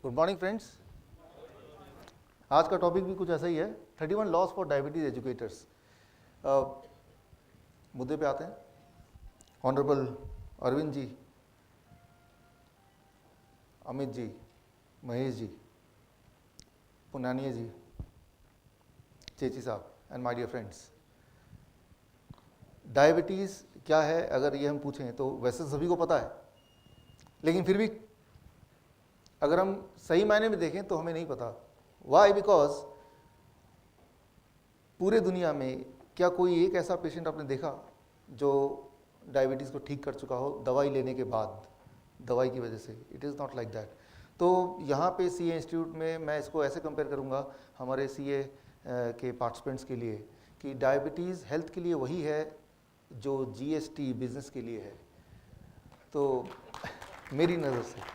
Good morning friends. आज का topic भी कुछ ऐसा ही है, 31 लॉज फॉर डायबिटीज एजुकेटर्स। मुद्दे पे आते हैं। ऑनरेबल अरविंद जी, अमित जी, महेश जी, पुनानिया जी, चेची साहब and my dear friends, diabetes क्या है अगर ये हम पूछें तो वैसे सभी को पता है, लेकिन फिर भी अगर हम सही मायने में देखें तो हमें नहीं पता। वाई? बिकॉज पूरे दुनिया में क्या कोई एक ऐसा पेशेंट आपने देखा जो डायबिटीज़ को ठीक कर चुका हो दवाई लेने के बाद, दवाई की वजह से? It is not like that. तो यहाँ पे सीए इंस्टीट्यूट में मैं इसको ऐसे कंपेयर करूँगा हमारे सीए के पार्टिसिपेंट्स के लिए कि डायबिटीज़ हेल्थ के लिए वही है जो जीएसटी बिजनेस के लिए है। तो मेरी नज़र से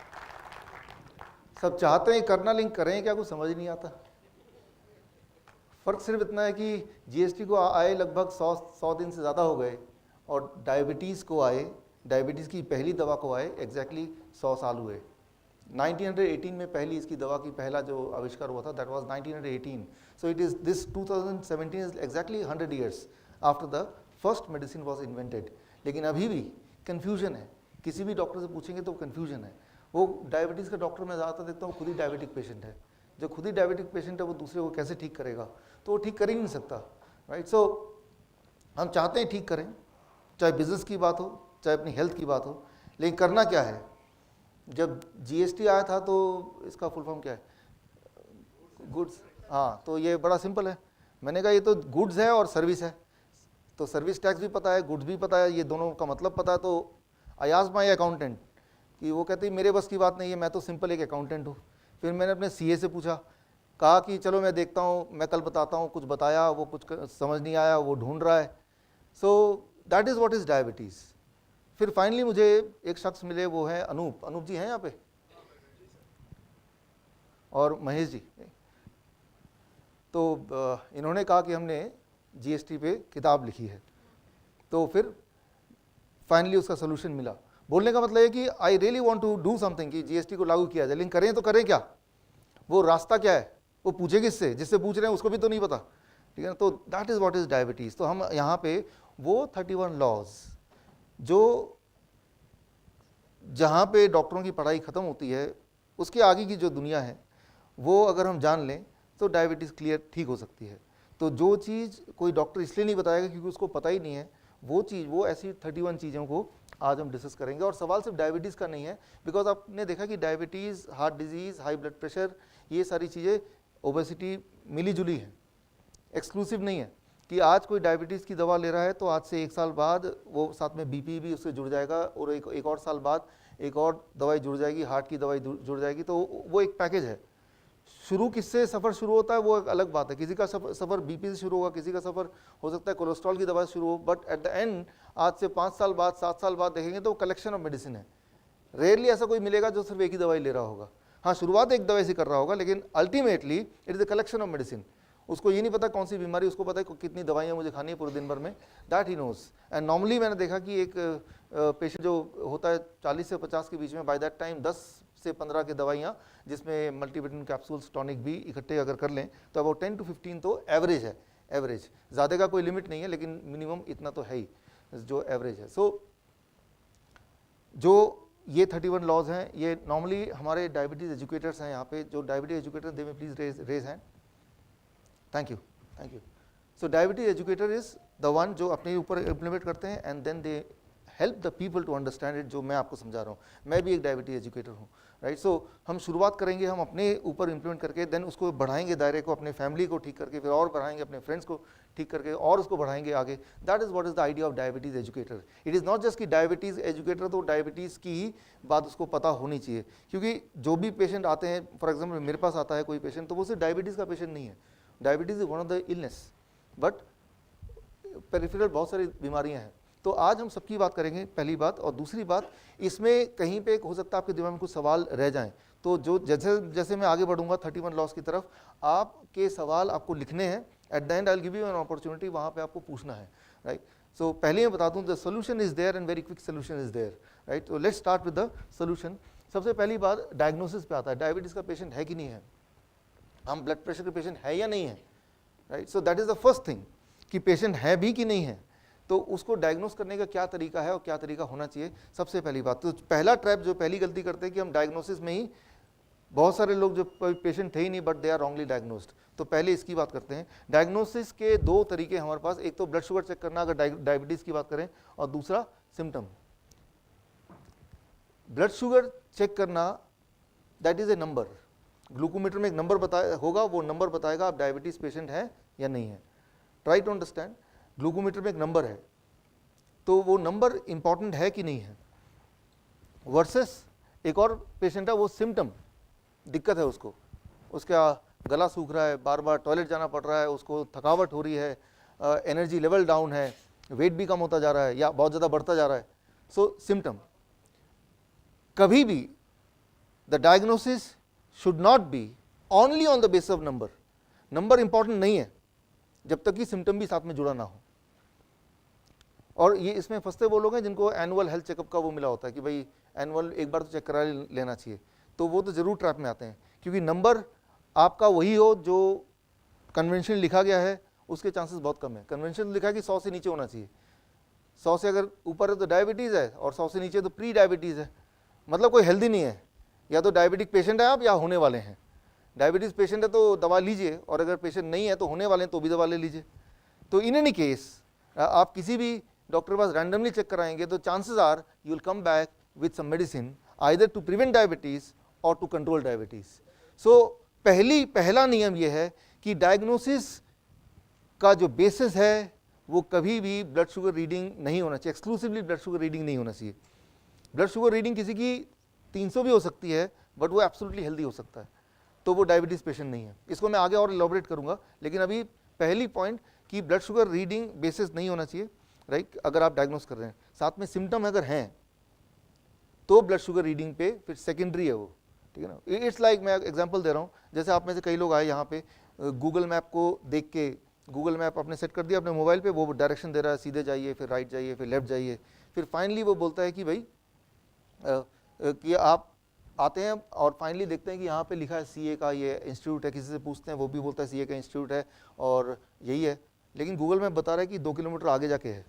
सब चाहते हैं करना, लिंक करें क्या, कुछ समझ नहीं आता। फ़र्क सिर्फ इतना है कि जीएसटी को आए लगभग 100 दिन से ज़्यादा हो गए और डायबिटीज़ को आए, डायबिटीज़ की पहली दवा को आए एग्जैक्टली 100 साल हुए। 1918 में पहली इसकी दवा की पहला जो आविष्कार हुआ था, that was 1918। So it is this 2017 is exactly 100 years after the first medicine was invented. लेकिन अभी भी कन्फ्यूजन है, किसी भी डॉक्टर से पूछेंगे तो कन्फ्यूजन है। वो डायबिटीज़ का डॉक्टर मैं ज़्यादातर देखता हूँ खुद ही डायबिटिक पेशेंट है। जो खुद ही डायबिटिक पेशेंट है वो दूसरे को कैसे ठीक करेगा? तो वो ठीक कर ही नहीं सकता, राइट? सो हम चाहते हैं ठीक करें, चाहे बिजनेस की बात हो चाहे अपनी हेल्थ की बात हो, लेकिन करना क्या है? जब जीएसटी आया था तो इसका फुल फॉर्म क्या है? गुड्स। हाँ, तो ये बड़ा सिंपल है। मैंने कहा ये तो गुड्स है और सर्विस है, तो सर्विस टैक्स भी पता है, गुड्स भी पता है, ये दोनों का मतलब पता है। तो आई आस्क्ड माय अकाउंटेंट कि वो कहती मेरे बस की बात नहीं है, मैं तो सिंपल एक अकाउंटेंट हूँ। फिर मैंने अपने सीए से पूछा, कहा कि चलो मैं देखता हूँ, मैं कल बताता हूँ। कुछ बताया, वो कुछ समझ नहीं आया, वो ढूंढ रहा है। सो that is what is diabetes. फिर फाइनली मुझे एक शख्स मिले, वो है अनूप। अनूप जी हैं यहाँ पे, और महेश जी। तो इन्होंने कहा कि हमने जीएसटी पे किताब लिखी है। तो फिर फाइनली उसका सोल्यूशन मिला। बोलने का मतलब है कि I really want to do something कि जीएसटी को लागू किया जाए, लेकिन करें तो करें क्या? वो रास्ता क्या है? वो पूछे किससे? जिससे पूछ रहे हैं उसको भी तो नहीं पता, ठीक है ना? तो that is what is diabetes. तो हम यहाँ पे वो 31 लॉज जो जहाँ पे डॉक्टरों की पढ़ाई ख़त्म होती है, उसके आगे की जो दुनिया है वो अगर हम जान लें तो डायबिटीज़ क्लियर ठीक हो सकती है। तो जो चीज़ कोई डॉक्टर इसलिए नहीं बताएगा क्योंकि उसको पता ही नहीं है, वो चीज़, वो ऐसी 31 चीज़ों को आज हम डिस्कस करेंगे। और सवाल सिर्फ डायबिटीज़ का नहीं है, बिकॉज आपने देखा कि diabetes, heart disease, high blood pressure, ये सारी चीज़ें, ओबेसिटी मिली जुली हैं, एक्सक्लूसिव नहीं है कि आज कोई डायबिटीज़ की दवा ले रहा है तो आज से 1 साल बाद वो साथ में बीपी भी उससे जुड़ जाएगा, और एक और साल बाद एक और दवाई जुड़ जाएगी, हार्ट की दवाई जुड़ जाएगी। तो वो एक पैकेज है। शुरू किससे सफ़र शुरू होता है वो एक अलग बात है। किसी का सफ़र बीपी से शुरू होगा, किसी का सफ़र हो सकता है कोलेस्ट्रॉल की दवा से शुरू हो, बट एट द एंड आज से 5 साल बाद, 7 साल बाद देखेंगे तो कलेक्शन ऑफ मेडिसिन है। रेयरली ऐसा कोई मिलेगा जो सिर्फ एक ही दवाई ले रहा होगा। हाँ, शुरुआत एक दवाई से कर रहा होगा, लेकिन ultimately it is the collection of medicine. उसको ये नहीं पता कौन सी बीमारी, उसको पता है कितनी दवाइयाँ मुझे खानी है पूरे दिन भर में, that he knows. And normally मैंने देखा कि एक पेशेंट जो होता है 40 से 50 के बीच में, बाय दैट टाइम 10 से 15 की दवाइयाँ, जिसमें मल्टीविटामिन कैप्सूल्स, टॉनिक भी इकट्ठे अगर कर लें तो अबाउट 10 to 15 तो एवरेज है। एवरेज, ज़्यादा का कोई लिमिट नहीं है, लेकिन मिनिमम इतना तो है ही जो एवरेज है। सो जो ये 31 लॉज हैं, ये नॉर्मली हमारे डायबिटीज़ एजुकेटर्स हैं यहाँ पे। जो diabetes educator, they may please raise hand. Thank you, thank you. So diabetes educator is the one जो अपने ऊपर इम्प्लीमेंट करते हैं and then they help the people to understand it. जो मैं आपको समझा रहा हूँ, मैं भी एक डायबिटीज एजुकेटर हूँ, राइट? सो हम शुरुआत करेंगे, हम अपने ऊपर इम्प्लीमेंट करके, देन उसको बढ़ाएंगे दायरे को, अपने फैमिली को ठीक करके, फिर और बढ़ाएंगे अपने फ्रेंड्स को ठीक करके, और उसको बढ़ाएंगे आगे। That is what is the idea of diabetes educator. It is not just कि डायबिटीज़ एजुकेटर तो डायबिटीज़ की ही बात उसको पता होनी चाहिए, क्योंकि जो भी पेशेंट आते हैं, फॉर एग्जाम्पल मेरे पास आता है कोई पेशेंट, तो वो सिर्फ डायबिटीज़ का पेशेंट नहीं है। Diabetes is one of the illness, but peripheral बहुत सारी बीमारियां हैं। तो आज हम सबकी बात करेंगे, पहली बात। और दूसरी बात, इसमें कहीं पे हो सकता है आपके दिमाग में कुछ सवाल रह जाएं, तो जो जैसे जैसे मैं आगे बढ़ूंगा 31 लॉस की तरफ, आपके सवाल आपको लिखने हैं। At the and I will give you an opportunity, वहाँ पे आपको पूछना है, राइट? सो पहले मैं बता दूं, the solution is there and very quick solution is there, right? तो let's start with the solution. सबसे पहली बात डायग्नोसिस पे आता है, डायबिटीज़ का पेशेंट है कि नहीं है, हम ब्लड प्रेशर के पेशेंट है या नहीं है, right. So that is the first thing कि पेशेंट है भी कि नहीं है, तो उसको डायग्नोस करने का क्या तरीका है और क्या तरीका होना चाहिए, सबसे पहली बात। तो पहला ट्रैप जो पहली गलती करते हैं कि हम डायग्नोसिस में ही, बहुत सारे लोग जो पेशेंट थे ही नहीं but they are wrongly diagnosed, तो पहले इसकी बात करते हैं। डायग्नोसिस के दो तरीके हमारे पास, एक तो ब्लड शुगर चेक करना अगर डायबिटीज़ की बात करें, और दूसरा सिम्टम। ब्लड शुगर चेक करना that is a number, glucometer में एक नंबर बताया होगा, वो नंबर बताएगा आप डायबिटीज़ पेशेंट है या नहीं है। ट्राई टू अंडरस्टैंड, ग्लूकोमीटर में एक नंबर है, तो वो नंबर इंपॉर्टेंट है कि नहीं है, वर्सेस एक और पेशेंट है वो सिम्टम, दिक्कत है उसको, उसका गला सूख रहा है, बार बार टॉयलेट जाना पड़ रहा है, उसको थकावट हो रही है, एनर्जी लेवल डाउन है, वेट भी कम होता जा रहा है या बहुत ज़्यादा बढ़ता जा रहा है, सो सिम्टम। कभी भी the diagnosis should not B only on the basis of number, number important नहीं है जब तक कि सिम्टम भी साथ में जुड़ा ना हो। और ये इसमें फंसते वो लोग हैं जिनको एनुअल हेल्थ चेकअप का वो मिला होता है कि भाई एनुअल एक बार तो चेक करा लेना चाहिए, तो वो तो ज़रूर ट्रैप में आते हैं, क्योंकि नंबर आपका वही हो जो कन्वेंशन लिखा गया है उसके चांसेस बहुत कम है। कन्वेंशन लिखा है कि 100 से नीचे होना चाहिए, 100 से अगर ऊपर है तो डायबिटीज़ है और 100 से नीचे तो प्री डायबिटीज़ है, मतलब कोई हेल्दी नहीं है, या तो डायबिटिक पेशेंट है आप या होने वाले हैं। डायबिटीज़ पेशेंट है तो दवा लीजिए, और अगर पेशेंट नहीं है तो होने वाले हैं तो भी दवा ले लीजिए। तो इन एनी केस आप किसी भी डॉक्टर के पास रैंडमली चेक कराएंगे तो chances are you will come back with some medicine either to prevent diabetes और टू कंट्रोल डायबिटीज़। सो पहला नियम यह है कि डायग्नोसिस का जो बेसिस है वो कभी भी ब्लड शुगर रीडिंग नहीं होना चाहिए, एक्सक्लूसिवली ब्लड शुगर रीडिंग नहीं होना चाहिए। ब्लड शुगर रीडिंग किसी की 300 भी हो सकती है बट वो एब्सोल्युटली हेल्दी हो सकता है, तो वो डायबिटीज़ पेशेंट नहीं है। इसको मैं आगे और एलॉबरेट करूंगा, लेकिन अभी पहली पॉइंट कि ब्लड शुगर रीडिंग बेसिस नहीं होना चाहिए, राइट, अगर आप डायग्नोस कर रहे हैं। साथ में सिम्टम अगर हैं तो ब्लड शुगर रीडिंग पे फिर सेकेंडरी है वो, ठीक है ना। इट्स लाइक मैं एग्जांपल दे रहा हूँ, जैसे आप में से कई लोग आए यहाँ पे गूगल मैप को देख के, गूगल मैप आपने सेट कर दिया अपने मोबाइल पे, वो डायरेक्शन दे रहा है सीधे जाइए, फिर राइट जाइए, फिर लेफ्ट जाइए, फिर फाइनली वो बोलता है कि भाई कि आप आते हैं और फाइनली देखते हैं कि यहाँ पे लिखा है सीए का ये इंस्टीट्यूट है, किसी से पूछते हैं वो भी बोलता है सीए का इंस्टीट्यूट है और यही है, लेकिन गूगल मैप बता रहा है कि 2 किलोमीटर आगे जाके है।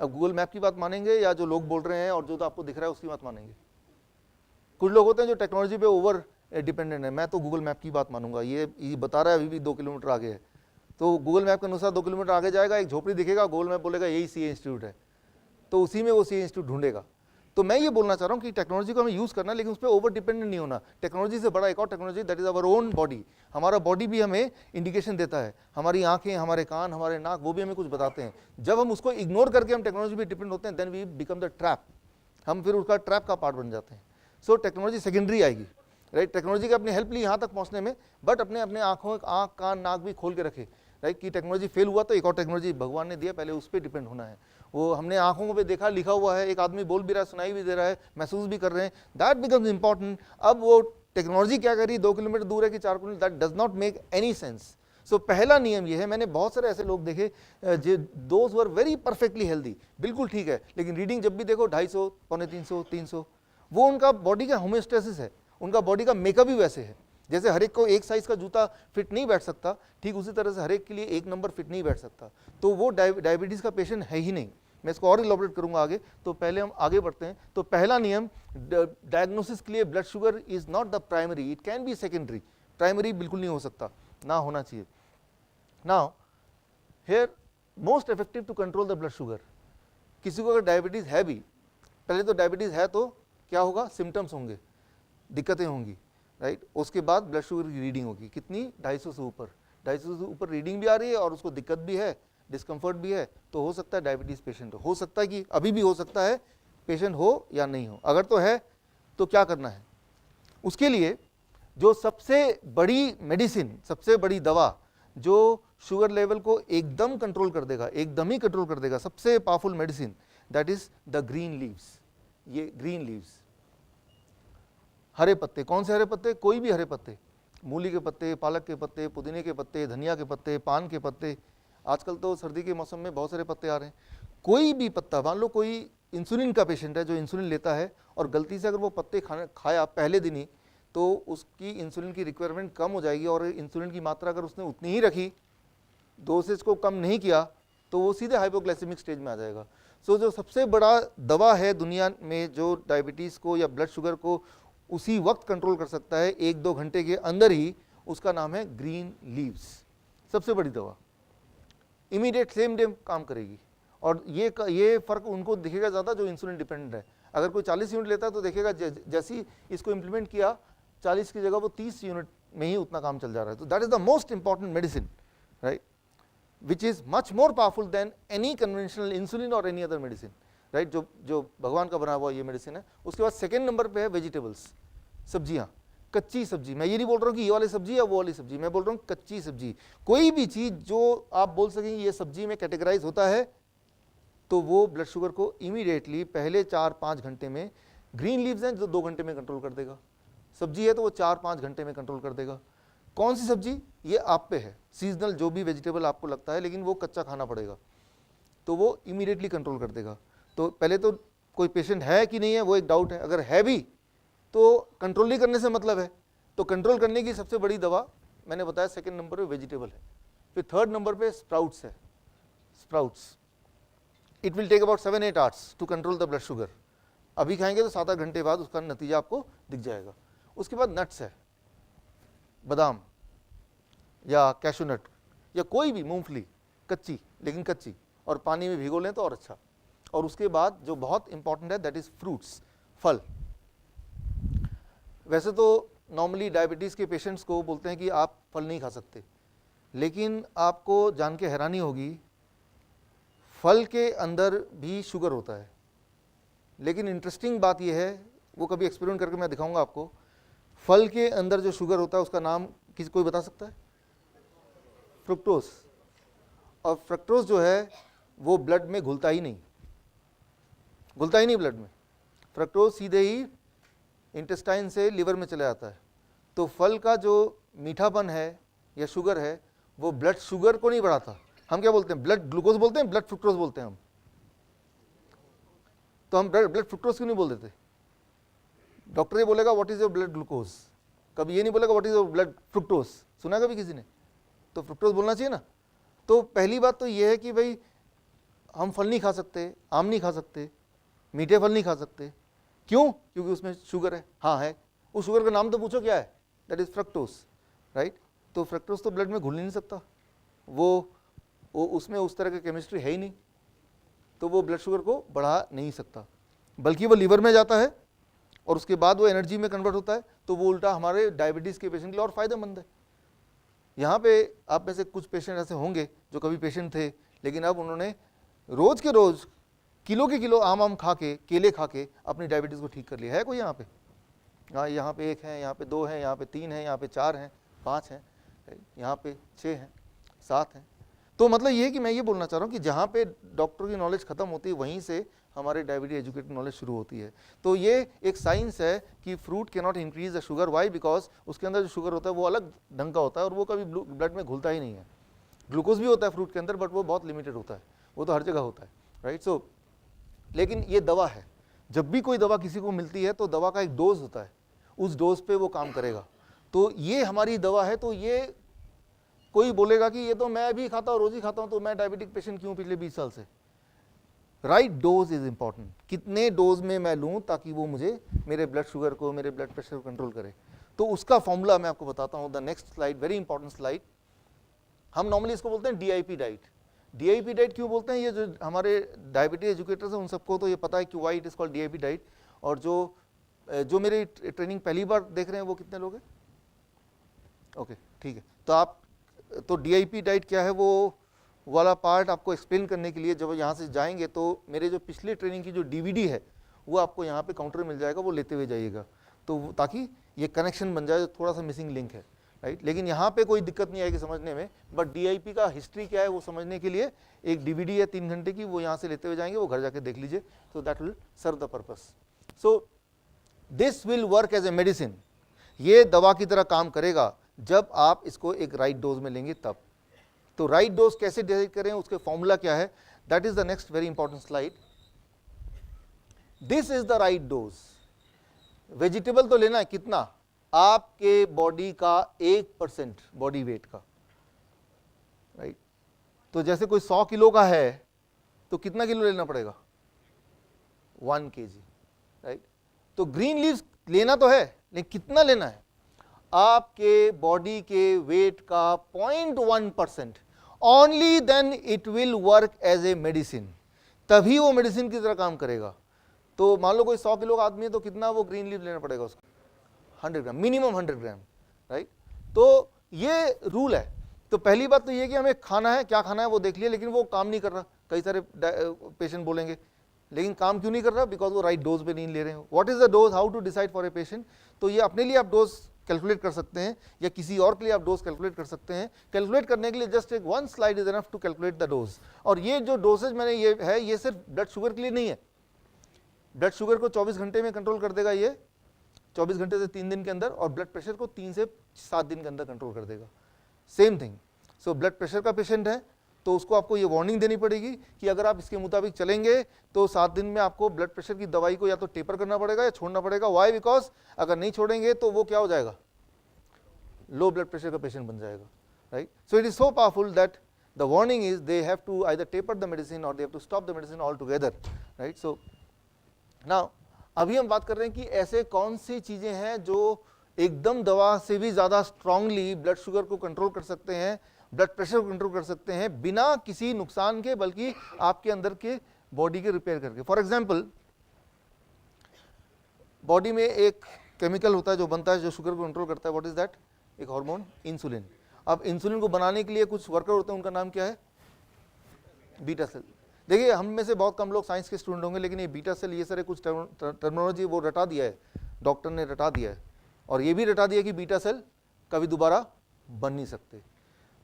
अब गूगल मैप की बात मानेंगे या जो लोग बोल रहे हैं और जो तो आपको दिख रहा है उसकी बात मानेंगे? कुछ लोग होते हैं जो टेक्नोलॉजी पे ओवर डिपेंडेंट है, मैं तो गूगल मैप की बात मानूंगा, ये बता रहा है अभी भी 2 किलोमीटर आगे है, तो गूगल मैप के अनुसार 2 किलोमीटर आगे जाएगा, एक झोपड़ी दिखेगा, गूगल मैप बोलेगा यही सीए इंस्टीट्यूट है, तो उसी में वो सीए इंस्टीट्यूट ढूंढेगा। तो मैं ये बोलना चाह रहा हूँ कि टेक्नोलॉजी को हमें यूज़ करना है, लेकिन उस पर ओवर डिपेंडेंट नहीं होना। टेक्नोलॉजी से बड़ा एक और technology that is our own body, हमारा बॉडी भी हमें इंडिकेशन देता है, हमारी आंखें, हमारे कान, हमारे नाक, वो भी हमें कुछ बताते हैं। जब हम उसको इग्नोर करके हम टेक्नोलॉजी पे डिपेंड होते हैं, then we become the trap, हम फिर उसका ट्रैप का पार्ट बन जाते हैं। सो टेक्नोलॉजी सेकेंडरी आएगी, राइट। टेक्नोलॉजी की अपनी हेल्प ली यहाँ तक पहुँचने में, बट अपने अपने आँख, कान, नाक भी खोल के रखे, राइट, कि टेक्नोलॉजी फेल हुआ तो एक और टेक्नोलॉजी भगवान ने दिया, पहले उस पर डिपेंड होना है। वो हमने आंखों पे देखा, लिखा हुआ है, एक आदमी बोल भी रहा है, सुनाई भी दे रहा है, महसूस भी कर रहे हैं, दैट बिकम्स इंपॉर्टेंट। अब वो टेक्नोलॉजी क्या करी, 2 किलोमीटर दूर है कि 4 kilometre, that does not make any sense. So पहला नियम ये है, मैंने बहुत सारे ऐसे लोग देखे जो those were very perfectly healthy, बिल्कुल ठीक है, लेकिन रीडिंग जब भी देखो 250, 250, 300, वो उनका बॉडी का होम्योस्टेसिस है, उनका बॉडी का मेकअप भी वैसे है। जैसे हर एक को एक साइज का जूता फिट नहीं बैठ सकता, ठीक उसी तरह से हर एक के लिए एक नंबर फिट नहीं बैठ सकता, तो वो डायबिटीज़ का पेशेंट है ही नहीं। मैं इसको और इलॉबरेट करूंगा आगे, तो पहले हम आगे बढ़ते हैं। तो पहला नियम डायग्नोसिस के लिए, blood sugar is not the primary, it can be secondary, primary बिल्कुल नहीं हो सकता, ना होना चाहिए। Now here most effective to control the blood sugar, किसी को अगर डायबिटीज़ है भी, पहले तो डायबिटीज़ है तो क्या होगा, सिम्टम्स होंगे, दिक्कतें होंगी, राइट। उसके बाद ब्लड शुगर की रीडिंग होगी, कितनी, 250 से ऊपर, 250 से ऊपर रीडिंग भी आ रही है और उसको दिक्कत भी है, डिस्कम्फर्ट भी है, तो हो सकता है डायबिटीज़ पेशेंट हो सकता है कि अभी भी हो सकता है पेशेंट हो या नहीं हो। अगर तो है तो क्या करना है, उसके लिए जो सबसे बड़ी मेडिसिन, सबसे बड़ी दवा जो शुगर लेवल को एकदम कंट्रोल कर देगा, एकदम ही कंट्रोल कर देगा, सबसे powerful medicine, that is the green leaves. ये ग्रीन लीव्स, हरे पत्ते, कौन से हरे पत्ते, कोई भी हरे पत्ते, मूली के पत्ते, पालक के पत्ते, पुदीने के पत्ते, धनिया के पत्ते, पान के पत्ते, आजकल तो सर्दी के मौसम में बहुत सारे पत्ते आ रहे हैं, कोई भी पत्ता, मान लो कोई इंसुलिन का पेशेंट है, जो इंसुलिन लेता है और गलती से अगर वो पत्ते खाया पहले दिन ही, तो उसकी इंसुलिन की रिक्वायरमेंट कम हो जाएगी, और इंसुलिन की मात्रा अगर उसने उतनी ही रखी, डोसेज को कम नहीं किया, तो वो सीधे हाइपोग्लाइसेमिक स्टेज में आ जाएगा। सो जो सबसे बड़ा दवा है दुनिया में जो डायबिटीज़ को या ब्लड शुगर को उसी वक्त कंट्रोल कर सकता है 1-2 घंटे के अंदर ही, उसका नाम है ग्रीन लीव्स। सबसे बड़ी दवा, इमीडिएट सेम डे काम करेगी। और ये फ़र्क उनको दिखेगा ज़्यादा जो इंसुलिन डिपेंडेंट है। अगर कोई 40 यूनिट लेता है तो देखेगा जैसे ही इसको इम्प्लीमेंट किया, 40 की जगह वो 30 यूनिट में ही उतना काम चल जा रहा है। तो that is the most important medicine, right, which is much more powerful than any conventional insulin or any other medicine, right? जो भगवान का बना हुआ ये मेडिसिन है। उसके बाद सेकेंड नंबर पे है वेजिटेबल्स, सब्जियां, कच्ची सब्जी। मैं ये नहीं बोल रहा हूँ कि ये वाली सब्जी या वो वाली सब्जी, मैं बोल रहा हूँ कच्ची सब्जी। कोई भी चीज़ जो आप बोल सकेंगे ये सब्जी में कैटेगराइज होता है, तो वो ब्लड शुगर को इमीडिएटली पहले 4-5 घंटे में, ग्रीन लीव्स हैं जो 2 घंटे में कंट्रोल कर देगा, सब्जी है तो वो 4-5 घंटे में कंट्रोल कर देगा। कौन सी सब्जी, ये आप पे है, सीजनल जो भी वेजिटेबल आपको लगता है, लेकिन वो कच्चा खाना पड़ेगा, तो वो इमीडिएटली कंट्रोल कर देगा। तो पहले तो कोई पेशेंट है कि नहीं है वो एक डाउट है, अगर है भी तो कंट्रोल नहीं करने से मतलब है। तो कंट्रोल करने की सबसे बड़ी दवा मैंने बताया सेकंड नंबर पे वेजिटेबल है। फिर थर्ड नंबर पे स्प्राउट्स है, sprouts. It will take about 7-8 hours to control the blood sugar. अभी खाएंगे तो 7-8 घंटे बाद उसका नतीजा आपको दिख जाएगा। उसके बाद नट्स है, बादाम या कैशू नट या कोई भी मूंगफली, कच्ची, लेकिन कच्ची, और पानी में भिगो लें तो और अच्छा। और उसके बाद जो बहुत इंपॉर्टेंट है दैट इज फ्रूट्स, फल। वैसे तो नॉर्मली डायबिटीज़ के पेशेंट्स को बोलते हैं कि आप फल नहीं खा सकते, लेकिन आपको जान के हैरानी होगी, फल के अंदर भी शुगर होता है। लेकिन इंटरेस्टिंग बात यह है, वो कभी एक्सपेरिमेंट करके मैं दिखाऊंगा आपको, फल के अंदर जो शुगर होता है उसका नाम किसी कोई बता सकता है? फ्रुक्टोज। और फ्रक्टोज जो है वो ब्लड में घुलता ही नहीं, घुलता ही नहीं ब्लड में। फ्रक्टोज सीधे ही इंटेस्टाइन से लिवर में चला जाता है। तो फल का जो मीठापन है या शुगर है वो ब्लड शुगर को नहीं बढ़ाता। हम क्या बोलते हैं, ब्लड ग्लूकोज बोलते हैं, ब्लड फ्रुक्टोज बोलते हैं हम। तो हम ब्लड फ्रुक्टोज क्यों नहीं बोल देते? डॉक्टर ये बोलेगा what is your blood glucose, कभी ये नहीं बोलेगा what is your blood fructose. सुना कभी किसी ने? तो फ्रुक्टोज बोलना चाहिए ना। तो पहली बात तो ये है कि भाई हम फल नहीं खा सकते, आम नहीं खा सकते, मीठे फल नहीं खा सकते। क्यों? क्योंकि उसमें शुगर है। हाँ है, उस शुगर का नाम तो पूछो क्या है, दैट इज फ्रक्टोज, राइट। तो फ्रक्टोज तो ब्लड में घुल नहीं सकता, वो उसमें उस तरह की केमिस्ट्री है ही नहीं, तो वो ब्लड शुगर को बढ़ा नहीं सकता, बल्कि वो लीवर में जाता है और उसके बाद वो एनर्जी में कन्वर्ट होता है। तो वो उल्टा हमारे डायबिटीज़ के पेशेंट के लिए और फायदेमंद है। यहाँ पे आप में से कुछ पेशेंट ऐसे होंगे जो कभी पेशेंट थे, लेकिन अब उन्होंने रोज के रोज किलो के किलो आम खा के, केले खा के अपनी डायबिटीज़ को ठीक कर लिया है। कोई यहाँ पे? हाँ, यहाँ पे 1 है, यहाँ पे 2 हैं, यहाँ पे 3 हैं, यहाँ पे 4 हैं, 5 हैं, यहाँ पे 6 हैं, 7 हैं। तो मतलब ये है कि मैं ये बोलना चाह रहा हूँ कि जहाँ पे डॉक्टर की नॉलेज खत्म होती है वहीं से हमारे डायबिटीज एजुकेटेड नॉलेज शुरू होती है। तो ये एक साइंस है कि fruit can not increase the sugar. Why? Because उसके अंदर जो शुगर होता है वो अलग ढंग का होता है और वो कभी ब्लड में घुलता ही नहीं है। ग्लूकोज भी होता है फ्रूट के अंदर, बट वो बहुत लिमिटेड होता है, वो तो हर जगह होता है, राइट। सो लेकिन ये दवा है, जब भी कोई दवा किसी को मिलती है तो दवा का एक डोज होता है, उस डोज पे वो काम करेगा। तो ये हमारी दवा है। तो ये कोई बोलेगा कि ये तो मैं भी खाता हूँ, रोज ही खाता हूँ, तो मैं डायबिटिक पेशेंट क्यों पिछले 20 साल से? Right dose is important. कितने डोज में मैं लूँ ताकि वो मुझे मेरे ब्लड शुगर को, मेरे ब्लड प्रेशर को कंट्रोल करे। तो उसका फॉर्मूला मैं आपको बताता हूँ। The next slide, very important slide. हम नॉर्मली इसको बोलते हैं DIP डाइट। DIP डाइट क्यों बोलते हैं? ये जो हमारे डायबिटीज एजुकेटर्स हैं उन सबको तो ये पता है कि why it is called DIP diet. और जो मेरी ट्रेनिंग पहली बार देख रहे हैं वो कितने लोग हैं? ओके, ठीक है। तो DIP डाइट क्या है वो वाला पार्ट आपको एक्सप्लेन करने के लिए जब यहाँ से जाएंगे तो मेरे जो पिछले ट्रेनिंग की जो DVD है वो आपको यहाँ पे काउंटर मिल जाएगा, वो लेते हुए जाइएगा, तो ताकि ये कनेक्शन बन जाए। थोड़ा सा मिसिंग लिंक है, राइट। लेकिन यहाँ पे कोई दिक्कत नहीं आएगी समझने में, बट DIP का हिस्ट्री क्या है वो समझने के लिए एक DVD है 3 घंटे की, वो यहाँ से लेते हुए जाएंगे, वो घर जाके देख लीजिए। तो that will serve the purpose. So this will work as a medicine. ये दवा की तरह काम करेगा जब आप इसको एक राइट डोज में लेंगे तब। तो राइट डोज कैसे डिसाइड करें, उसके फॉर्मूला क्या है, that is the next very important slide. This is the right dose. Vegetable तो लेना है कितना, आपके बॉडी का 1% बॉडी वेट का, राइट। तो जैसे कोई 100 किलो का है तो कितना किलो लेना पड़ेगा, 1 kg, राइट। तो ग्रीन लीव्स लेना तो है, लेकिन कितना लेना है, आपके बॉडी के वेट का 0.1%, only then it will work as a medicine, तभी वो मेडिसिन की तरह काम करेगा। तो मान लो कोई 100 किलो का आदमी है तो कितना वो ग्रीन लीव लेना पड़ेगा उसको, 100 ग्राम, मिनिमम 100 ग्राम, राइट। तो ये रूल है। तो पहली बात तो ये कि हमें खाना है, क्या खाना है वो देख लिया, लेकिन वो काम नहीं कर रहा। कई सारे पेशेंट बोलेंगे लेकिन काम क्यों नहीं कर रहा, बिकॉज वो राइट डोज पे नहीं ले रहे हो। What is the dose, how to decide for a patient. तो ये अपने लिए आप डोज कैलकुलेट कर सकते हैं या किसी और के लिए आप डोज कैलकुलेट कर सकते हैं। कैलकुलेट करने के लिए जस्ट एक 1 slide is enough to calculate the dose. और ये जो डोजेज मैंने ये है, ये सिर्फ ब्लड शुगर के लिए नहीं है। ब्लड शुगर को 24 घंटे में कंट्रोल कर देगा ये, 24 घंटे से 3 दिन के अंदर, और ब्लड प्रेशर को 3 से 7 दिन के अंदर कंट्रोल कर देगा, same thing. So blood pressure का पेशेंट है तो उसको आपको ये वार्निंग देनी पड़ेगी कि अगर आप इसके मुताबिक चलेंगे तो 7 दिन में आपको ब्लड प्रेशर की दवाई को या तो टेपर करना पड़ेगा या छोड़ना पड़ेगा। वाई, बिकॉज अगर नहीं छोड़ेंगे तो वो क्या हो जाएगा, लो ब्लड प्रेशर का पेशेंट बन जाएगा, right. So it is so powerful that the warning is they have to either taper the medicine और they have to stop the medicine all together, right. So now अभी हम बात कर रहे हैं कि ऐसे कौन सी चीजें हैं जो एकदम दवा से भी ज्यादा स्ट्रांगली ब्लड शुगर को कंट्रोल कर सकते हैं, ब्लड प्रेशर को कंट्रोल कर सकते हैं बिना किसी नुकसान के, बल्कि आपके अंदर के बॉडी के रिपेयर करके। फॉर एग्जांपल, बॉडी में एक केमिकल होता है जो बनता है जो शुगर को कंट्रोल करता है। व्हाट इज दैट, एक हार्मोन, इंसुलिन। अब इंसुलिन को बनाने के लिए कुछ वर्कर होते हैं, उनका नाम क्या है, बीटा सेल। देखिए हम में से बहुत कम लोग साइंस के स्टूडेंट होंगे, लेकिन ये बीटा सेल, ये सारे कुछ टर्मिनोलॉजी वो रटा दिया है, डॉक्टर ने रटा दिया है, और ये भी रटा दिया कि बीटा सेल कभी दोबारा बन नहीं सकते।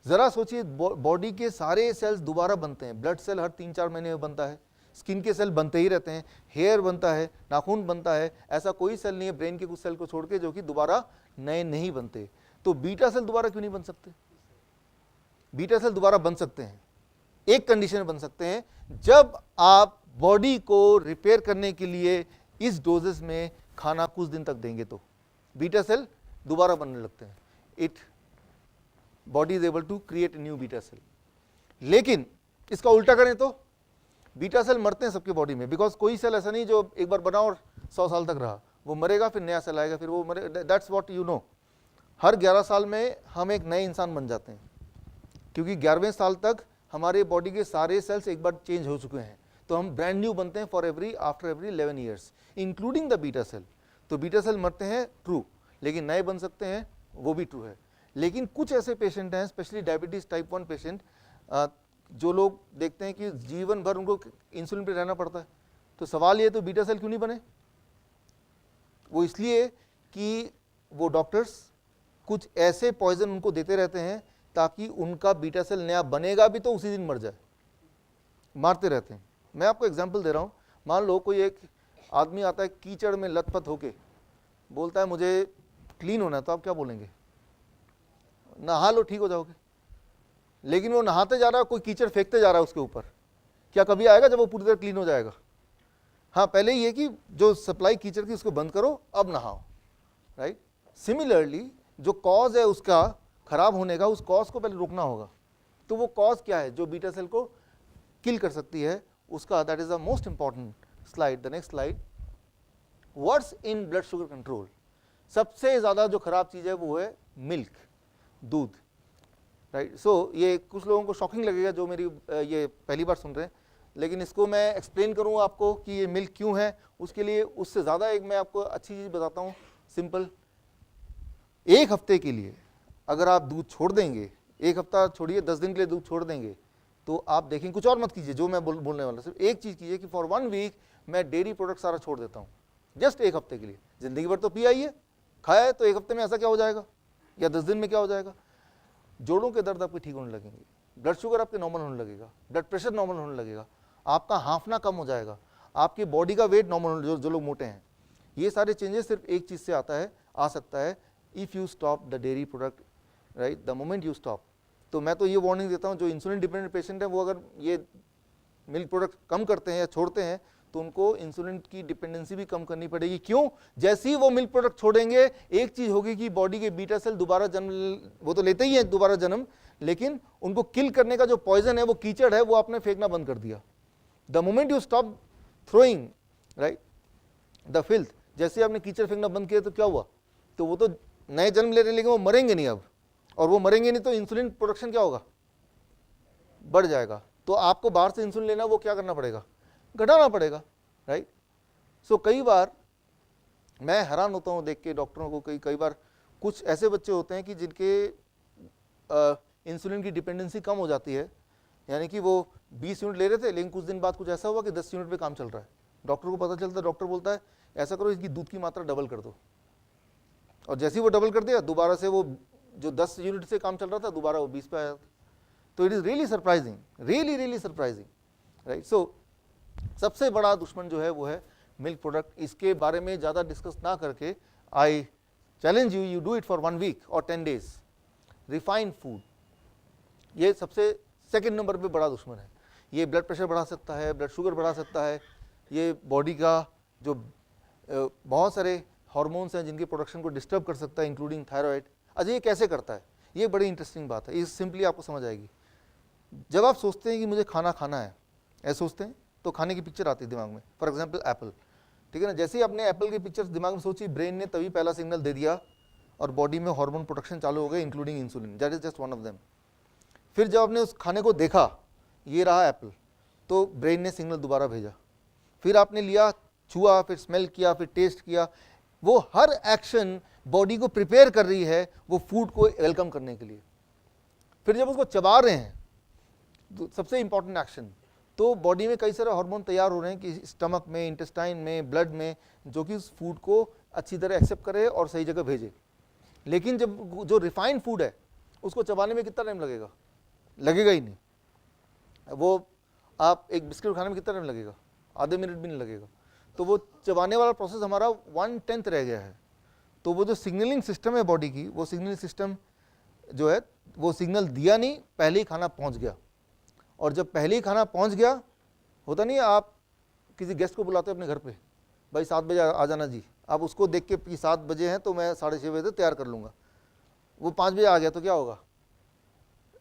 जरा सोचिए, बॉडी के सारे सेल्स दोबारा बनते हैं। ब्लड सेल हर 3-4 महीने में बनता है, स्किन के सेल बनते ही रहते हैं, हेयर बनता है, नाखून बनता है, ऐसा कोई सेल नहीं है ब्रेन के कुछ सेल को छोड़ के जो कि दोबारा नए नहीं बनते। तो बीटा सेल दोबारा क्यों नहीं बन सकते, बीटा सेल दोबारा बन सकते हैं, एक कंडीशन में बन सकते हैं, जब आप बॉडी को रिपेयर करने के लिए इस डोजेस में खाना कुछ दिन तक देंगे तो बीटा सेल दोबारा बनने लगते हैं। It body is able to create new beta cell. लेकिन इसका उल्टा करें तो बीटा सेल मरते हैं सबके बॉडी में, बिकॉज कोई सेल ऐसा नहीं जो एक बार बना और 100 साल तक रहा, वो मरेगा फिर नया सेल आएगा फिर वो मरे। That's what you know. हर 11 साल में हम एक नए इंसान बन जाते हैं, क्योंकि 11वें साल तक हमारे बॉडी के सारे सेल्स एक बार चेंज हो चुके हैं, तो हम ब्रांड न्यू बनते हैं for after every 11 years, including the beta cell. तो बीटा सेल मरते हैं, ट्रू, लेकिन नए बन सकते हैं, वो भी ट्रू है। लेकिन कुछ ऐसे पेशेंट हैं, स्पेशली डायबिटीज टाइप 1 पेशेंट, जो लोग देखते हैं कि जीवन भर उनको इंसुलिन पे रहना पड़ता है। तो सवाल ये, तो बीटा सेल क्यों नहीं बने, वो इसलिए कि वो डॉक्टर्स कुछ ऐसे पॉइजन उनको देते रहते हैं ताकि उनका बीटा सेल नया बनेगा भी तो उसी दिन मर जाए, मारते रहते हैं। मैं आपको एग्जांपल दे रहा हूँ। मान लो कोई एक आदमी आता है कीचड़ में लथपथ होके, बोलता है मुझे क्लीन होना है, तो आप क्या बोलेंगे, नहा लो ठीक हो जाओगे। लेकिन वो नहाते जा रहा है, कोई कीचड़ फेंकते जा रहा है उसके ऊपर, क्या कभी आएगा जब वो पूरी तरह क्लीन हो जाएगा? हाँ, पहले ये कि जो सप्लाई कीचड़ की उसको बंद करो, अब नहाओ, राइट। सिमिलरली जो कॉज है उसका खराब होने का, उस कॉज को पहले रोकना होगा। तो वो कॉज क्या है जो बीटा सेल को किल कर सकती है उसका, that is the most important slide, the next slide. What's in blood sugar control? सबसे ज्यादा जो खराब चीज है वो है मिल्क, दूध, राइट। सो ये कुछ लोगों को शॉकिंग लगेगा जो मेरी ये पहली बार सुन रहे हैं, लेकिन इसको मैं एक्सप्लेन करूँ आपको कि ये मिल्क क्यों है। उसके लिए उससे ज़्यादा एक मैं आपको अच्छी चीज़ बताता हूँ, सिंपल। एक हफ्ते के लिए अगर आप दूध छोड़ देंगे, एक हफ्ता छोड़िए, 10 दिन के लिए दूध छोड़ देंगे, तो आप देखेंगे, कुछ और मत कीजिए जो मैं बोलने वाला, सिर्फ एक चीज़ कीजिए कि फॉर 1 वीक मैं डेयरी प्रोडक्ट सारा छोड़ देता हूँ, जस्ट एक हफ्ते के लिए। जिंदगी भर तो पिया ही है, खाया है, तो एक हफ्ते में ऐसा क्या हो जाएगा, या 10 दिन में क्या हो जाएगा? जोड़ों के दर्द आपके ठीक होने लगेंगे, ब्लड शुगर आपके नॉर्मल होने लगेगा, ब्लड प्रेशर नॉर्मल होने लगेगा, आपका हाँफना कम हो जाएगा, आपकी बॉडी का वेट नॉर्मल, जो लोग मोटे हैं। ये सारे चेंजेस सिर्फ एक चीज़ से आ सकता है, if you stop the dairy product, right, the moment you stop. तो मैं तो ये वार्निंग देता हूँ, जो इंसुलिन डिपेंडेंट पेशेंट है वो अगर ये मिल्क प्रोडक्ट कम करते हैं या छोड़ते हैं तो उनको इंसुलिन की डिपेंडेंसी भी कम करनी पड़ेगी। क्यों? जैसे ही वो मिल्क प्रोडक्ट छोड़ेंगे, एक चीज होगी कि बॉडी के बीटा सेल दोबारा जन्म, वो तो लेते ही है दोबारा जन्म, लेकिन उनको किल करने का जो पॉइजन है, वो कीचड़ है, वो आपने फेंकना बंद कर दिया। The moment you stop throwing right the filth, जैसे आपने कीचड़ फेंकना बंद किया तो क्या हुआ? तो वो तो नए जन्म ले रहे हैं, लेकिन वो मरेंगे नहीं अब, और वो मरेंगे नहीं तो इंसुलिन प्रोडक्शन क्या होगा? बढ़ जाएगा। तो आपको बाहर से इंसुलिन लेना, वो क्या करना पड़ेगा? घटाना पड़ेगा, राइट। सो कई बार मैं हैरान होता हूँ देख के डॉक्टरों को, कई बार कुछ ऐसे बच्चे होते हैं कि जिनके इंसुलिन की डिपेंडेंसी कम हो जाती है, यानी कि वो 20 यूनिट ले रहे थे, लेकिन कुछ दिन बाद कुछ ऐसा हुआ कि 10 यूनिट पे काम चल रहा है। डॉक्टर को पता चलता है, डॉक्टर बोलता है ऐसा करो, इसकी दूध की मात्रा डबल कर दो, और जैसे ही वो डबल कर दिया, दोबारा से वो जो 10 यूनिट से काम चल रहा था, दोबारा वो 20 पे आया। तो it is really surprising, really surprising, right. So सबसे बड़ा दुश्मन जो है वो है मिल्क प्रोडक्ट। इसके बारे में ज़्यादा डिस्कस ना करके, I challenge you, you do it for 1 week और 10 डेज। रिफाइंड फूड, ये सबसे सेकंड नंबर पे बड़ा दुश्मन है। ये ब्लड प्रेशर बढ़ा सकता है, ब्लड शुगर बढ़ा सकता है, ये बॉडी का जो बहुत सारे हार्मोन्स हैं जिनके प्रोडक्शन को डिस्टर्ब कर सकता है, इंक्लूडिंग थायराइड। अच्छा, ये कैसे करता है? ये बड़ी इंटरेस्टिंग बात है, ये सिंपली आपको समझ आएगी। जब आप सोचते हैं कि मुझे खाना खाना है, ऐसे सोचते हैं, तो खाने की पिक्चर आती है दिमाग में। फॉर एग्जाम्पल एप्पल, ठीक है ना। जैसे ही आपने एप्पल की पिक्चर दिमाग में सोची, ब्रेन ने तभी पहला सिग्नल दे दिया और बॉडी में हार्मोन प्रोडक्शन चालू हो गए, including insulin, that is just one of them. फिर जब आपने उस खाने को देखा, ये रहा एप्पल, तो ब्रेन ने सिग्नल दोबारा भेजा। फिर आपने लिया, छुआ, फिर स्मेल किया, फिर टेस्ट किया। वो हर एक्शन बॉडी को प्रिपेयर कर रही है वो फूड को वेलकम करने के लिए। फिर जब उसको चबा रहे हैं, तो सबसे इंपॉर्टेंट एक्शन, तो बॉडी में कई सारे हार्मोन तैयार हो रहे हैं कि स्टमक में, इंटेस्टाइन में, ब्लड में, जो कि उस फूड को अच्छी तरह एक्सेप्ट करे और सही जगह भेजे। लेकिन जब जो रिफाइंड फूड है, उसको चबाने में कितना टाइम लगेगा? लगेगा ही नहीं। वो आप एक बिस्किट खाने में कितना टाइम लगेगा? आधे मिनट भी नहीं लगेगा। तो वो चबाने वाला प्रोसेस हमारा 1/10 रह गया है। तो वो जो सिग्नलिंग सिस्टम है बॉडी की, वो सिग्नलिंग सिस्टम जो है, वो सिग्नल दिया नहीं, पहले ही खाना पहुंच गया। और जब पहले ही खाना पहुंच गया, होता नहीं है, आप किसी गेस्ट को बुलाते हो अपने घर पे, भाई 7 बजे आ जाना जी, आप उसको देख के कि 7 बजे हैं तो मैं 6:30 बजे तैयार कर लूँगा। वो 5 बजे आ गया तो क्या होगा?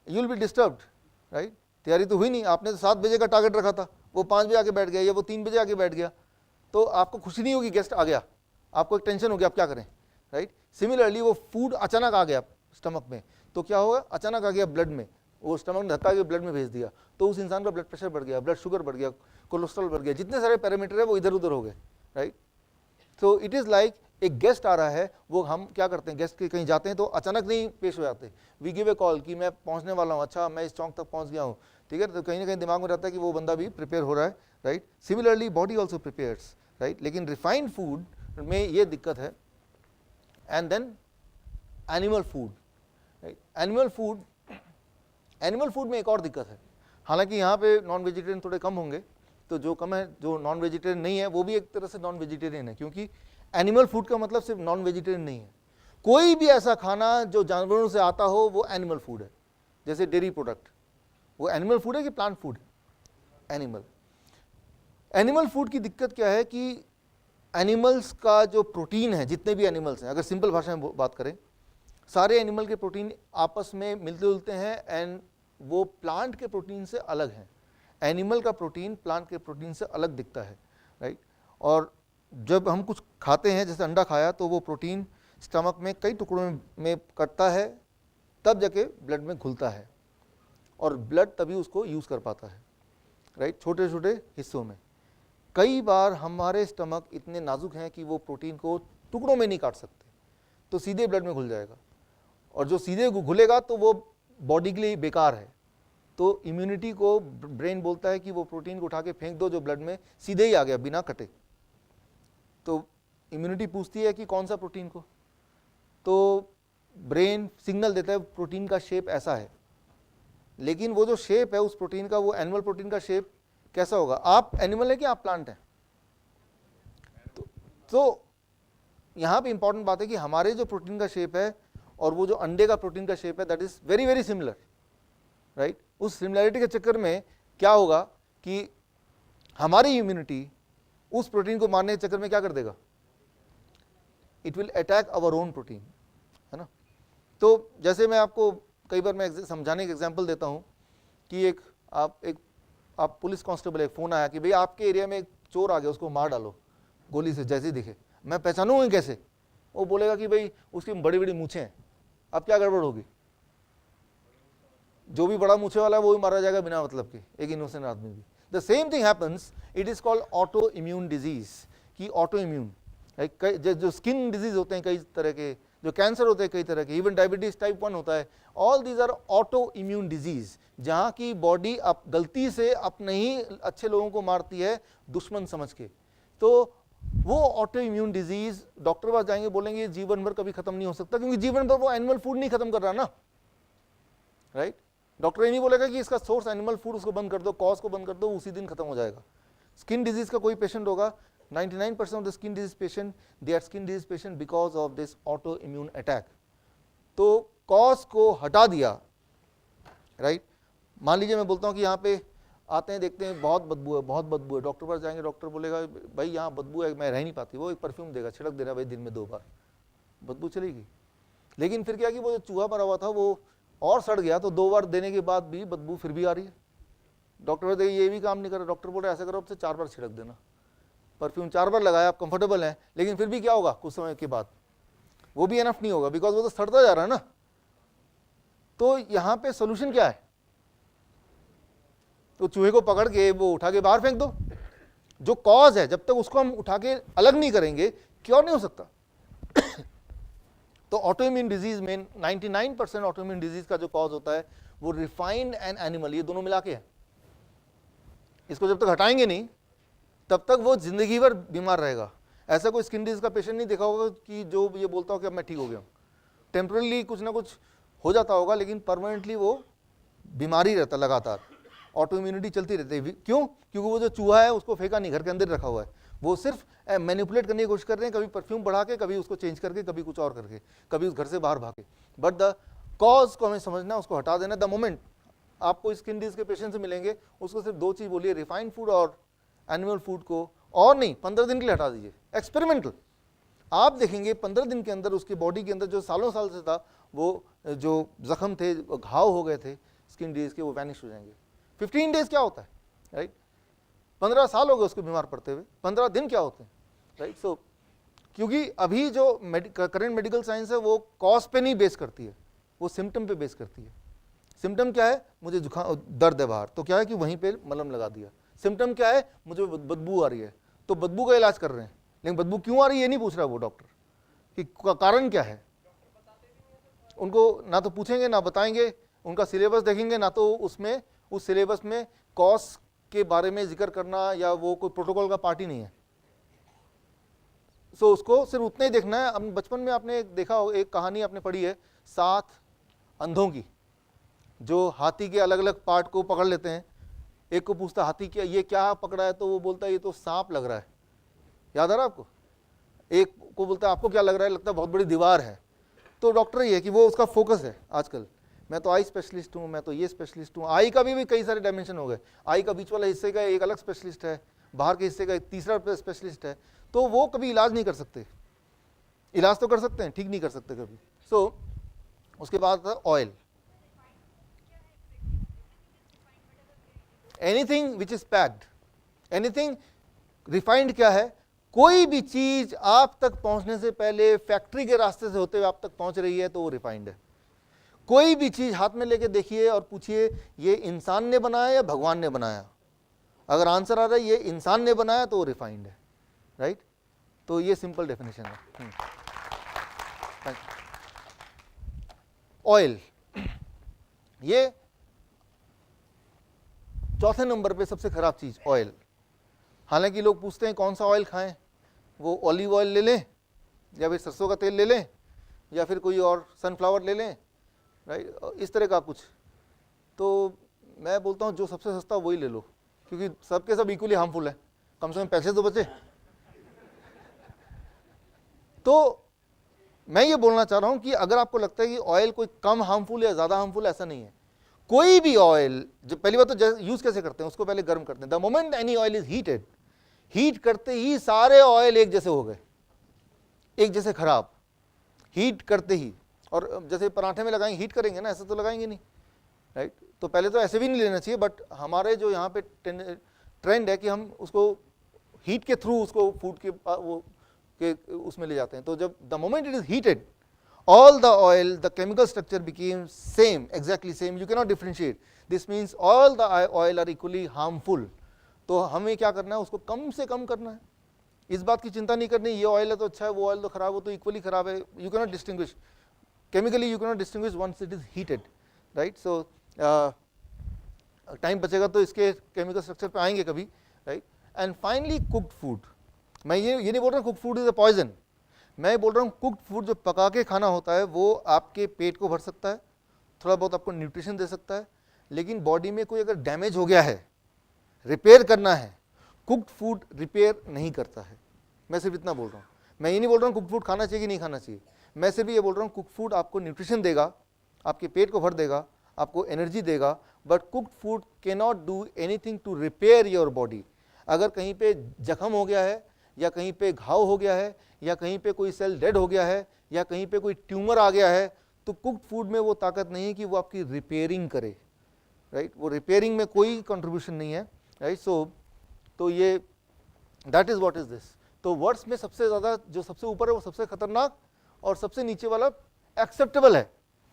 You will be disturbed, right. तैयारी तो हुई नहीं, आपने तो 7 बजे का टारगेट रखा था, वो 5 बजे आके बैठ गया या वो 3 बजे आके बैठ गया, तो आपको खुशी नहीं होगी गेस्ट आ गया, आपको एक टेंशन हो गया, आप क्या करें, राइट। सिमिलरली वो फूड अचानक आ गया स्टमक में, तो क्या होगा? अचानक आ गया ब्लड में, वो स्टमक ने धक्का के ब्लड में भेज दिया, तो उस इंसान का ब्लड प्रेशर बढ़ गया, ब्लड शुगर बढ़ गया, कोलेस्ट्रॉल बढ़ गया, जितने सारे पैरामीटर है वो इधर उधर हो गए, राइट। तो इट इज़ लाइक एक गेस्ट आ रहा है, वो हम क्या करते हैं, गेस्ट के कहीं जाते हैं तो अचानक नहीं पेश हो जाते, वी गिव ए कॉल कि मैं पहुंचने वाला हूँ, अच्छा मैं इस चौक तक पहुंच गया हूँ, ठीक है। तो कहीं ना कहीं दिमाग में रहता है कि वो बंदा भी प्रिपेयर हो रहा है, right. Similarly body also prepares, right. लेकिन रिफाइंड फूड में ये दिक्कत है। And then animal food, right. Animal food में एक और दिक्कत है, हालांकि यहाँ पे नॉन वेजिटेरियन थोड़े कम होंगे, तो जो कम है, जो नॉन वेजिटेरियन नहीं है वो भी एक तरह से नॉन वेजिटेरियन है, क्योंकि एनिमल फूड का मतलब सिर्फ नॉन वेजिटेरियन नहीं है। कोई भी ऐसा खाना जो जानवरों से आता हो वो एनिमल फूड है। जैसे डेयरी प्रोडक्ट, वो एनिमल फूड है कि प्लांट फूड? एनिमल फूड की दिक्कत क्या है कि एनिमल्स का जो प्रोटीन है, जितने भी एनिमल्स हैं, अगर सिंपल भाषा में बात करें, सारे एनिमल के प्रोटीन आपस में मिलते जुलते हैं एंड वो प्लांट के प्रोटीन से अलग हैं। एनिमल का प्रोटीन प्लांट के प्रोटीन से अलग दिखता है, राइट। और जब हम कुछ खाते हैं, जैसे अंडा खाया, तो वो प्रोटीन स्टमक में कई टुकड़ों में कटता है, तब जाके ब्लड में घुलता है, और ब्लड तभी उसको यूज़ कर पाता है, राइट, छोटे छोटे हिस्सों में। कई बार हमारे स्टमक इतने नाजुक हैं कि वो प्रोटीन को टुकड़ों में नहीं काट सकते, तो सीधे ब्लड में घुल जाएगा, और जो सीधे घुलेगा तो वो बॉडी के लिए बेकार है। तो इम्यूनिटी को ब्रेन बोलता है कि वो प्रोटीन को उठा के फेंक दो जो ब्लड में सीधे ही आ गया बिना कटे। तो इम्यूनिटी पूछती है कि कौन सा प्रोटीन को, तो ब्रेन सिग्नल देता है प्रोटीन का शेप ऐसा है, लेकिन वो जो शेप है उस प्रोटीन का, वो एनिमल प्रोटीन का शेप कैसा होगा? आप एनिमल है कि आप प्लांट हैं? तो यहाँ पे इंपॉर्टेंट बात है कि हमारे जो प्रोटीन का शेप है और वो जो अंडे का प्रोटीन का शेप है, that is very very similar, right. उस सिमिलरिटी के चक्कर में क्या होगा कि हमारी इम्यूनिटी उस प्रोटीन को मारने के चक्कर में क्या कर देगा, it will attack our own protein, है ना। तो जैसे मैं आपको कई बार मैं समझाने का एग्जांपल देता हूँ कि आप पुलिस कांस्टेबल, एक फ़ोन आया कि भाई आपके एरिया में एक चोर आ गया, उसको मार डालो गोली से, जैसे ही दिखे। मैं पहचानूंगा कैसे? वो बोलेगा कि भाई उसकी बड़ी बड़ी मूछें हैं। अब क्या गड़बड़ होगी? जो भी बड़ा मूछे वाला है वो भी मारा जाएगा बिना मतलब के, एक इनोसेंट आदमी भी। The same thing happens, it is called auto immune disease, कि ऑटो इम्यून जो स्किन डिजीज होते हैं कई तरह के, जो कैंसर होते हैं कई तरह के, इवन डायबिटीज टाइप 1 होता है, all these are auto immune disease, जहाँ की बॉडी अब गलती से अपने ही अच्छे लोगों को मारती है दुश्मन समझ के। तो वो ऑटो इम्यून डिजीज डॉक्टर पास जाएंगे, बोलेंगे जीवन भर कभी खत्म नहीं हो सकता, क्योंकि जीवन भर वो एनिमल फूड नहीं खत्म कर रहा ना, राइट। डॉक्टर ये नहीं बोलेगा कि इसका सोर्स एनिमल फूड, उसको बंद कर दो, कॉज को बंद कर दो, उसी दिन खत्म हो जाएगा। स्किन डिजीज का कोई पेशेंट होगा, 99% of the skin disease patient, they are skin disease patient because of this auto immune attack. तो कॉज को हटा दिया, राइट। मान लीजिए मैं बोलता हूँ कि यहाँ पे आते हैं, देखते हैं बहुत बदबू है, बहुत बदबू है, डॉक्टर पास जाएंगे, डॉक्टर बोलेगा भाई यहाँ बदबू है, मैं रह नहीं पाती, वो एक परफ्यूम देगा, छिड़क देना भाई दिन में 2 बार, बदबू चलेगी। लेकिन फिर क्या कि वो जो चूहा मरा हुआ था वो और सड़ गया, तो 2 बार देने के बाद भी बदबू फिर भी आ रही है। डॉक्टर बोलते ये भी काम नहीं कर रहा, डॉक्टर बोल रहे ऐसा करो, अब से 4 बार छिड़क देना परफ्यूम, 4 बार लगाया, आप कंफर्टेबल हैं, लेकिन फिर भी क्या होगा कुछ समय के बाद वो भी एनफ नहीं होगा, बिकॉज वो तो सड़ता जा रहा है ना। तो यहाँ पे सोल्यूशन क्या है? तो चूहे को पकड़ के वो उठा के बाहर फेंक दो। जो कॉज है, जब तक उसको हम उठा के अलग नहीं करेंगे, क्योर नहीं हो सकता। तो ऑटोइम्यून डिजीज में 99% ऑटोइम्यून डिजीज का जो कॉज होता है वो रिफाइंड एंड एनिमल, ये दोनों मिला के है। इसको जब तक हटाएंगे नहीं तब तक वो जिंदगी भर बीमार रहेगा। ऐसा कोई स्किन डिजीज का पेशेंट नहीं देखा होगा कि जो ये बोलता हो कि अब मैं ठीक हो गया हूँ। टेम्परली कुछ ना कुछ हो जाता होगा, लेकिन परमानेंटली वो बीमारी रहता लगातार, ऑटो इम्यूनिटी चलती रहती है। क्यों? क्योंकि वो जो चूहा है उसको फेंका नहीं, घर के अंदर रखा हुआ है, वो सिर्फ मैनिपुलेट करने की कोशिश कर रहे हैं, कभी परफ्यूम बढ़ा के, कभी उसको चेंज करके, कभी कुछ और करके, कभी उस घर से बाहर भागे। बट द कॉज को हमें समझना, उसको हटा देना। द मोमेंट आपको स्किन डिजीज के पेशेंट से मिलेंगे, उसको सिर्फ 2 चीज बोलिए, रिफाइंड फूड और एनिमल फूड को, और नहीं 15 दिन के लिए हटा दीजिए, एक्सपेरिमेंटल। आप देखेंगे 15 दिन के अंदर उसकी बॉडी के अंदर जो सालों साल से था, वो जो जख्म थे, घाव हो गए थे स्किन डिजीज के, वो वैनिश हो जाएंगे। 15 डेज क्या होता है, राइट? 15 साल हो गए उसको बीमार पड़ते हुए, 15 दिन क्या होते हैं, राइट? सो क्योंकि अभी जो करंट मेडिकल साइंस है वो कॉज पे नहीं बेस करती है, वो सिम्टम पे बेस करती है। सिम्टम क्या है? मुझे जुकाम, दर्द है बाहर, तो क्या है कि वहीं पे मलहम लगा दिया। सिम्टम क्या है? मुझे बदबू आ रही है, तो बदबू का इलाज कर रहे हैं, लेकिन बदबू क्यों आ रही है ये नहीं पूछ रहा वो डॉक्टर कि कारण क्या है। उनको ना तो पूछेंगे ना बताएंगे, उनका सिलेबस देखेंगे ना तो उसमें, उस सिलेबस में कॉज के बारे में जिक्र करना या वो कोई प्रोटोकॉल का पार्ट ही नहीं है। सो उसको सिर्फ उतना ही देखना है। अब बचपन में आपने देखा हो, एक कहानी आपने पढ़ी है 7 अंधों की, जो हाथी के अलग अलग पार्ट को पकड़ लेते हैं। एक को पूछता हाथी क्या, ये क्या पकड़ा है, तो वो बोलता है ये तो सांप लग रहा है, याद आ रहा है आपको? एक को बोलता है आपको क्या लग रहा है, लगता है बहुत बड़ी दीवार है। तो डॉक्टर ये है कि वो उसका फोकस है आजकल, मैं तो आई स्पेशलिस्ट हूँ, मैं तो ये स्पेशलिस्ट हूँ। आई का भी कई सारे डायमेंशन हो गए, आई का बीच वाला हिस्से का एक अलग स्पेशलिस्ट है, बाहर के हिस्से का एक तीसरा स्पेशलिस्ट है। तो वो कभी इलाज नहीं कर सकते, इलाज तो कर सकते हैं, ठीक नहीं कर सकते कभी। सो उसके बाद था oil, anything which is packed, anything refined. क्या है? कोई भी चीज आप तक पहुंचने से पहले फैक्ट्री के रास्ते से होते हुए आप तक पहुंच रही है तो वो रिफाइंड है। कोई भी चीज हाथ में लेके देखिए और पूछिए ये इंसान ने बनाया या भगवान ने बनाया, अगर आंसर आ रहा है ये इंसान ने बनाया तो वो रिफाइंड है, राइट? तो ये सिंपल डेफिनेशन है। ऑयल, ये चौथे नंबर पे सबसे खराब चीज ऑयल। हालांकि लोग पूछते हैं कौन सा ऑयल खाएं, वो ऑलिव ऑयल ले लें या फिर सरसों का तेल ले लें या फिर कोई और सनफ्लावर ले लें, राइट? इस तरह का कुछ। तो मैं बोलता हूँ जो सबसे सस्ता वही ले लो, क्योंकि सबके सब इक्वली हार्मफुल है, कम से कम पैसे तो बचे। तो मैं ये बोलना चाह रहा हूँ कि अगर आपको लगता है कि ऑयल कोई कम हार्मफुल या ज़्यादा हार्मफुल, ऐसा नहीं है। कोई भी ऑयल, जो पहली बात तो यूज़ कैसे करते हैं, उसको पहले गर्म करते हैं। The moment any oil is heated, heat करते ही सारे ऑयल एक जैसे हो गए, एक जैसे खराब, हीट करते ही। और जैसे पराठे में लगाएंगे, हीट करेंगे ना, ऐसे तो लगाएंगे नहीं, राइट। तो पहले तो ऐसे भी नहीं लेना चाहिए, बट हमारे जो यहाँ पे ट्रेंड है कि हम उसको हीट के थ्रू उसको फूड के वो के उसमें ले जाते हैं। तो जब the moment it is heated, all the oil, the chemical structure became same, exactly same, you cannot differentiate. This means all the oil are equally harmful. तो हमें क्या करना है, उसको कम से कम करना है, इस बात की चिंता नहीं करनी ये ऑयल है तो अच्छा है, वो ऑयल तो खराब हो तो इक्वली खराब है। You cannot distinguish chemically, you cannot distinguish once it is heated, right. So time बचेगा तो इसके केमिकल स्ट्रक्चर पे आएंगे कभी, right. And finally cooked food, मैं ये नहीं बोल रहा cooked food is a poison, मैं बोल रहा हूँ कुक्ड फूड जो पका के खाना होता है वो आपके पेट को भर सकता है, थोड़ा बहुत आपको न्यूट्रिशन दे सकता है, लेकिन बॉडी में कोई अगर डैमेज हो गया है, रिपेयर करना है, कुक्ड फूड रिपेयर नहीं करता है। मैं सिर्फ इतना बोल रहा हूँ, मैं ये नहीं बोल रहा हूँ कुक्ड फूड खाना चाहिए कि नहीं खाना चाहिए, मैं सिर्फ ये बोल रहा हूँ कुक्ड फूड आपको न्यूट्रिशन देगा, आपके पेट को भर देगा, आपको एनर्जी देगा, but cooked food can not do anything to repair your body. अगर कहीं पे जख्म हो गया है, या कहीं पे घाव हो गया है, या कहीं पे कोई सेल डेड हो गया है, या कहीं पे कोई ट्यूमर आ गया है, तो कुक्ड फूड में वो ताकत नहीं है कि वो आपकी रिपेयरिंग करे, राइट। वो रिपेयरिंग में कोई कंट्रीब्यूशन नहीं है, राइट। सो तो ये that is what is this. तो वर्ड्स में सबसे ज़्यादा जो सबसे ऊपर है वो सबसे खतरनाक, और सबसे नीचे वाला एक्सेप्टेबल है।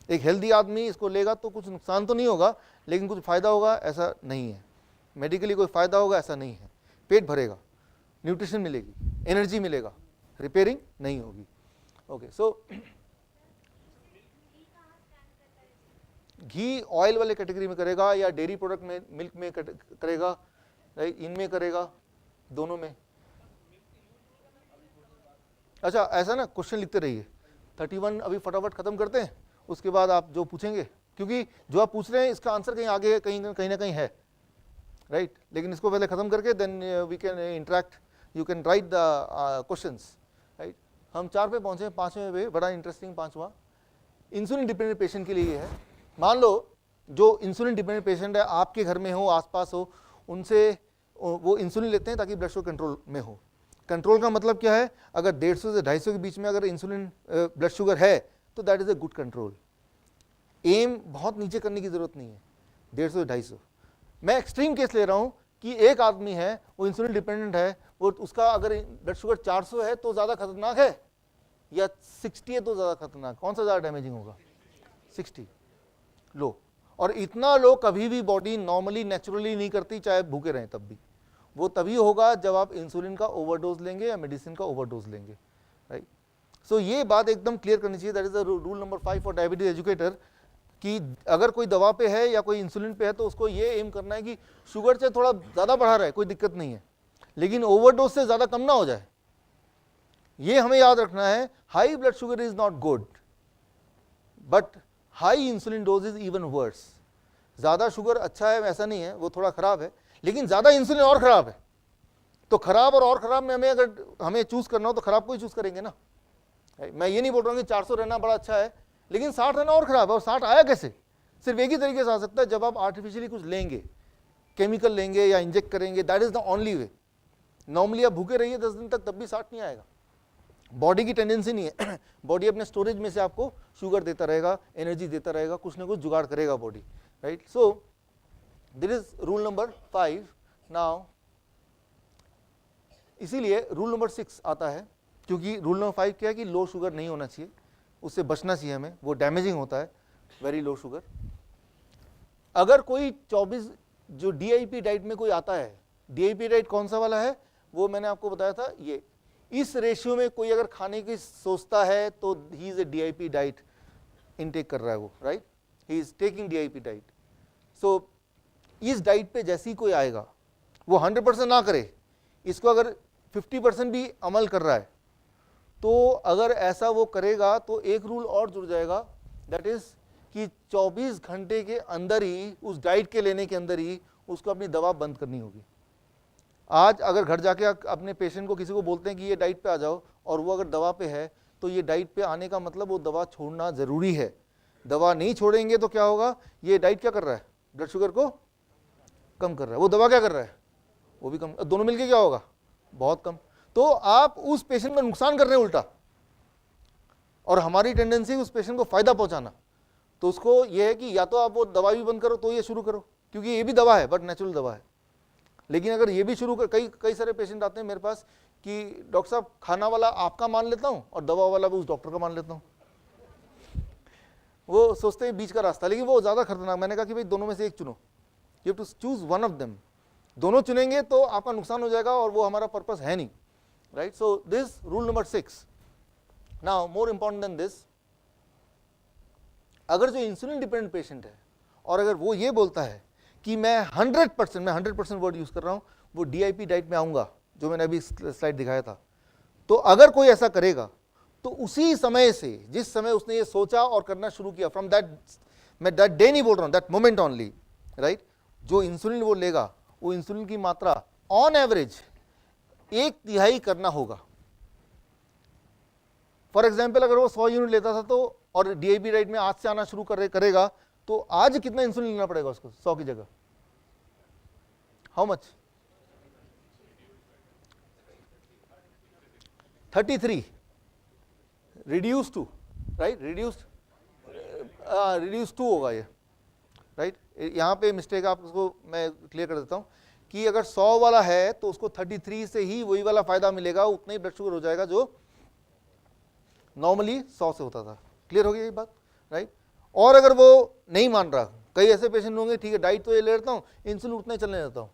एक हेल्दी आदमी इसको लेगा तो कुछ नुकसान तो नहीं होगा, लेकिन कुछ फ़ायदा होगा ऐसा नहीं है, मेडिकली कोई फ़ायदा होगा ऐसा नहीं है। पेट भरेगा, न्यूट्रिशन मिलेगी, एनर्जी मिलेगा, रिपेयरिंग नहीं होगी। ओके, सो घी ऑयल वाले कैटेगरी में करेगा या डेयरी प्रोडक्ट में, मिल्क में करेगा, राइट, इनमें करेगा, दोनों में। अच्छा ऐसा ना, क्वेश्चन लिखते रहिए, 31 अभी फटाफट खत्म करते हैं, उसके बाद आप जो पूछेंगे, क्योंकि जो आप पूछ रहे हैं इसका आंसर कहीं आगे कहीं ना कहीं है, राइट। लेकिन इसको पहले खत्म करके then we can interact, you can write the questions, right. हम 4 पे पहुंचे, 5वें पे बड़ा इंटरेस्टिंग 5वां इंसुलिन डिपेंडेंट पेशेंट के लिए है। मान लो जो इंसुलिन डिपेंडेंट पेशेंट है, आपके घर में हो, आसपास हो, उनसे वो इंसुलिन लेते हैं ताकि ब्लड शुगर कंट्रोल में हो। कंट्रोल का मतलब क्या है, अगर 150 से 250 के बीच में अगर इंसुलिन ब्लड शुगर है तो that is a good control. एम बहुत नीचे करने की जरूरत नहीं है, 150 से 250। मैं एक्सट्रीम केस ले रहा हूं कि एक आदमी है वो इंसुलिन डिपेंडेंट है, वो उसका अगर ब्लड शुगर 400 है तो ज़्यादा खतरनाक है, या 60 है तो ज़्यादा खतरनाक, कौन सा ज़्यादा डैमेजिंग होगा? 60 लो। और इतना लो कभी भी बॉडी नॉर्मली नेचुरली नहीं करती, चाहे भूखे रहें तब भी। वो तभी होगा जब आप इंसुलिन का ओवरडोज लेंगे या मेडिसिन का ओवरडोज लेंगे, राइट। सो ये बात एकदम क्लियर करनी चाहिए, that is the rule number 5 for diabetes educator, कि अगर कोई दवा पे है या कोई इंसुलिन पे है तो उसको ये एम करना है कि शुगर से थोड़ा ज़्यादा बढ़ा रहा है, कोई दिक्कत नहीं है, लेकिन ओवरडोज से ज़्यादा कम ना हो जाए। ये हमें याद रखना है, high blood sugar is not good, but high insulin dose is even worse. ज़्यादा शुगर अच्छा है ऐसा नहीं है, वो थोड़ा ख़राब है, लेकिन ज़्यादा इंसुलिन और ख़राब है। तो खराब और ख़राब में हमें चूज़ करना हो तो ख़राब को ही चूज़ करेंगे ना। मैं ये नहीं बोल रहा हूँ कि 400 रहना बड़ा अच्छा है, लेकिन 60 रहना और ख़राब है। और 60 आया कैसे? सिर्फ एक ही तरीके से आ सकता है, जब आप आर्टिफिशियली कुछ लेंगे, केमिकल लेंगे या इंजेक्ट करेंगे, that is the only way. Normally आप भूखे रहिए 10 दिन तक, तब भी 60 नहीं आएगा। बॉडी की टेंडेंसी नहीं है, बॉडी अपने स्टोरेज में से आपको शुगर देता रहेगा, एनर्जी देता रहेगा, कुछ ना कुछ जुगाड़ करेगा body, right. So this is rule number 5। Now इसीलिए रूल नंबर 6 आता है, क्योंकि रूल नंबर 5 क्या है कि लो शुगर नहीं होना चाहिए, उससे बचना चाहिए हमें, वो डैमेजिंग होता है, वेरी लो शुगर। अगर कोई 24 जो DIP डाइट में कोई आता है, DIP डाइट कौन सा वाला है वो मैंने आपको बताया था, ये इस रेशियो में कोई अगर खाने की सोचता है तो he is a DIP diet intake कर रहा है वो, right, he is taking DIP diet. So इस डाइट पे जैसे ही कोई आएगा, वो 100% ना करे, इसको अगर 50% भी अमल कर रहा है, तो अगर ऐसा वो करेगा तो एक रूल और जुड़ जाएगा, दैट इज कि 24 घंटे के अंदर ही, उस डाइट के लेने के अंदर ही उसको अपनी दवा बंद करनी होगी। आज अगर घर जाके अपने पेशेंट को किसी को बोलते हैं कि ये डाइट पे आ जाओ, और वो अगर दवा पे है, तो ये डाइट पे आने का मतलब वो दवा छोड़ना ज़रूरी है। दवा नहीं छोड़ेंगे तो क्या होगा, ये डाइट क्या कर रहा है, ब्लड शुगर को कम कर रहा है, वो दवा क्या कर रहा है, वो भी कम, दोनों मिलके क्या होगा, बहुत कम। तो आप उस पेशेंट का नुकसान कर रहे हैं उल्टा, और हमारी टेंडेंसी उस पेशेंट को फायदा पहुंचाना। तो उसको ये है कि या तो आप वो दवा भी बंद करो तो ये शुरू करो, क्योंकि ये भी दवा है बट नेचुरल दवा है। लेकिन अगर ये भी शुरू कर, कई सारे पेशेंट आते हैं मेरे पास कि डॉक्टर साहब खाना वाला आपका मान लेता हूँ और दवा वाला भी उस डॉक्टर का मान लेता हूँ। वो सोचते हैं बीच का रास्ता, लेकिन वो ज़्यादा खतरनाक। मैंने कहा कि भाई दोनों में से एक चुनो, you have to choose one of them. दोनों चुनेंगे तो आपका नुकसान हो जाएगा और वो हमारा पर्पस है नहीं, right. So this rule number 6। Now more important than this, अगर जो इंसुलिन डिपेंडेंट पेशेंट है और अगर वो ये बोलता है कि मैं 100% वर्ड यूज कर रहा हूं, वो DIP डाइट में आऊंगा जो मैंने अभी स्लाइड दिखाया था, तो अगर कोई ऐसा करेगा तो उसी समय से, जिस समय उसने ये सोचा और करना शुरू किया, फ्रॉम दैट, मैं दैट डे नहीं बोल रहा हूं, दैट मोमेंट ओनली, राइट, जो इंसुलिन वो लेगा, वो इंसुलिन की मात्रा ऑन एवरेज 1/3 करना होगा। फॉर एग्जाम्पल अगर वो 100 यूनिट लेता था तो, और DIP डाइट में आज से आना शुरू करेगा, तो आज कितना इंसुलिन लेना पड़ेगा उसको 100 की जगह? How much? 33 reduce to, right, reduce to होगा ये, राइट। यहाँ पे मिस्टेक आप उसको मैं क्लियर कर देता हूँ कि अगर 100 वाला है तो उसको 33 से ही वही वाला फायदा मिलेगा, उतना ही ब्लड शुगर हो जाएगा जो नॉर्मली 100 से होता था। क्लियर हो गई ये बात, राइट। और अगर वो नहीं मान रहा, कई ऐसे पेशेंट होंगे, ठीक है डाइट तो ये ले लेता हूँ, इंसुलिन उतना ही चलने देता हूँ,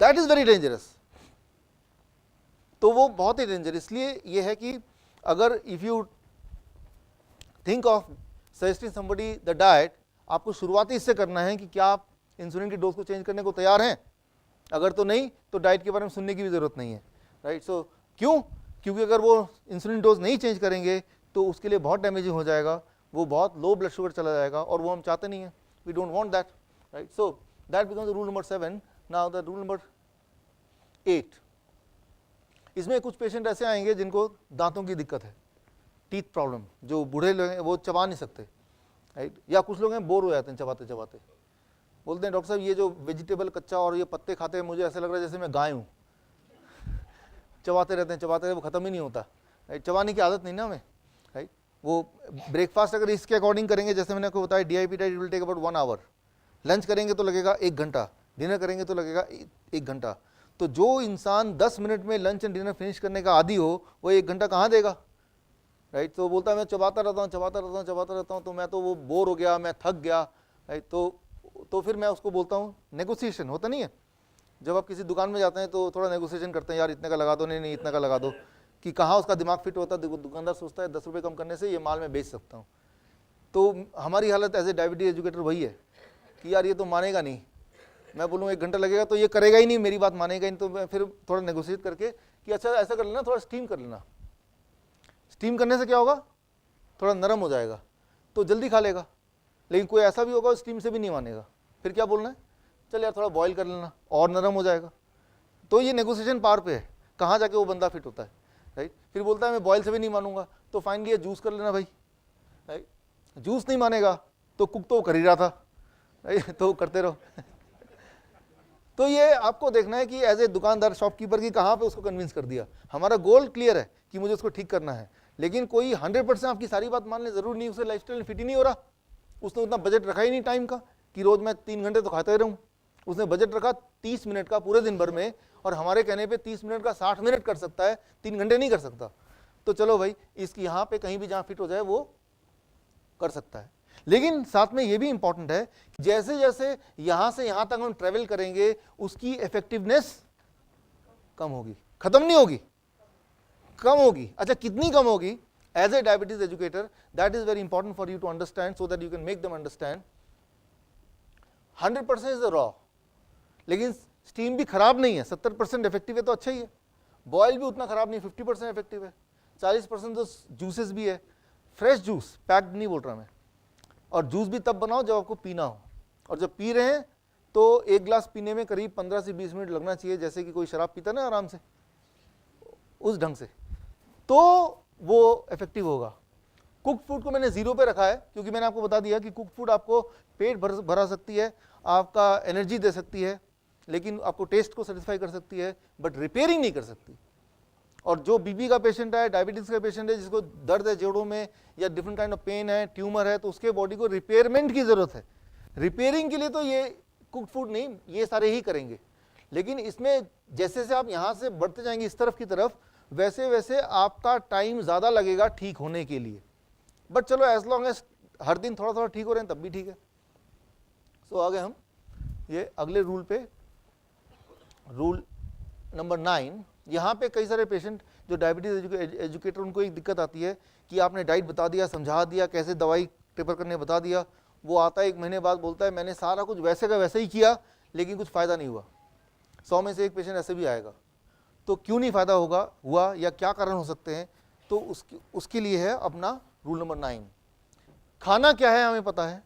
दैट इज वेरी डेंजरस। तो वो बहुत ही डेंजरस इसलिए ये है कि अगर if you think of suggesting somebody the diet, आपको शुरुआती इससे करना है कि क्या आप इंसुलिन की डोज को चेंज करने को तैयार हैं। अगर तो नहीं तो डाइट के बारे में सुनने की भी जरूरत नहीं है, राइट। सो क्यों? क्योंकि अगर वो इंसुलिन डोज नहीं चेंज करेंगे तो उसके लिए बहुत डैमेजिंग हो जाएगा, वो बहुत लो ब्लड शुगर चला जाएगा और वो हम चाहते नहीं है, we don't want that, right. So that becomes rule number 7। Now the rule number 8, इसमें कुछ पेशेंट ऐसे आएंगे जिनको दांतों की दिक्कत है, टीथ प्रॉब्लम, जो बूढ़े लोग हैं वो चबा नहीं सकते, राइट। या कुछ लोग हैं बोर हो जाते हैं चबाते चबाते, बोलते हैं डॉक्टर साहब ये जो वेजिटेबल कच्चा और ये पत्ते खाते हैं मुझे ऐसा लग रहा है जैसे मैं गाय हूँ, चबाते रहते हैं, वो खत्म ही नहीं होता, राइट। चबाने की आदत नहीं ना हमें, राइट। वो ब्रेकफास्ट अगर इसके अकॉर्डिंग करेंगे, जैसे मैंने आपको बताया DIP diet will take about 1 hour, lunch करेंगे तो लगेगा 1 घंटा, डिनर करेंगे तो लगेगा 1 घंटा। तो जो इंसान 10 मिनट में लंच एंड डिनर फिनिश करने का आदी हो, वो 1 घंटा कहाँ देगा, राइट। तो बोलता है मैं चबाता रहता हूँ, तो मैं तो वो बोर हो गया, मैं थक गया, राइट। तो फिर मैं उसको बोलता हूँ, नेगोशिएशन होता नहीं है, जब आप किसी दुकान में जाते हैं तो थोड़ा नेगोशिएशन करते हैं, यार इतने का लगा दो, नहीं इतना का लगा दो, कि कहाँ उसका दिमाग फिट होता है, दुकानदार सोचता है 10 रुपये कम करने से ये माल मैं बेच सकता हूँ। तो हमारी हालत एज ए डायबिटीज एजुकेटर वही है कि यार ये तो मानेगा नहीं, मैं बोलूँ 1 घंटा लगेगा तो ये करेगा ही नहीं, मेरी बात मानेगा ही नहीं। तो मैं फिर थोड़ा नेगोशिएट करके कि अच्छा ऐसा कर लेना, थोड़ा स्टीम कर लेना, स्टीम करने से क्या होगा, थोड़ा नरम हो जाएगा तो जल्दी खा लेगा। लेकिन कोई ऐसा भी होगा स्टीम से भी नहीं मानेगा, फिर क्या बोलना है, चल यार थोड़ा बॉईल कर लेना और नरम हो जाएगा। तो ये नेगोशिएशन पार पे है, कहाँ जाके वो बंदा फिट होता है, राइट। फिर बोलता है मैं बॉयल से भी नहीं मानूंगा, तो फाइनली ये जूस कर लेना भाई, राइट। जूस नहीं मानेगा तो कुक तो कर ही रहा था, राइट, तो करते रहो। तो ये आपको देखना है कि एज ए दुकानदार शॉपकीपर की कहाँ पे उसको कन्विंस कर दिया। हमारा गोल क्लियर है कि मुझे उसको ठीक करना है, लेकिन कोई 100% आपकी सारी बात मान ले जरूर नहीं, उसे लाइफस्टाइल फिट ही नहीं हो रहा, उसने उतना बजट रखा ही नहीं टाइम का कि रोज मैं 3 घंटे तो खाता ही रहूँ। उसने बजट रखा 30 मिनट का पूरे दिन भर में, और हमारे कहने पे 30 मिनट का 60 मिनट कर सकता है, 3 घंटे नहीं कर सकता। तो चलो भाई इसकी यहाँ पे कहीं भी जहाँ फिट हो जाए वो कर सकता है। लेकिन साथ में ये भी इंपॉर्टेंट है, जैसे जैसे यहां से यहां तक हम ट्रेवल करेंगे उसकी इफेक्टिवनेस कम होगी, खत्म नहीं होगी, कम होगी। अच्छा कितनी कम होगी? As a diabetes educator that is very important for you to understand, so that you can make them understand. 100% is raw, लेकिन स्टीम भी खराब नहीं है, 70% इफेक्टिव है तो अच्छा ही है। बॉयल भी उतना खराब नहीं, 50% इफेक्टिव है। 40% तो जूसेस भी है, फ्रेश जूस, पैक्ड नहीं बोल रहा मैं। और जूस भी तब बनाओ जब आपको पीना हो, और जब पी रहे हैं तो 1 गिलास पीने में करीब 15 से 20 मिनट लगना चाहिए, जैसे कि कोई शराब पीता ना आराम से, उस ढंग से, तो वो इफेक्टिव होगा। कुक फूड को मैंने 0 पे रखा है क्योंकि मैंने आपको बता दिया कि कुक फूड आपको पेट भरा सकती है, आपका एनर्जी दे सकती है, लेकिन आपको टेस्ट को सेटिस्फाई कर सकती है, बट रिपेयरिंग नहीं कर सकती। और जो बीपी का पेशेंट है, डायबिटीज का पेशेंट है, जिसको दर्द है जोड़ों में या डिफरेंट काइंड ऑफ पेन है, ट्यूमर है, तो उसके बॉडी को रिपेयरमेंट की जरूरत है। रिपेयरिंग के लिए तो ये कुक फूड नहीं, ये सारे ही करेंगे, लेकिन इसमें जैसे जैसे आप यहाँ से बढ़ते जाएंगे इस तरफ की तरफ, वैसे वैसे आपका टाइम ज़्यादा लगेगा ठीक होने के लिए। बट चलो एज लॉन्ग एज हर दिन थोड़ा थोड़ा ठीक हो रहे हैं तब भी ठीक है। सो आगे हम ये अगले रूल पे, रूल नंबर 9। यहाँ पे कई सारे पेशेंट जो डायबिटीज एजुकेटर, उनको एक दिक्कत आती है कि आपने डाइट बता दिया, समझा दिया, कैसे दवाई टेपर करने बता दिया, वो आता है 1 महीने बाद बोलता है मैंने सारा कुछ वैसे का वैसे ही किया लेकिन कुछ फ़ायदा नहीं हुआ। 100 में से एक पेशेंट ऐसे भी आएगा। तो क्यों नहीं फ़ायदा हुआ या क्या कारण हो सकते हैं, तो उसके लिए है अपना रूल नंबर 9। खाना क्या है हमें पता है,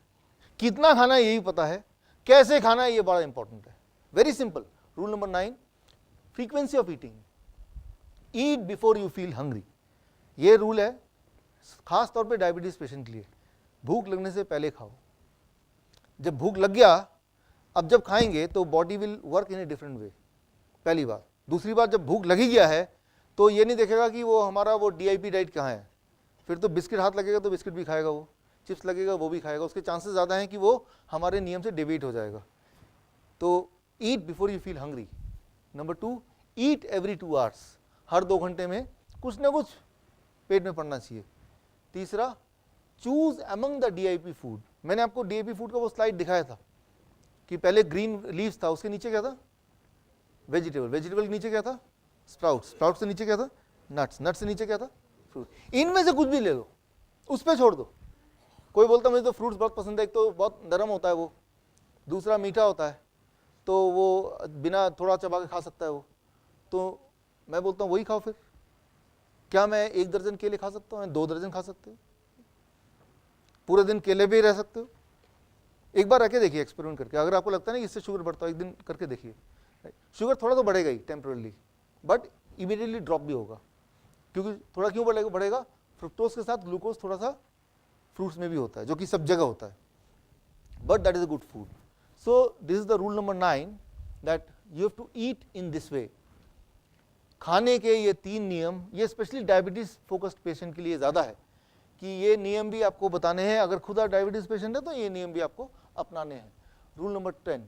कितना खाना है यही पता है, कैसे खाना है ये बड़ा इंपॉर्टेंट है। Very simple. Rule number 9, frequency of eating, eat before you feel hungry. ये रूल है खास तौर पे डायबिटीज पेशेंट के लिए। भूख लगने से पहले खाओ। जब भूख लग गया, अब जब खाएंगे तो body will work in a different way, पहली बात। दूसरी बात, जब भूख लगी गया है तो ये नहीं देखेगा कि वो हमारा वो DIP डाइट कहाँ है, फिर तो बिस्किट हाथ लगेगा तो बिस्किट भी खाएगा, वो चिप्स लगेगा वो भी खाएगा, उसके चांसेस ज़्यादा हैं कि वो हमारे नियम से डिविएट हो जाएगा। तो eat before you feel hungry. Number 2, eat every 2 hours, हर 2 घंटे में कुछ ना कुछ पेट में पड़ना चाहिए। तीसरा, choose among the DIP food. मैंने आपको DIP फूड का वो स्लाइड दिखाया था कि पहले ग्रीन लीव्स था, उसके नीचे क्या था, वेजिटेबल, वेजिटेबल के नीचे क्या था, स्प्राउट्स, स्प्राउट से नीचे क्या था, नट्स, नट्स से नीचे क्या था, फ्रूट। इनमें से कुछ भी ले लो, उस पर छोड़ दो। कोई बोलता मुझे तो फ्रूट्स बहुत पसंद है, एक तो बहुत नरम होता है वो, दूसरा मीठा होता है, तो वो बिना थोड़ा चबा के खा सकता है वो, तो मैं बोलता हूँ वही खाओ। फिर क्या मैं 1 दर्जन केले खा सकता हूँ, 2 दर्जन खा सकते हो, पूरे दिन केले भी रह सकते हो। एक बार रह के देखिए एक्सपेरिमेंट करके, अगर आपको लगता है ना इससे शुगर बढ़ता है, एक दिन करके देखिए। शुगर थोड़ा तो बढ़ेगा ही टेम्परली, बट इमीडिएटली ड्रॉप भी होगा। क्योंकि थोड़ा क्यों बढ़ेगा, फ्रुक्टोज के साथ ग्लूकोज थोड़ा सा फ्रूट्स में भी होता है, जो कि सब जगह होता है, but that is a good food. So this is the rule number 9, that you have to eat in this way. खाने के ये 3 नियम, ये स्पेशली डायबिटीज फोकस्ड पेशेंट के लिए ज़्यादा है कि ये नियम भी आपको बताने हैं। अगर खुद आप डायबिटीज पेशेंट है तो ये नियम भी आपको अपनाने हैं। Rule number 10।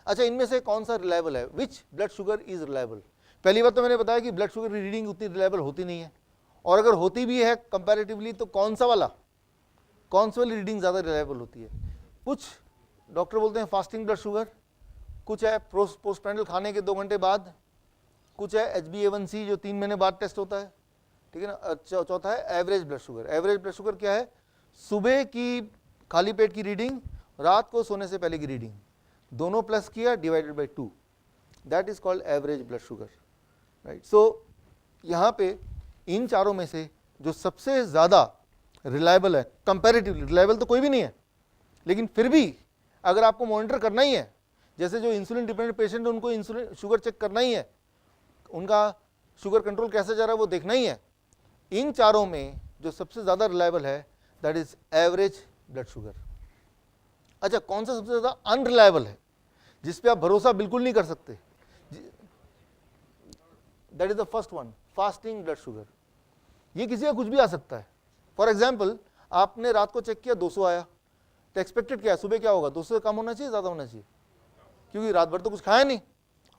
अच्छा, इनमें से कौन सा रिलायबल है, which blood sugar is reliable. पहली बात तो मैंने बताया कि ब्लड शुगर की रीडिंग उतनी रिलायबल होती नहीं है, और अगर होती भी है कंपैरेटिवली तो कौन सा वाली रीडिंग ज़्यादा रिलायबल होती है। कुछ डॉक्टर बोलते हैं फास्टिंग ब्लड शुगर, कुछ है पोस्टप्रैंडियल खाने के 2 घंटे बाद, कुछ है HbA1c जो 3 महीने बाद टेस्ट होता है, ठीक है ना। चौथा है average blood sugar. Average blood sugar क्या है, सुबह की खाली पेट की रीडिंग, रात को सोने से पहले की रीडिंग, दोनों प्लस किया divided by 2, that is called average blood sugar, right. So यहाँ पे इन चारों में से जो सबसे ज़्यादा रिलायबल है, कंपैरेटिवली रिलायबल तो कोई भी नहीं है, लेकिन फिर भी अगर आपको मॉनिटर करना ही है, जैसे जो इंसुलिन डिपेंडेंट पेशेंट है उनको इंसुलिन शुगर चेक करना ही है, उनका शुगर कंट्रोल कैसे जा रहा है वो देखना ही है, इन चारों में जो सबसे ज़्यादा रिलायबल है that is average blood sugar. अच्छा, कौन सा सबसे ज़्यादा अनरिलायबल है, जिस पे आप भरोसा बिल्कुल नहीं कर सकते, that is the first one, fasting blood sugar. ये किसी का कुछ भी आ सकता है। फॉर एग्जाम्पल, आपने रात को चेक किया 200 आया, तो एक्सपेक्टेड क्या है, सुबह क्या होगा, 200 से कम होना चाहिए, ज़्यादा होना चाहिए, क्योंकि रात भर तो कुछ खाया नहीं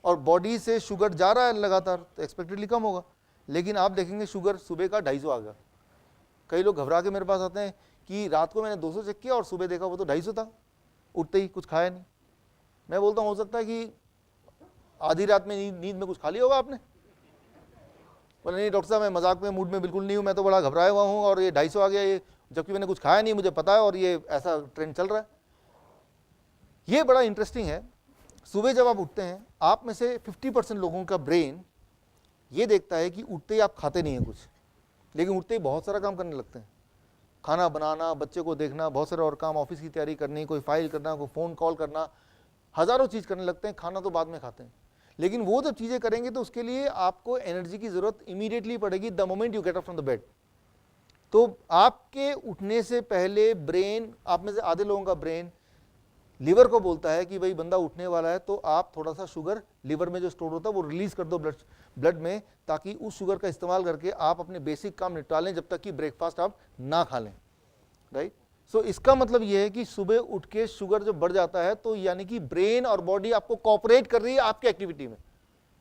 और बॉडी से शुगर जा रहा है लगातार, तो एक्सपेक्टेडली कम होगा। लेकिन आप देखेंगे शुगर सुबह का 250 आ गया। कई लोग घबरा के मेरे पास आते हैं कि रात को मैंने 200 चेक किया और सुबह देखा वो तो 250 था, उठते ही कुछ खाया नहीं। मैं बोलता हूँ हो सकता है कि आधी रात में नींद में कुछ खा लिया होगा आपने। बोले नहीं डॉक्टर साहब, मैं मजाक में मूड में बिल्कुल नहीं हूँ, मैं तो बड़ा घबराया हुआ हूँ और ये 250 आ गया, ये जबकि मैंने कुछ खाया नहीं, मुझे पता है और ये ऐसा ट्रेंड चल रहा है। ये बड़ा इंटरेस्टिंग है। सुबह जब आप उठते हैं, आप में से 50% लोगों का ब्रेन ये देखता है कि उठते ही आप खाते नहीं हैं कुछ, लेकिन उठते ही बहुत सारा काम करने लगते हैं, खाना बनाना, बच्चे को देखना, बहुत सारे और काम, ऑफिस की तैयारी करनी, कोई फाइल करना, कोई फ़ोन कॉल करना, हज़ारों चीज़ करने लगते हैं। खाना तो बाद में खाते हैं, लेकिन वो जब चीज़ें करेंगे तो उसके लिए आपको एनर्जी की ज़रूरत इमीडिएटली पड़ेगी the moment you get up from the bed. तो आपके उठने से पहले ब्रेन, आप में से आधे लोगों का ब्रेन लिवर को बोलता है कि भाई बंदा उठने वाला है, तो आप थोड़ा सा शुगर लिवर में जो स्टोर होता है वो रिलीज कर दो ब्लड में, ताकि उस शुगर का इस्तेमाल करके आप अपने बेसिक काम निपटा लें जब तक कि ब्रेकफास्ट आप ना खा लें, राइट। सो इसका मतलब ये है कि सुबह उठ के शुगर जब बढ़ जाता है तो यानी कि ब्रेन और बॉडी आपको कोऑपरेट कर रही है आपकी एक्टिविटी में,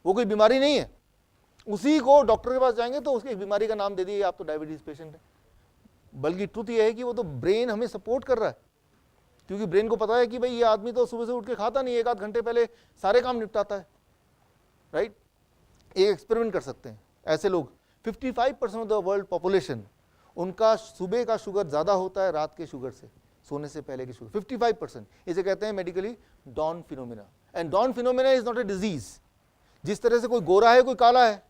वो कोई बीमारी नहीं है। उसी को डॉक्टर के पास जाएंगे तो उसकी एक बीमारी का नाम दे दिए आप तो डायबिटीज पेशेंट है, बल्कि ट्रुथ ये है कि वो तो ब्रेन हमें सपोर्ट कर रहा है, क्योंकि ब्रेन को पता है कि भाई ये आदमी तो सुबह से उठ के खाता नहीं, 1 आध घंटे पहले सारे काम निपटाता है, राइट। एक एक्सपेरिमेंट कर सकते हैं, ऐसे लोग 55% ऑफ द वर्ल्ड पॉपुलेशन, उनका सुबह का शुगर ज्यादा होता है रात के शुगर से, सोने से पहले की शुगर 55%। इसे कहते हैं medically dawn phenomena, and dawn phenomena is not a disease. जिस तरह से कोई गोरा है कोई काला है,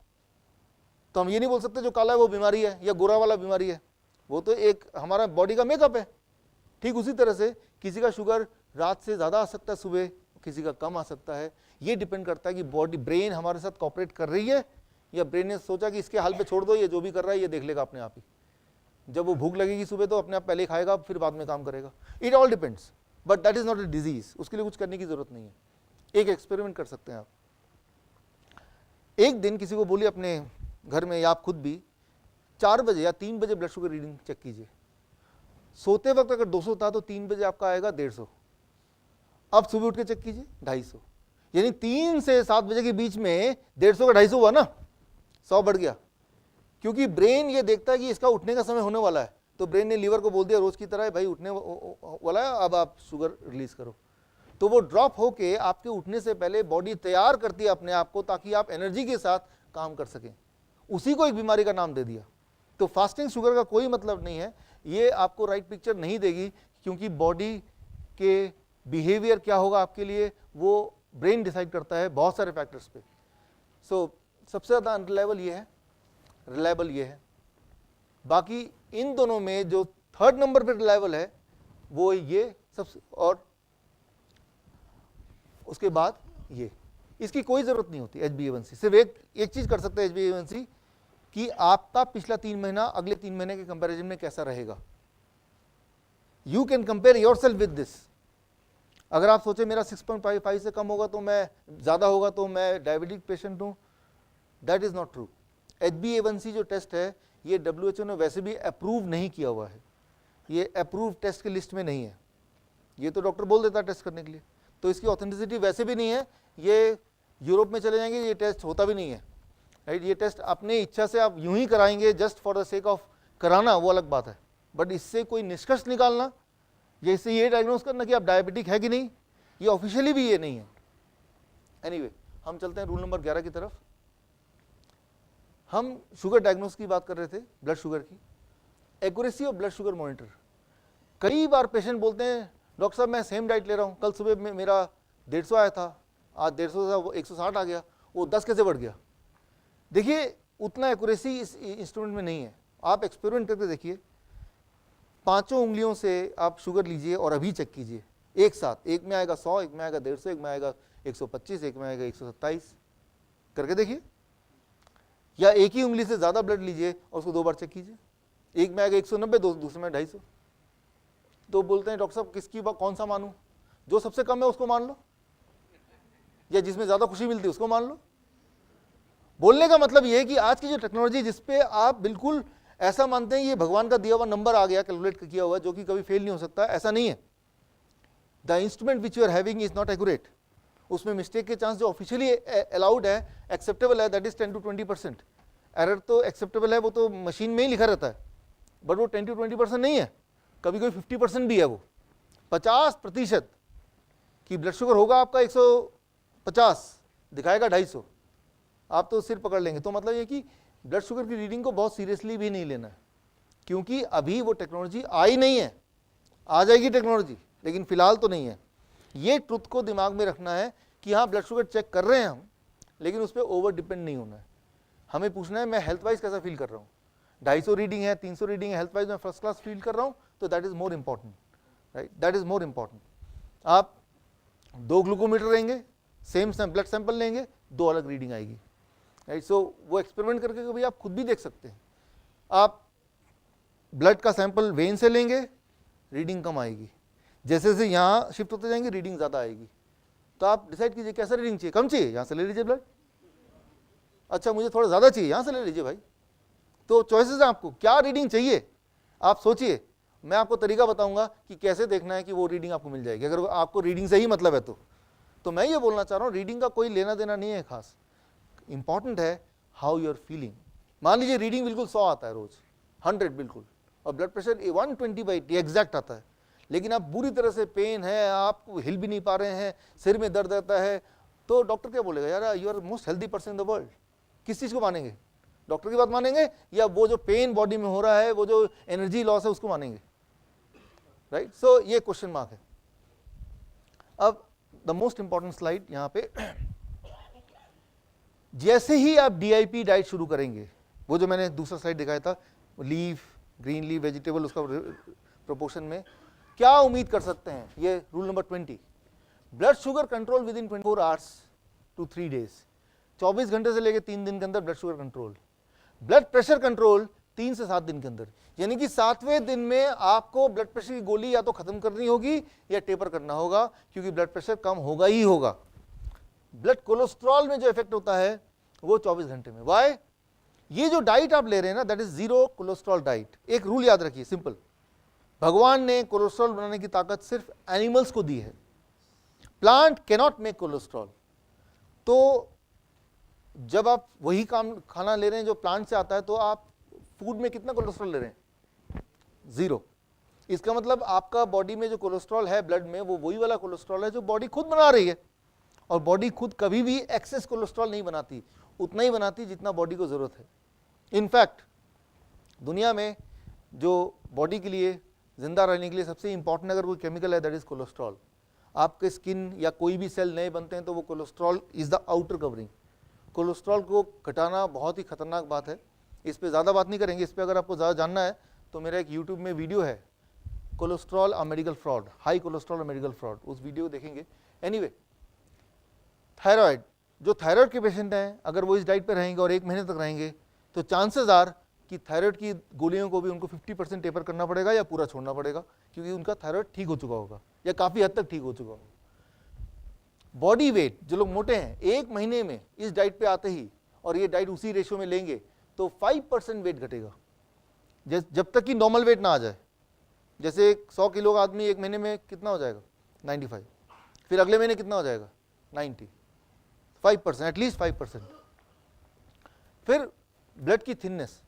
तो हम ये नहीं बोल सकते जो काला है वो बीमारी है या गोरा वाला बीमारी है, वो तो एक हमारा बॉडी का मेकअप है। ठीक उसी तरह से किसी का शुगर रात से ज़्यादा आ सकता है सुबह, किसी का कम आ सकता है। ये डिपेंड करता है कि बॉडी ब्रेन हमारे साथ कोऑपरेट कर रही है या ब्रेन ने सोचा कि इसके हाल पे छोड़ दो, ये जो भी कर रहा है ये देख लेगा अपने आप ही। जब वो भूख लगेगी सुबह तो अपने आप पहले खाएगा फिर बाद में काम करेगा। It all depends, but that is not a disease, उसके लिए कुछ करने की जरूरत नहीं है। एक एक्सपेरिमेंट कर सकते हैं आप। एक दिन किसी को बोलिए अपने घर में या आप खुद भी 4 बजे या 3 बजे ब्लड शुगर रीडिंग चेक कीजिए। सोते वक्त अगर 200 था तो 3 बजे आपका आएगा 150। अब सुबह उठ के चेक कीजिए 250, यानी 3 से 7 बजे के बीच में 150 का 250 हुआ ना, 100 बढ़ गया। क्योंकि ब्रेन ये देखता है कि इसका उठने का समय होने वाला है, तो ब्रेन ने लीवर को बोल दिया रोज की तरह भाई उठने वाला है, अब आप शुगर रिलीज करो। तो वो ड्रॉप होके आपके उठने से पहले बॉडी तैयार करती है अपने आप को, ताकि आप एनर्जी के साथ काम कर सकें। उसी को एक बीमारी का नाम दे दिया। तो फास्टिंग शुगर का कोई मतलब नहीं है, ये आपको राइट पिक्चर नहीं देगी, क्योंकि बॉडी के बिहेवियर क्या होगा आपके लिए वो ब्रेन डिसाइड करता है बहुत सारे फैक्टर्स पे। सो सबसे ज़्यादा अनरिलायबल ये है, रिलायबल ये है। बाकी इन दोनों में जो 3rd नंबर पे रिलायबल है वो ये सबसे, और उसके बाद ये, इसकी कोई जरूरत नहीं होती HbA1c। सिर्फ एक चीज कर सकते हैं HbA1c कि आपका पिछला 3 महीना अगले 3 महीने के कंपैरिजन में कैसा रहेगा। You can compare yourself with this. अगर आप सोचे मेरा 6.55 से कम होगा तो मैं ज्यादा होगा तो मैं डायबिटिक पेशेंट हूं, that is not true. HbA1c जो टेस्ट है ये WHO ने वैसे भी अप्रूव नहीं किया हुआ है, ये अप्रूव टेस्ट की लिस्ट में नहीं है। ये तो डॉक्टर बोल देता है टेस्ट करने के लिए, तो इसकी ऑथेंटिसिटी वैसे भी नहीं है। ये यूरोप में चले जाएंगे ये टेस्ट होता भी नहीं है, राइट। ये टेस्ट अपने इच्छा से आप यूं ही कराएंगे just for the sake of कराना, वो अलग बात है, बट इससे कोई निष्कर्ष निकालना या इससे ये डायग्नोज करना कि आप डायबिटिक है कि नहीं, ये ऑफिशियली भी ये नहीं है। एनीवे, हम चलते हैं रूल नंबर 11 की तरफ। हम शुगर डायग्नोस की बात कर रहे थे, ब्लड शुगर की। Accuracy of blood sugar monitor. कई बार पेशेंट बोलते हैं डॉक्टर साहब मैं सेम डाइट ले रहा हूँ, कल सुबह में मेरा 150 आया था, आज 150 से 160 आ गया, वो 10 कैसे बढ़ गया। देखिए उतना एक्यूरेसी इस इंस्ट्रूमेंट में नहीं है। आप एक्सपेरिमेंट करके देखिए, 5 उंगलियों से आप शुगर लीजिए और अभी चेक कीजिए एक साथ, एक में आएगा 100, एक में आएगा 150, एक में आएगा 125, एक में आएगा 127, करके देखिए। या एक ही उंगली से ज़्यादा ब्लड लीजिए और उसको 2 बार चेक कीजिए, एक में आएगा 190, दूसरे में 250। तो बोलते हैं डॉक्टर साहब किसकी कौन सा मानूं, जो सबसे कम है उसको मान लो या जिसमें ज़्यादा खुशी मिलती है उसको मान लो। बोलने का मतलब ये है कि आज की जो टेक्नोलॉजी जिसपे आप बिल्कुल ऐसा मानते हैं ये भगवान का दिया हुआ नंबर आ गया, कैलकुलेट किया हुआ, जो कि कभी फेल नहीं हो सकता, ऐसा नहीं है। The instrument which you are having is not accurate. उसमें मिस्टेक के चांस जो ऑफिशियली अलाउड है, एक्सेप्टेबल है, दैट इज 10 to 20%। एरर तो एक्सेप्टेबल है, वो तो मशीन में ही लिखा रहता है, बट वो 10 to 20% नहीं है, कभी कभी 50% भी है। वो 50% की ब्लड शुगर होगा आपका 150, दिखाएगा 250, आप तो सिर पकड़ लेंगे। तो मतलब ये कि ब्लड शुगर की रीडिंग को बहुत सीरियसली भी नहीं लेना है, क्योंकि अभी वो टेक्नोलॉजी आई नहीं है। आ जाएगी टेक्नोलॉजी, लेकिन फिलहाल तो नहीं है। ये ट्रुथ को दिमाग में रखना है कि हाँ ब्लड शुगर चेक कर रहे हैं हम, लेकिन उस पर ओवर डिपेंड नहीं होना है। हमें पूछना है मैं हेल्थ वाइज कैसा फील कर रहा हूँ। 250 रीडिंग है, 300 रीडिंग है, हेल्थ वाइज मैं फर्स्ट क्लास फील कर रहा हूँ, तो that is more important, right, that is more important. आप 2 ग्लूकोमीटर लेंगे, सेम ब्लड सैंपल लेंगे, 2 अलग रीडिंग आएगी, राइट। सो वो एक्सपेरिमेंट करके कभी आप खुद भी देख सकते हैं। आप ब्लड का सैंपल वेन से लेंगे, रीडिंग कम आएगी, जैसे जैसे यहाँ शिफ्ट होते जाएंगे रीडिंग ज़्यादा आएगी। तो आप डिसाइड कीजिए कैसा रीडिंग चाहिए, कम चाहिए यहाँ से ले लीजिए ब्लड, अच्छा मुझे थोड़ा ज़्यादा चाहिए यहाँ से ले लीजिए भाई। तो चॉइसेस हैं आपको, क्या रीडिंग चाहिए आप सोचिए, मैं आपको तरीका बताऊंगा कि कैसे देखना है कि वो रीडिंग आपको मिल जाएगी, अगर आपको रीडिंग से ही मतलब है तो मैं ये बोलना चाह रहा हूँ रीडिंग का कोई लेना देना नहीं है खास, इंपॉर्टेंट है हाउ यू आर फीलिंग। मान लीजिए रीडिंग बिल्कुल 100 आता है रोज, 100 बिल्कुल, और ब्लड प्रेशर 120/80 एग्जैक्ट आता है, लेकिन आप बुरी तरह से पेन है, आप हिल भी नहीं पा रहे हैं, सिर में दर्द रहता है, तो डॉक्टर क्या बोलेगा, यार you are most healthy person in the world. किस चीज़ को मानेंगे, डॉक्टर की बात मानेंगे या वो जो पेन बॉडी में हो रहा है, वो जो एनर्जी लॉस है उसको मानेंगे, राइट। सो ये क्वेश्चन मार्क है। अब द मोस्ट इंपॉर्टेंट स्लाइड यहाँ पे, जैसे ही आप DIP डाइट शुरू करेंगे, वो जो मैंने दूसरा स्लाइड दिखाया था लीफ, ग्रीन लीफ वेजिटेबल, उसका प्रोपोर्शन में क्या उम्मीद कर सकते हैं, ये rule number 20, blood sugar control within 24 hours to 3 days, 24 घंटे से लेकर 3 दिन के अंदर blood sugar control, blood pressure control 3 से 7 दिन के अंदर, यानी कि 7वें दिन में आपको ब्लड प्रेशर की गोली या तो खत्म करनी होगी या टेपर करना होगा, क्योंकि ब्लड प्रेशर कम होगा ही होगा। ब्लड कोलेस्ट्रॉल में जो इफेक्ट होता है वो 24 घंटे में। वाई, ये जो डाइट आप ले रहे हैं ना, that is zero cholesterol diet. एक रूल याद रखिए सिंपल, भगवान ने कोलेस्ट्रॉल बनाने की ताकत सिर्फ एनिमल्स को दी है, plant can not make cholesterol. तो जब आप वही काम खाना ले रहे हैं जो प्लांट से आता है, तो आप फूड में कितना कोलेस्ट्रॉल ले रहे हैं, 0। इसका मतलब आपका बॉडी में जो कोलेस्ट्रॉल है ब्लड में, वो वही वाला कोलेस्ट्रॉल है जो बॉडी खुद बना रही है, और बॉडी खुद कभी भी एक्सेस कोलेस्ट्रॉल नहीं बनाती, उतना ही बनाती जितना बॉडी को ज़रूरत है। इनफैक्ट दुनिया में जो बॉडी के लिए जिंदा रहने के लिए सबसे इंपॉर्टेंट अगर कोई केमिकल है, दैट इज कोलेस्ट्रॉल। आपके स्किन या कोई भी सेल नए बनते हैं तो वो cholesterol is the outer covering. Cholesterol को घटाना बहुत ही खतरनाक बात है, इस पे ज़्यादा बात नहीं करेंगे। इस पे अगर आपको ज़्यादा जानना है तो मेरा एक यूट्यूब में वीडियो है, cholesterol a medical fraud, high cholesterol a medical fraud, उस वीडियो को देखेंगे। एनीवे, थायराइड, जो थायराइड के पेशेंट हैं अगर वो इस डाइट पे रहेंगे और 1 महीने तक रहेंगे तो चांसेस आर कि थायराइड की गोलियों को भी उनको 50% टेपर करना पड़ेगा या पूरा छोड़ना पड़ेगा, क्योंकि उनका थायराइड ठीक हो चुका होगा या काफ़ी हद तक ठीक हो चुका होगा। बॉडी वेट, जो लोग मोटे हैं 1 महीने में इस डाइट पे आते ही, और ये डाइट उसी रेशियो में लेंगे तो 5% वेट घटेगा, जब तक कि नॉर्मल वेट ना आ जाए। जैसे 100 किलो का आदमी 1 महीने में कितना हो जाएगा, 95, फिर अगले महीने कितना हो जाएगा, 90, 5%, एटलीस्ट 5%। फिर ब्लड की थिननेस,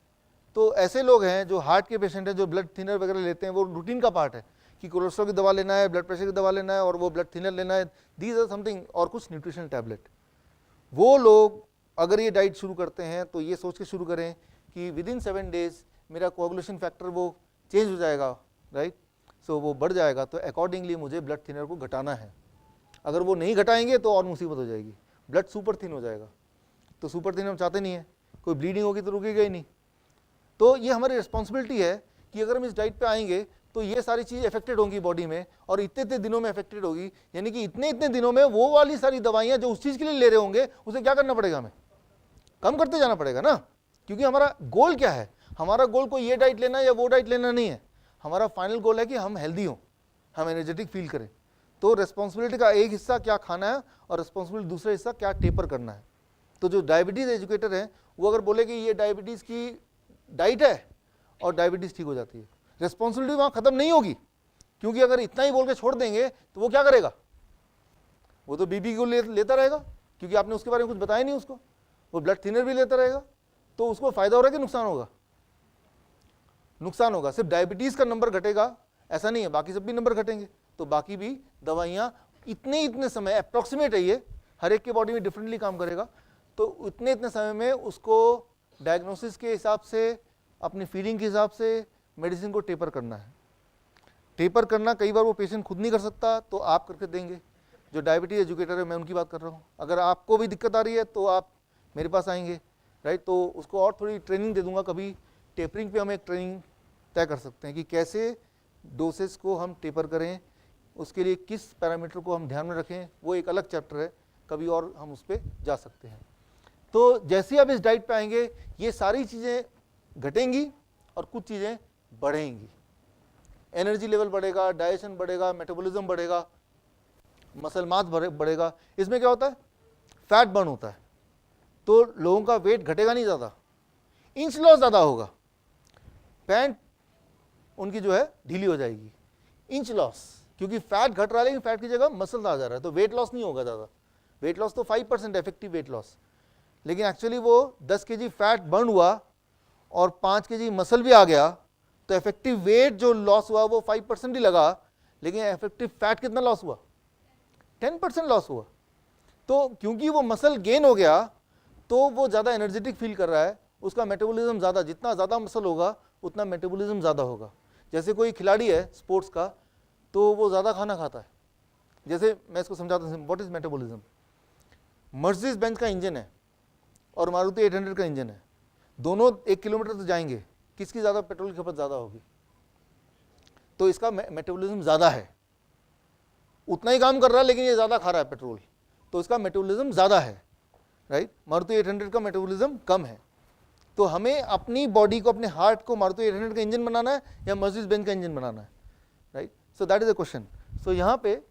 तो ऐसे लोग हैं जो हार्ट के पेशेंट हैं जो ब्लड थिनर वगैरह लेते हैं, वो रूटीन का पार्ट है कि कोलेस्ट्रॉल की दवा लेना है, ब्लड प्रेशर की दवा लेना है और वो ब्लड थिनर लेना है, दीज आर समथिंग, और कुछ न्यूट्रिशनल टैबलेट। वो लोग अगर ये डाइट शुरू करते हैं तो ये सोच के शुरू करें कि विद इन 7 डेज मेरा कोएगुलेशन फैक्टर वो चेंज हो जाएगा, राइट। सो वो बढ़ जाएगा, तो अकॉर्डिंगली मुझे ब्लड थिनर को घटाना है। अगर वो नहीं घटाएंगे तो और मुसीबत हो जाएगी, ब्लड सुपर थिन हो जाएगा, तो सुपर थिन हम चाहते नहीं है, कोई ब्लीडिंग होगी तो रुकेगा ही नहीं। तो ये हमारी रिस्पॉन्सिबिलिटी है कि अगर हम इस डाइट पे आएंगे तो ये सारी चीज़ अफेक्टेड होंगी बॉडी में, और इतने दिनों में अफेक्टेड होगी, यानी कि इतने दिनों में वो वाली सारी दवाइयाँ जो उस चीज़ के लिए ले रहे होंगे उसे क्या करना पड़ेगा, हमें कम करते जाना पड़ेगा ना। क्योंकि हमारा गोल क्या है, हमारा गोल कोई ये डाइट लेना या वो डाइट लेना नहीं है, हमारा फाइनल गोल है कि हम हेल्दी हों, हम एनर्जेटिक फील करें। तो रिस्पॉन्सिबिलिटी का एक हिस्सा क्या खाना है और रिस्पॉन्सिबिलिटी दूसरा हिस्सा क्या टेपर करना है। तो जो डायबिटीज़ एजुकेटर हैं वो अगर बोले कि ये डायबिटीज़ की डाइट है और डायबिटीज़ ठीक हो जाती है, रिस्पॉन्सिबिलिटी वहाँ ख़त्म नहीं होगी, क्योंकि अगर इतना ही बोल के छोड़ देंगे तो वो क्या करेगा, वो तो बीपी को लेता रहेगा, क्योंकि आपने उसके बारे में कुछ बताया नहीं उसको, वो ब्लड थिनर भी लेता रहेगा, तो उसको फ़ायदा हो रहा है कि नुकसान होगा, नुकसान होगा। सिर्फ डायबिटीज़ का नंबर घटेगा ऐसा नहीं है, बाकी सब भी नंबर घटेंगे, तो बाकी भी दवाइयाँ इतने समय, अप्रॉक्सीमेट है ये, हर एक के बॉडी में डिफरेंटली काम करेगा, तो इतने समय में उसको डायग्नोसिस के हिसाब से, अपनी फीलिंग के हिसाब से मेडिसिन को टेपर करना है। टेपर करना कई बार वो पेशेंट खुद नहीं कर सकता तो आप करके देंगे। जो डायबिटीज एजुकेटर है मैं उनकी बात कर रहा हूँ, अगर आपको भी दिक्कत आ रही है तो आप मेरे पास आएंगे, राइट। तो उसको और थोड़ी ट्रेनिंग दे दूंगा, कभी टेपरिंग पे हम एक ट्रेनिंग तय कर सकते हैं कि कैसे डोसेस को हम टेपर करें, उसके लिए किस पैरामीटर को हम ध्यान में रखें, वो एक अलग चैप्टर है, कभी और हम उस पर जा सकते हैं। तो जैसे आप इस डाइट पे आएंगे ये सारी चीज़ें घटेंगी और कुछ चीज़ें बढ़ेंगी। एनर्जी लेवल बढ़ेगा, डाइजेशन बढ़ेगा, मेटाबॉलिज्म बढ़ेगा, मसल मास बढ़ेगा। इसमें क्या होता है, फैट बर्न होता है, तो लोगों का वेट घटेगा नहीं ज़्यादा, इंच लॉस ज़्यादा होगा, पैंट उनकी जो है ढीली हो जाएगी, इंच लॉस, क्योंकि फैट घट रहा है लेकिन फैट की जगह मसल आ जा रहा है, तो वेट लॉस नहीं होगा ज़्यादा। वेट लॉस तो 5% इफेक्टिव वेट लॉस, लेकिन एक्चुअली वो 10 kg फैट बर्न हुआ और 5 kg मसल भी आ गया, तो इफेक्टिव वेट जो लॉस हुआ वो 5% ही लगा, लेकिन इफेक्टिव फैट कितना लॉस हुआ, 10% लॉस हुआ। तो क्योंकि वो मसल गेन हो गया तो वो ज़्यादा एनर्जेटिक फील कर रहा है, उसका मेटाबॉलिज्म ज़्यादा, जितना ज़्यादा मसल होगा उतना मेटाबॉलिज्म ज़्यादा होगा। जैसे कोई खिलाड़ी है स्पोर्ट्स का, तो वो ज़्यादा खाना खाता है। जैसे मैं इसको समझाता हूँ, what is metabolism. Mercedes Benz का इंजन है और मारुति 800 का इंजन है, दोनों 1 किलोमीटर तो जाएंगे, किसकी ज़्यादा पेट्रोल की खपत ज़्यादा होगी, तो इसका मेटाबॉलिज्म ज़्यादा है, उतना ही काम कर रहा है लेकिन ये ज़्यादा खा रहा है पेट्रोल, तो इसका मेटाबॉलिज्म ज़्यादा है, राइट। मारुति 800 का मेटाबॉलिज्म कम है। तो हमें अपनी बॉडी को, अपने हार्ट को मारुति 800 का इंजन बनाना है या मर्सिडीज बेंज का इंजन बनाना है, right. So that is the question. So यहाँ पे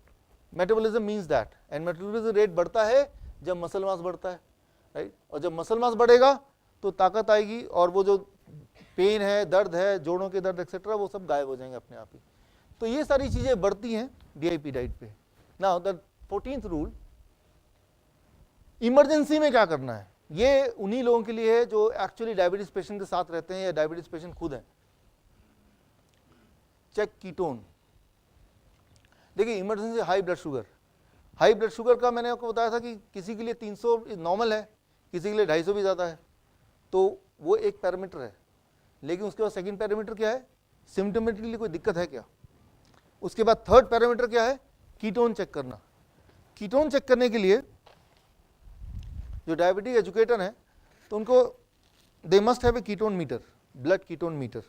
metabolism means that, and metabolism rate बढ़ता है जब मसल मास बढ़ता है, राइट। और जब मसल मास बढ़ेगा तो ताकत आएगी और वो जो पेन है, दर्द है, जोड़ों के दर्द एक्सेट्रा, वो सब गायब हो जाएंगे अपने आप ही। तो ये सारी चीज़ें बढ़ती हैं DIP डाइट पे। Now the 14th rule, emergency में क्या करना है, ये उन्हीं लोगों के लिए है जो एक्चुअली डायबिटीज पेशेंट के साथ रहते हैं या डायबिटीज पेशेंट खुद हैं। Check ketone. देखिए emergency high blood sugar, high blood sugar का मैंने आपको बताया था कि किसी के लिए 300 नॉर्मल है, किसी के लिए 250 भी ज़्यादा है, तो वो एक पैरामीटर है। लेकिन उसके बाद सेकंड पैरामीटर क्या है, सिम्टोमेटिकली कोई दिक्कत है क्या। उसके बाद थर्ड पैरामीटर क्या है, कीटोन चेक करना। कीटोन चेक करने के लिए जो डायबिटिक एजुकेटर हैं तो उनको they must have a ketone meter, blood ketone meter.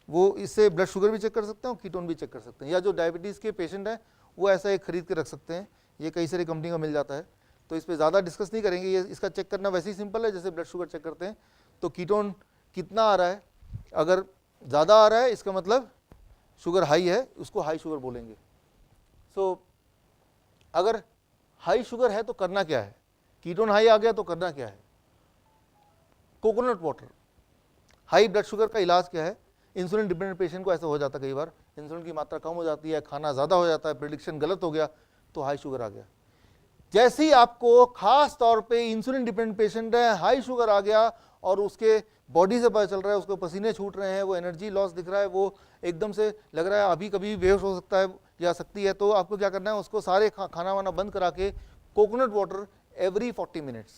वो इससे ब्लड शुगर भी चेक कर सकते हैं और कीटोन भी चेक कर सकते हैं, या जो डायबिटीज़ के पेशेंट हैं वो ऐसा एक खरीद के रख सकते हैं, ये कई सारी कंपनी का मिल जाता है। तो इस पर ज़्यादा डिस्कस नहीं करेंगे, ये इसका चेक करना वैसे ही सिंपल है जैसे ब्लड शुगर चेक करते हैं। तो कीटोन कितना आ रहा है, अगर ज़्यादा आ रहा है इसका मतलब शुगर हाई है, उसको हाई शुगर बोलेंगे। सो अगर हाई शुगर है तो करना क्या है, कीटोन हाई आ गया तो करना क्या है, coconut water. High blood sugar का इलाज क्या है, इंसुलिन डिपेंडेंट पेशेंट को ऐसा हो जाता है कई बार, इंसुलिन की मात्रा कम हो जाती है, खाना ज़्यादा हो जाता है, प्रेडिक्शन गलत हो गया तो हाई शुगर आ गया। जैसे ही आपको खास तौर पे इंसुलिन डिपेंडेंट पेशेंट है, हाई शुगर आ गया और उसके बॉडी से पता चल रहा है, उसको पसीने छूट रहे हैं, वो एनर्जी लॉस दिख रहा है, वो एकदम से लग रहा है अभी कभी बेहोश हो सकता है या सकती है, तो आपको क्या करना है, उसको सारे खाना वाना बंद करा के coconut water every 40 minutes.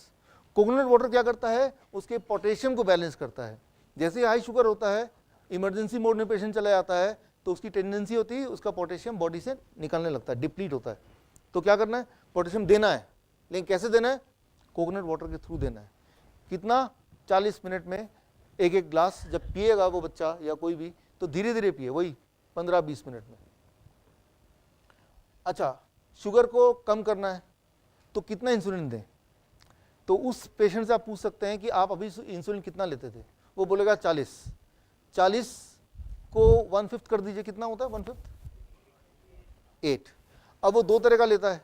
Coconut water क्या करता है, उसके पोटेशियम को बैलेंस करता है। जैसे हाई शुगर होता है, इमरजेंसी मोड में पेशेंट चला जाता है तो उसकी टेंडेंसी होती है उसका पोटेशियम बॉडी से निकलने लगता है, डिप्लीट होता है। तो क्या करना है, पोटेशियम देना है, लेकिन कैसे देना है, कोकोनट वाटर के थ्रू देना है। कितना, 40 मिनट में एक एक ग्लास जब पिएगा वो बच्चा या कोई भी, तो धीरे धीरे पिए, वही 15-20 मिनट में। अच्छा, शुगर को कम करना है तो कितना इंसुलिन दें, तो उस पेशेंट से आप पूछ सकते हैं कि आप अभी इंसुलिन कितना लेते थे, वो बोलेगा 40 को 1/5 कर दीजिए, कितना होता है 1/5, 8। अब वो दो तरह का लेता है,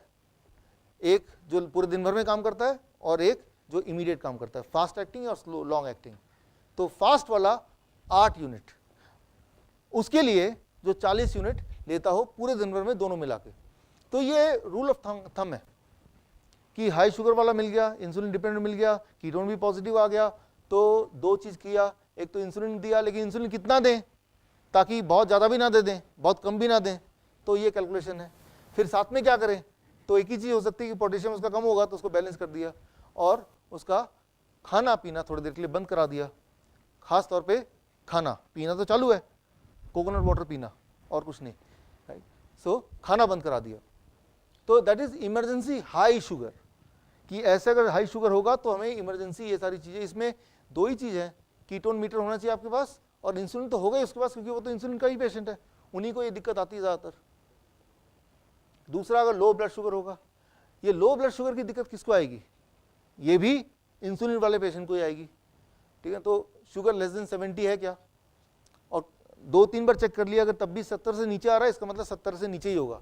एक जो पूरे दिन भर में काम करता है और एक जो इमीडिएट काम करता है, फास्ट एक्टिंग और स्लो लॉन्ग एक्टिंग। तो फास्ट वाला 8 यूनिट, उसके लिए जो 40 यूनिट लेता हो पूरे दिन भर में दोनों मिला के। तो ये रूल ऑफ थंब है कि हाई शुगर वाला मिल गया, इंसुलिन डिपेंडेंट मिल गया, कीटोन भी पॉजिटिव आ गया, तो दो चीज़ किया, एक तो इंसुलिन दिया, लेकिन इंसुलिन कितना दें ताकि बहुत ज़्यादा भी ना दे दें, बहुत कम भी ना दें, तो ये कैलकुलेशन है। फिर साथ में क्या करें, तो एक ही चीज़ हो सकती है कि पोटेशियम उसका कम होगा तो उसको बैलेंस कर दिया और उसका खाना पीना थोड़ी देर के लिए बंद करा दिया। खास तौर पे खाना पीना तो चालू है, कोकोनट वाटर पीना और कुछ नहीं, राइट। सो खाना बंद करा दिया। तो that is emergency high sugar, कि ऐसे अगर हाई शुगर होगा तो हमें इमरजेंसी ये सारी चीज़ें, इसमें दो ही चीज़ है, कीटोन मीटर होना चाहिए आपके पास और इंसुलिन तो होगा ही उसके पास, क्योंकि वो तो इंसुलिन का ही पेशेंट है, उन्हीं को ये दिक्कत आती है ज़्यादातर। दूसरा, अगर लो ब्लड शुगर होगा, ये लो ब्लड शुगर की दिक्कत किसको आएगी, ये भी इंसुलिन वाले पेशेंट को ही आएगी, ठीक है। तो शुगर लेस देन 70 है क्या, और 2-3 बार चेक कर लिया, अगर तब भी 70 से नीचे आ रहा है इसका मतलब 70 से नीचे ही होगा।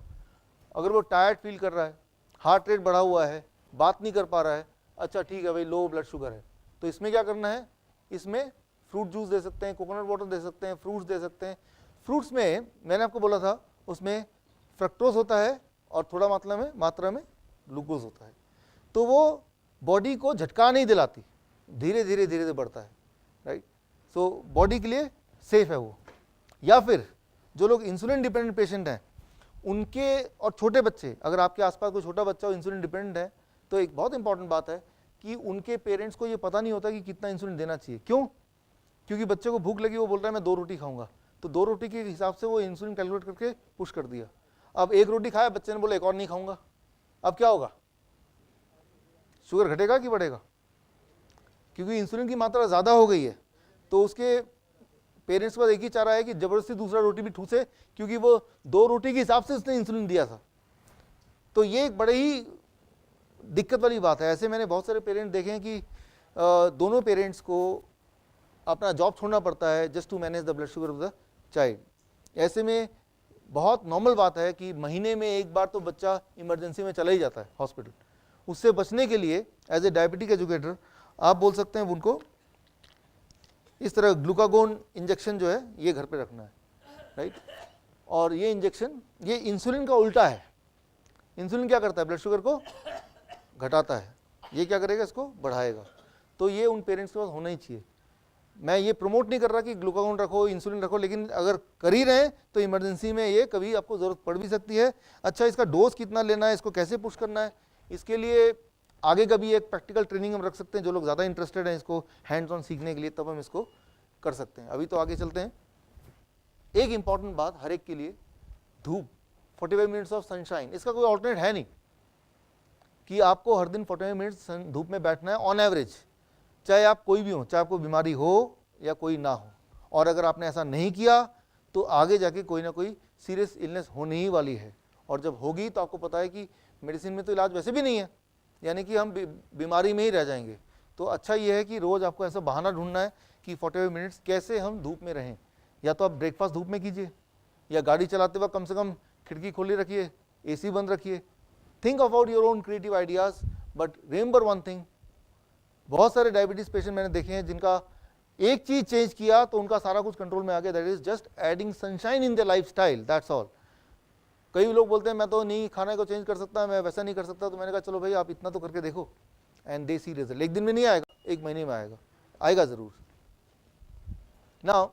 अगर वो टायर्ड फील कर रहा है, हार्ट रेट बढ़ा हुआ है, बात नहीं कर पा रहा है, अच्छा ठीक है भाई लो ब्लड शुगर है, तो इसमें क्या करना है, इसमें फ्रूट जूस दे सकते हैं, कोकोनट वाटर दे सकते हैं, फ्रूट्स दे सकते हैं। फ्रूट्स में मैंने आपको बोला था उसमें फ्रक्टोज होता है और थोड़ा मात्रा में ग्लूकोज होता है, तो वो बॉडी को झटका नहीं दिलाती, धीरे धीरे बढ़ता है, राइट। सो बॉडी के लिए सेफ है वो। या फिर जो लोग इंसुलिन डिपेंडेंट पेशेंट हैं उनके, और छोटे बच्चे, अगर आपके आसपास कोई छोटा बच्चा हो इंसुलिन डिपेंडेंट है, तो एक बहुत इंपॉर्टेंट बात है कि उनके पेरेंट्स को ये पता नहीं होता कि कितना इंसुलिन देना चाहिए। क्यों? क्योंकि बच्चे को भूख लगी, वो बोल रहा है मैं 2 रोटी खाऊंगा, तो 2 रोटी के हिसाब से वो इंसुलिन कैलकुलेट करके पुश कर दिया। अब 1 रोटी खाया, बच्चे ने बोला एक और नहीं खाऊंगा, अब क्या होगा, शुगर घटेगा कि बढ़ेगा? क्योंकि इंसुलिन की मात्रा ज़्यादा हो गई है, तो उसके पेरेंट्स को एक ही चाह रहा है कि जबरदस्ती दूसरा रोटी भी ठूसे, क्योंकि वो 2 रोटी के हिसाब से उसने इंसुलिन दिया था। तो ये एक बड़े ही दिक्कत वाली बात है। ऐसे मैंने बहुत सारे पेरेंट्स देखे हैं कि दोनों पेरेंट्स को अपना जॉब छोड़ना पड़ता है just to manage the blood sugar of the child. ऐसे में बहुत नॉर्मल बात है कि महीने में एक बार तो बच्चा इमरजेंसी में चला ही जाता है हॉस्पिटल। उससे बचने के लिए एज ए डायबिटिक एजुकेटर आप बोल सकते हैं उनको इस तरह ग्लूकागोन इंजेक्शन जो है ये घर पे रखना है, राइट। और ये इंजेक्शन ये इंसुलिन का उल्टा है। इंसुलिन क्या करता है, ब्लड शुगर को घटाता है, ये क्या करेगा, इसको बढ़ाएगा। तो ये उन पेरेंट्स के पास होना ही चाहिए। मैं ये प्रमोट नहीं कर रहा कि ग्लूकागोन रखो, इंसुलिन रखो, लेकिन अगर कर ही रहे हैं तो इमरजेंसी में ये कभी आपको ज़रूरत पड़ भी सकती है। अच्छा, इसका डोज कितना लेना है, इसको कैसे पुश करना है, इसके लिए आगे कभी एक प्रैक्टिकल ट्रेनिंग हम रख सकते हैं। जो लोग ज़्यादा इंटरेस्टेड हैं इसको हैंड्स ऑन सीखने के लिए, तब हम इसको कर सकते हैं। अभी तो आगे चलते हैं। एक इंपॉर्टेंट बात हर एक के लिए, धूप, 45 मिनट्स ऑफ सनशाइन, इसका कोई ऑल्टरनेट है नहीं कि आपको हर दिन 45 मिनट्स धूप में बैठना है ऑन एवरेज, चाहे आप कोई भी हो, चाहे आपको बीमारी हो या कोई ना हो। और अगर आपने ऐसा नहीं किया तो आगे जाके कोई ना कोई सीरियस इलनेस होने ही वाली है, और जब होगी तो आपको पता है कि मेडिसिन में तो इलाज वैसे भी नहीं है, यानी कि हम बीमारी में ही रह जाएंगे। तो अच्छा ये है कि रोज़ आपको ऐसा बहाना ढूंढना है कि 45 मिनट्स कैसे हम धूप में रहें। या तो आप ब्रेकफास्ट धूप में कीजिए, या गाड़ी चलाते वक्त कम से कम खिड़की खोली रखिए, AC बंद रखिए। Think about your own creative ideas, but remember one thing, बहुत सारे डायबिटीज पेशेंट मैंने देखे हैं जिनका एक चीज चेंज किया तो उनका सारा कुछ कंट्रोल में आ गया, that is just adding sunshine in the life style, that's all. कई लोग बोलते हैं मैं तो नहीं खाने को चेंज कर सकता, मैं वैसा नहीं कर सकता, तो मैंने कहा चलो भाई आप इतना तो करके देखो, एंड दे सी रिजल्ट। एक दिन में नहीं आएगा, एक महीने में आएगा, आएगा जरूर। नाउ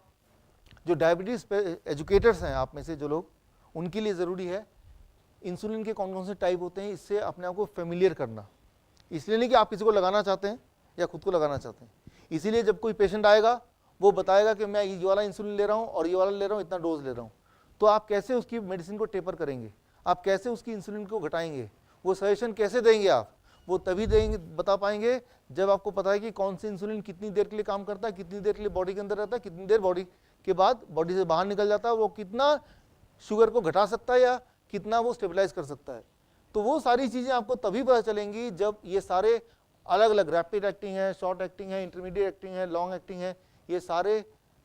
जो डायबिटीज एजुकेटर्स हैं आप में से जो लोग, उनके लिए ज़रूरी है इंसुलिन के कौन कौन से टाइप होते हैं, इससे अपने आप को फेमिलियर करना। इसलिए नहीं कि आप किसी को लगाना चाहते हैं या खुद को लगाना चाहते हैं, इसीलिए जब कोई पेशेंट आएगा वो बताएगा कि मैं ये वाला इंसुलिन ले रहा हूँ और ये वाला ले रहा हूँ, इतना डोज ले रहा हूँ, तो आप कैसे उसकी मेडिसिन को टेपर करेंगे, आप कैसे उसकी इंसुलिन को घटाएंगे, वो सजेशन कैसे देंगे आप, वो तभी देंगे, बता पाएंगे जब आपको पता है कि कौन सी इंसुलिन कितनी देर के लिए काम करता है, कितनी देर के लिए बॉडी के अंदर रहता है, कितनी देर बॉडी के बाद बॉडी से बाहर निकल जाता है, वो कितना शुगर को घटा सकता है या कितना वो स्टेबलाइज कर सकता है। तो वो सारी चीज़ें आपको तभी पता चलेंगी जब ये सारे अलग अलग रैपिड एक्टिंग है, शॉर्ट एक्टिंग है, इंटरमीडिएट एक्टिंग है, लॉन्ग एक्टिंग है, ये सारे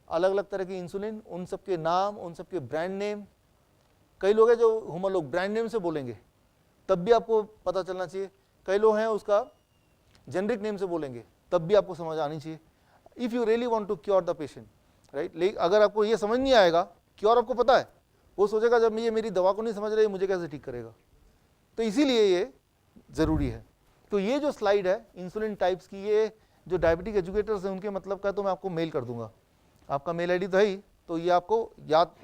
अलग अलग तरह के इंसुलिन, उन सब के नाम, उन सब के ब्रांड नेम। कई लोग हैं जो हम लोग ब्रांड नेम से बोलेंगे तब भी आपको पता चलना चाहिए, कई लोग हैं उसका जेनरिक नेम से बोलेंगे तब भी आपको समझ आनी चाहिए, if you really want to cure the patient, right. लेकिन अगर आपको ये समझ नहीं आएगा, क्योर आपको पता है, वो सोचेगा जब ये मेरी दवा को नहीं समझ रही मुझे कैसे ठीक करेगा। तो इसीलिए ये ज़रूरी है। तो ये जो स्लाइड है इंसुलिन टाइप्स की, ये जो डायबिटिक एजुकेटर्स हैं उनके मतलब का, तो मैं आपको मेल कर दूंगा, आपका मेल आईडी तो है ही, तो ये आपको याद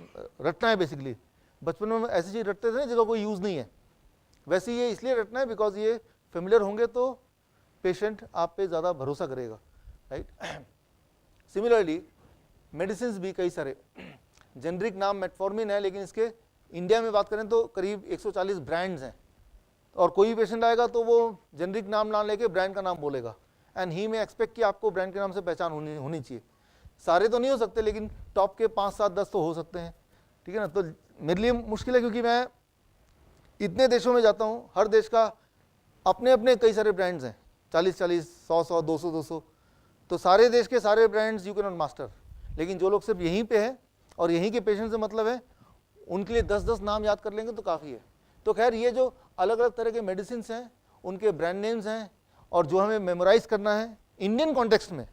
रटना है। बेसिकली बचपन में ऐसी चीज़ रटते थे ना जिसका कोई यूज़ नहीं है, वैसे ये इसलिए रटना है बिकॉज ये फेमिलियर होंगे तो पेशेंट आप पे ज़्यादा भरोसा करेगा, राइट। सिमिलरली मेडिसिन भी कई सारे, जेनरिक नाम मेटफॉर्मिन है, लेकिन इसके इंडिया में बात करें तो करीब 140 ब्रांड्स हैं, और कोई भी पेशेंट आएगा तो वो जेनरिक नाम ना लेके ब्रांड का नाम बोलेगा, एंड ही में एक्सपेक्ट कि आपको ब्रांड के नाम से पहचान होनी चाहिए। सारे तो नहीं हो सकते, लेकिन टॉप के 5, 7, 10 तो हो सकते हैं, ठीक है ना। तो मेरे लिए मुश्किल है क्योंकि मैं इतने देशों में जाता हूँ, हर देश का अपने अपने कई सारे ब्रांड्स हैं, 40-40, 100-100, 200-200, तो सारे देश के सारे brands you can not master. लेकिन जो लोग सिर्फ यहीं पे हैं और यहीं के पेशेंट से मतलब है उनके लिए 10-10 नाम याद कर लेंगे तो काफ़ी है। तो खैर ये जो अलग अलग तरह के मेडिसिन हैं उनके ब्रांड नेम्स हैं और जो हमें मेमोराइज करना है इंडियन कॉन्टेक्स्ट में,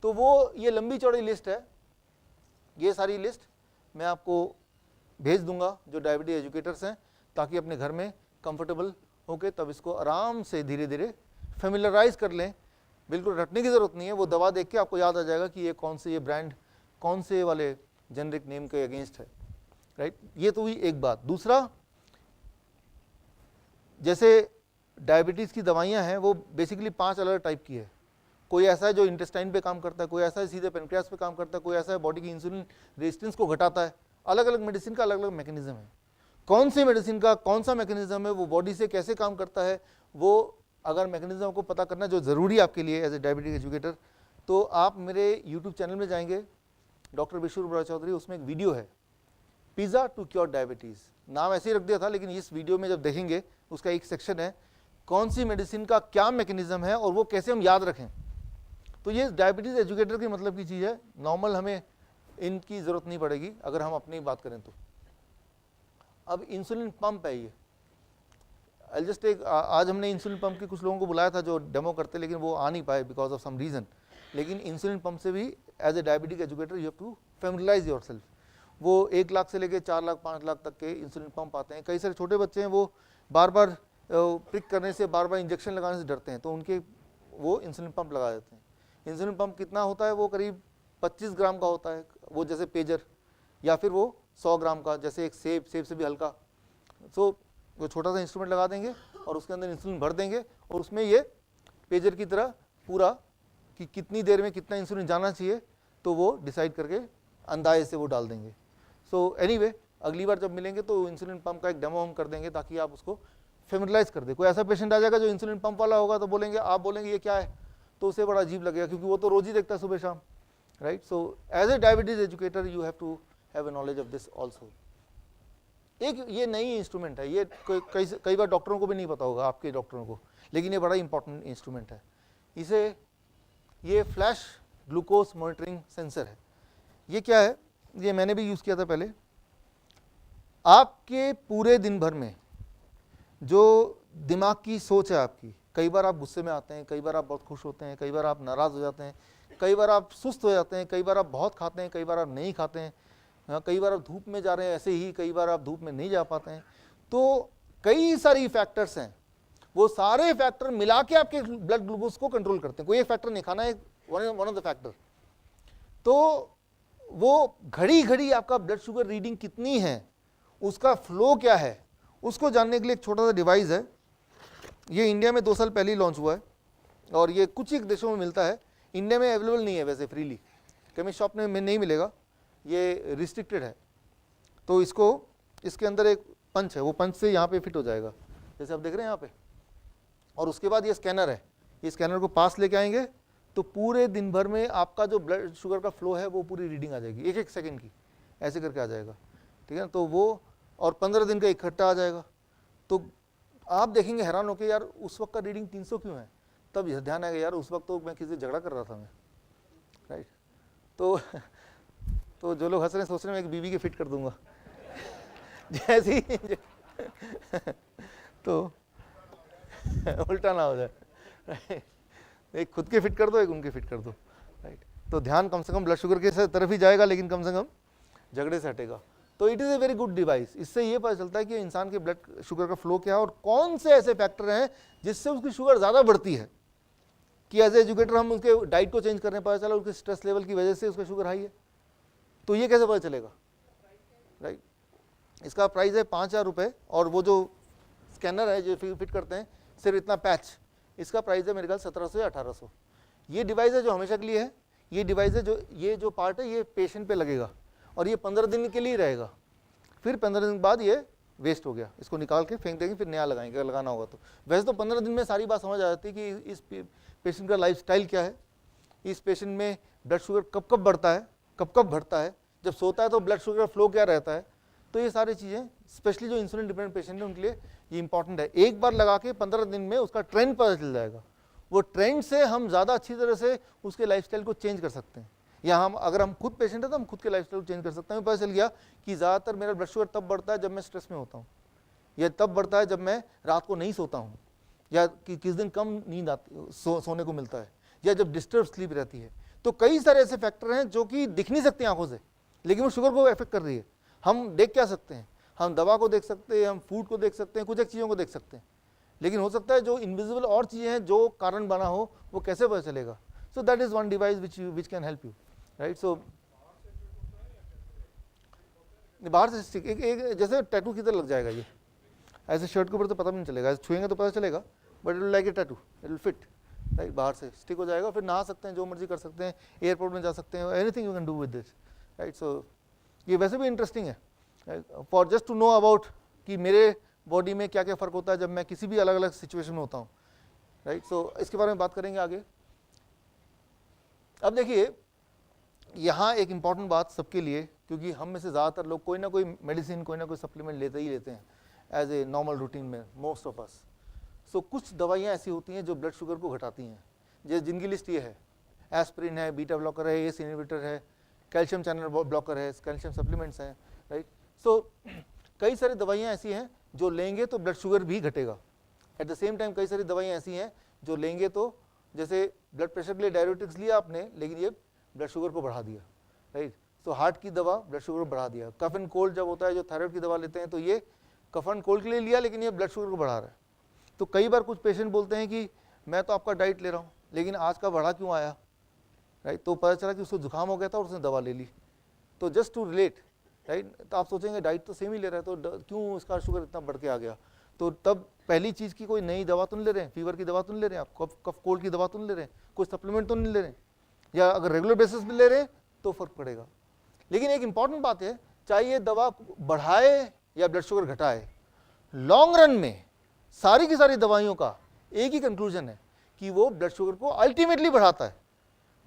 तो वो ये लंबी चौड़ी लिस्ट है। ये सारी लिस्ट मैं आपको भेज दूंगा जो डायबिटीज एजुकेटर्स हैं, ताकि अपने घर में कंफर्टेबल होके तब इसको आराम से धीरे धीरे फेमिलराइज कर लें। बिल्कुल रटने की ज़रूरत नहीं है, वो दवा देख के आपको याद आ जाएगा कि ये कौन से, ये ब्रांड कौन से वाले जेनरिक नेम के अगेंस्ट है, राइट। ये तो हुई एक बात। दूसरा, जैसे डायबिटीज़ की दवाइयाँ हैं वो बेसिकली 5 अलग टाइप की है। कोई ऐसा है जो इंटेस्टाइन पे काम करता है, कोई ऐसा है सीधे पेनक्रियास पे काम करता है, कोई ऐसा है बॉडी की इंसुलिन रेजिस्टेंस को घटाता है। अलग अलग मेडिसिन का अलग अलग मैकेनिज्म है। कौन सी मेडिसिन का कौन सा मैकेनिज्म है, वो बॉडी से कैसे काम करता है, वो अगर मैकेनिज्म को पता करना जो ज़रूरी है आपके लिए एज ए डायबिटिक एजुकेटर, तो आप मेरे यूट्यूब चैनल में जाएंगे, डॉक्टर विशु बड़ा चौधरी, उसमें एक वीडियो है पिज़्ज़ा टू क्योर डायबिटीज़, नाम ऐसे ही रख दिया था, लेकिन इस वीडियो में जब देखेंगे उसका एक सेक्शन है कौन सी मेडिसिन का क्या मैकेनिज्म है और वो कैसे हम याद रखें। तो ये डायबिटीज़ एजुकेटर के मतलब की चीज़ है। नॉर्मल हमें इनकी ज़रूरत नहीं पड़ेगी अगर हम अपनी बात करें तो। अब इंसुलिन पंप है ये, जस्ट एक आज हमने इंसुलिन पंप के कुछ लोगों को बुलाया था जो डेमो करते, लेकिन वो आ नहीं पाए बिकॉज ऑफ सम रीज़न। लेकिन इंसुलिन पंप से भी as a diabetic educator you have to familiarise yourself. वो 1 लाख से लेकर 4 लाख 5 लाख तक के इंसुलिन पंप आते हैं। कई सारे छोटे बच्चे हैं वो बार बार प्रिक करने से, बार बार इंजेक्शन लगाने से डरते हैं, तो उनके वो इंसुलिन पंप लगा देते हैं। इंसुलिन पंप कितना होता है, वो करीब 25 ग्राम का होता है, वो जैसे पेजर, या फिर वो 100 ग्राम का, जैसे एक सेब से भी हल्का। सो वो छोटा सा इंस्ट्रूमेंट लगा देंगे और उसके अंदर इंसुलिन भर देंगे और उसमें ये पेजर की तरह पूरा कि कितनी देर में कितना इंसुलिन जाना चाहिए, तो वो डिसाइड करके अंदाजे से वो डाल देंगे। सो एनीवे, अगली बार जब मिलेंगे तो इंसुलिन पंप का एक डेमो हम कर देंगे ताकि आप उसको फेमिलराइज कर दे। कोई ऐसा पेशेंट आ जाएगा जो इंसुलिन पंप वाला होगा तो बोलेंगे, आप बोलेंगे ये क्या है, तो उसे बड़ा अजीब लगेगा क्योंकि वो तो रोज ही देखता है सुबह शाम, right. So as a diabetes educator you have to have a knowledge of this also. एक ये नई इंस्ट्रूमेंट है, ये कई बार डॉक्टरों को भी नहीं पता होगा, आपके डॉक्टरों को, लेकिन ये बड़ा इंपॉर्टेंट इंस्ट्रूमेंट है। इसे ये फ्लैश ग्लूकोज मॉनिटरिंग सेंसर है। ये क्या है, ये मैंने भी यूज़ किया था पहले। आपके पूरे दिन भर में जो दिमाग की सोच है आपकी, कई बार आप गुस्से में आते हैं, कई बार आप बहुत खुश होते हैं, कई बार आप नाराज़ हो जाते हैं, कई बार आप सुस्त हो जाते हैं, कई बार आप बहुत खाते हैं, कई बार आप नहीं खाते हैं, कई बार आप धूप में जा रहे हैं ऐसे ही, कई बार आप धूप में नहीं जा पाते हैं। तो कई सारी फैक्टर्स हैं, वो सारे फैक्टर मिला के आपके ब्लड ग्लूकोज को कंट्रोल करते हैं। कोई एक फैक्टर नहीं, खाना एक वन ऑफ द फैक्टर। तो वो घड़ी घड़ी आपका ब्लड शुगर रीडिंग कितनी है, उसका फ्लो क्या है, उसको जानने के लिए एक छोटा सा डिवाइस है। ये इंडिया में 2 साल पहले ही लॉन्च हुआ है और ये कुछ ही देशों में मिलता है। इंडिया में अवेलेबल नहीं है वैसे फ्रीली, केमिस्ट शॉप में नहीं मिलेगा, ये रिस्ट्रिक्टेड है। तो इसको, इसके अंदर एक पंच है, वो पंच से यहाँ पे फिट हो जाएगा जैसे आप देख रहे हैं यहाँ पे। और उसके बाद ये स्कैनर है, ये स्कैनर को पास लेके आएंगे तो पूरे दिन भर में आपका जो ब्लड शुगर का फ्लो है वो पूरी रीडिंग आ जाएगी, 1-1 सेकेंड की, ऐसे करके आ जाएगा, ठीक है ना। तो वो और 15 दिन का इकट्ठा आ जाएगा। तो आप देखेंगे हैरान होकर, यार उस वक्त का रीडिंग 300 क्यों है, तब यह ध्यान आएगा यार उस वक्त तो मैं किसी से झगड़ा कर रहा था मैं, राइट। तो जो लोग हंस रहे हैं सोच रहे हैं मैं एक बीवी के फिट कर दूंगा जैसी तो उल्टा ना हो जाए, राइट। एक खुद के फिट कर दो, एक उनके फिट कर दो, राइट। तो ध्यान कम से कम ब्लड शुगर के तरफ ही जाएगा, लेकिन कम से कम झगड़े से हटेगा। तो it is a very good device. इससे ये पता चलता है कि इंसान के ब्लड शुगर का फ्लो क्या है और कौन से ऐसे फैक्टर हैं जिससे उसकी शुगर ज़्यादा बढ़ती है, कि एज ए एजुकेटर हम उसके डाइट को चेंज करने, पता चला उसके स्ट्रेस लेवल की वजह से उसका शुगर हाई है। तो ये कैसे पता चलेगा, राइट। इसका प्राइस है 5,000 रुपये और वो जो स्कैनर है जो फिट करते हैं सिर्फ इतना पैच, इसका प्राइस है मेरे ख्याल 1700 या 1800। ये डिवाइस है जो हमेशा के लिए है, ये डिवाइस है जो ये जो पार्ट है ये पेशेंट पे लगेगा और ये 15 दिन के लिए रहेगा, फिर 15 दिन बाद ये वेस्ट हो गया, इसको निकाल के फेंक देंगे, फिर नया लगाएंगे अगर लगाना होगा तो। वैसे तो 15 दिन में सारी बात समझ आ जाती है कि इस पेशेंट का लाइफस्टाइल क्या है, इस पेशेंट में ब्लड शुगर कब कब बढ़ता है, कब कब घटता है, जब सोता है तो ब्लड शुगर फ्लो क्या रहता है। तो ये सारी चीज़ें स्पेशली जो इंसुलिन डिपेंडेंट पेशेंट है उनके लिए ये इंपॉर्टेंट है। एक बार लगा के 15 दिन में उसका ट्रेंड पता चल जाएगा, वो ट्रेंड से हम ज़्यादा अच्छी तरह से उसके लाइफस्टाइल को चेंज कर सकते हैं। या अगर हम खुद पेशेंट है तो हम खुद के लाइफस्टाइल चेंज कर सकते हैं। पता चल गया कि ज़्यादातर मेरा ब्लड शुगर तब बढ़ता है जब मैं स्ट्रेस में होता हूँ, या तब बढ़ता है जब मैं रात को नहीं सोता हूँ, या कि किस दिन कम नींद आती सोने को मिलता है, या जब डिस्टर्ब स्लीप रहती है। तो कई सारे ऐसे फैक्टर हैं जो कि दिख नहीं सकते आंखों से, लेकिन वो शुगर को इफेक्ट कर रही है। हम देख क्या सकते हैं, हम दवा को देख सकते हैं, हम फूड को देख सकते हैं, कुछ एक चीज़ों को देख सकते हैं, लेकिन हो सकता है जो इनविजिबल और चीज़ें हैं जो कारण बना हो वो कैसे पता चलेगा। So that is one device which can help you, right. So बाहर से स्टिक एक जैसे टैटू की तरह लग जाएगा, ये ऐसे शर्ट के ऊपर तो पता भी नहीं चलेगा, ऐसे छुएंगे तो पता चलेगा, but it will like a tattoo, it will fit, right. बाहर से स्टिक हो जाएगा, फिर नहा सकते हैं, जो मर्जी कर सकते हैं, एयरपोर्ट में जा सकते हैं, anything you can do with this, right. So ये वैसे भी इंटरेस्टिंग है for just to know about कि मेरे बॉडी में क्या क्या फ़र्क होता है जब मैं किसी भी अलग अलग सिचुएशन में होता हूँ, राइट। सो इसके बारे में बात करेंगे आगे। अब देखिए यहाँ एक इम्पॉर्टेंट बात सबके लिए, क्योंकि हम में से ज़्यादातर लोग कोई ना कोई मेडिसिन, कोई ना कोई सप्लीमेंट लेते ही लेते हैं एज ए नॉर्मल रूटीन में, मोस्ट ऑफ अस। सो कुछ दवाइयाँ ऐसी होती हैं जो ब्लड शुगर को घटाती हैं, जैसे जिनकी लिस्ट ये है, एस्पिरिन है, बीटा ब्लॉकर है, एस इनहिबिटर है, कैल्शियम चैनल ब्लॉकर है, कैल्शियम सप्लीमेंट्स हैं, राइट। सो कई सारी दवाइयाँ ऐसी हैं जो लेंगे तो ब्लड शुगर भी घटेगा। एट द सेम टाइम कई सारी दवाइयाँ ऐसी हैं जो लेंगे तो, जैसे ब्लड प्रेशर के लिए डायबिटिक्स लिया आपने, लेकिन ये ब्लड शुगर को बढ़ा दिया, राइट। सो हार्ट की दवा ब्लड शुगर को बढ़ा दिया। कफ एंड कोल्ड जब होता है, जो थायराइड की दवा लेते हैं, तो ये कफ एंड कोल्ड के लिए लिया, लेकिन ये ब्लड शुगर को बढ़ा रहा है। तो कई बार कुछ पेशेंट बोलते हैं कि मैं तो आपका डाइट ले रहा हूँ, लेकिन आज का बढ़ा क्यों आया, राइट। तो पता चला कि उसको जुकाम हो गया था और उसने दवा ले ली। तो जस्ट टू रिलेट, राइट, तो आप सोचेंगे डाइट तो सेम ही ले रहा है, तो क्यों इसका शुगर इतना बढ़ के आ गया। तो तब पहली चीज़ की कोई नई दवा तो नहीं ले रहे हैं, फीवर की दवा तो नहीं ले रहे हैं आप, कफ कोल्ड की दवा तो नहीं ले रहे हैं, कोई सप्लीमेंट तो नहीं ले रहे हैं, या अगर रेगुलर बेसिस पे ले रहे हैं तो फर्क पड़ेगा। लेकिन एक इंपॉर्टेंट बात है, चाहे ये दवा बढ़ाए या ब्लड शुगर घटाए, लॉन्ग रन में सारी की सारी दवाइयों का एक ही कंक्लूजन है कि वो ब्लड शुगर को अल्टीमेटली बढ़ाता है,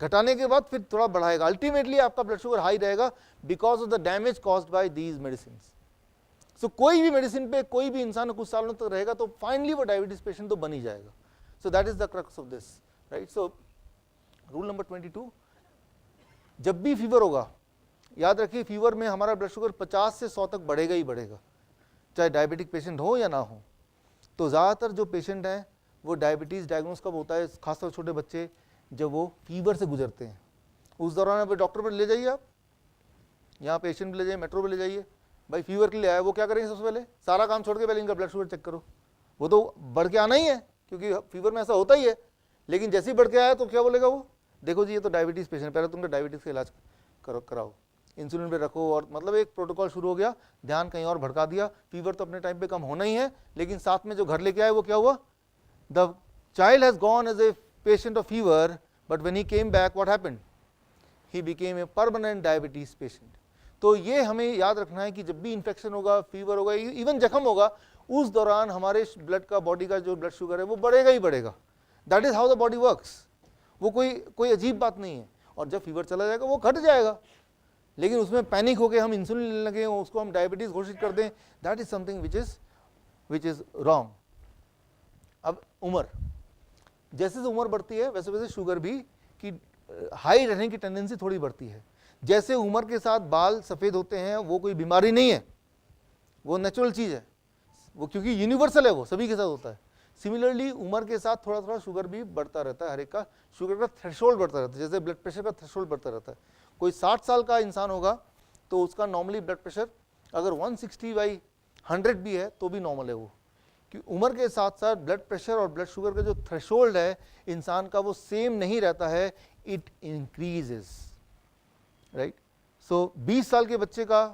घटाने के बाद फिर थोड़ा बढ़ाएगा, अल्टीमेटली आपका ब्लड शुगर हाई रहेगा because of the damage caused by these medicine. So कोई भी मेडिसिन पे कोई भी इंसान कुछ सालों तक रहेगा तो फाइनली वो डायबिटीज पेशेंट तो बन ही जाएगा। सो that is the crux of this, right. So rule number 22, जब भी फीवर होगा, याद रखिए फीवर में हमारा ब्लड शुगर 50 से 100 तक बढ़ेगा ही बढ़ेगा, चाहे डायबिटिक पेशेंट हो या ना हो। तो ज़्यादातर जो पेशेंट हैं वो डायबिटीज़ डायग्नोस कब होता है, खासतौर छोटे बच्चे जब वो फीवर से गुजरते हैं, उस दौरान अब डॉक्टर पर ले जाइए, आप यहाँ पेशेंट ले जाइए, मेट्रो पर ले जाइए, भाई फीवर के लिए आया, वो क्या करेंगे सबसे पहले, सारा काम छोड़ के पहले इनका ब्लड शुगर चेक करो। वो तो बढ़ के आना ही है क्योंकि फीवर में ऐसा होता ही है, लेकिन जैसे ही बढ़ के आया तो क्या बोलेगा वो, देखो जी ये तो डायबिटीज़ पेशेंट, पहले तुमने डायबिटीज़ का इलाज कराओ, इंसुलिन पे रखो, और मतलब एक प्रोटोकॉल शुरू हो गया, ध्यान कहीं और भड़का दिया। फीवर तो अपने टाइम पे कम होना ही है, लेकिन साथ में जो घर लेके आए वो क्या हुआ, the child has gone as a patient of fever, but when he came back what happened, he became a permanent diabetes patient. तो ये हमें याद रखना है कि जब भी इन्फेक्शन होगा, फीवर होगा, इवन जख्म होगा, उस दौरान हमारे ब्लड का, बॉडी का जो ब्लड शुगर है वो बढ़ेगा ही बढ़ेगा। That is how the body works. वो कोई अजीब बात नहीं है। और जब फीवर चला जाएगा वो घट जाएगा, लेकिन उसमें पैनिक हो के हम इंसुलिन लेने लगे, उसको हम डायबिटीज घोषित कर दें, that is something which is wrong. अब उम्र, जैसे जैसे उम्र बढ़ती है वैसे वैसे शुगर भी की हाई रहने की टेंडेंसी थोड़ी बढ़ती है। जैसे उम्र के साथ बाल सफ़ेद होते हैं वो कोई बीमारी नहीं है, वो नेचुरल चीज़ है, वो क्योंकि यूनिवर्सल है, वो सभी के साथ होता है। सिमिलरली उम्र के साथ थोड़ा थोड़ा शुगर भी बढ़ता रहता है, हर एक का शुगर का थ्रेशोल्ड बढ़ता रहता है, जैसे ब्लड प्रेशर का थ्रेशोल्ड बढ़ता रहता है। कोई 60 साल का इंसान होगा तो उसका नॉर्मली ब्लड प्रेशर अगर 160/100 भी है तो भी नॉर्मल है वो, कि उम्र के साथ साथ ब्लड प्रेशर और ब्लड शुगर का जो थ्रेशोल्ड है इंसान का वो सेम नहीं रहता है, इट इंक्रीजेस, राइट। सो 20 साल के बच्चे का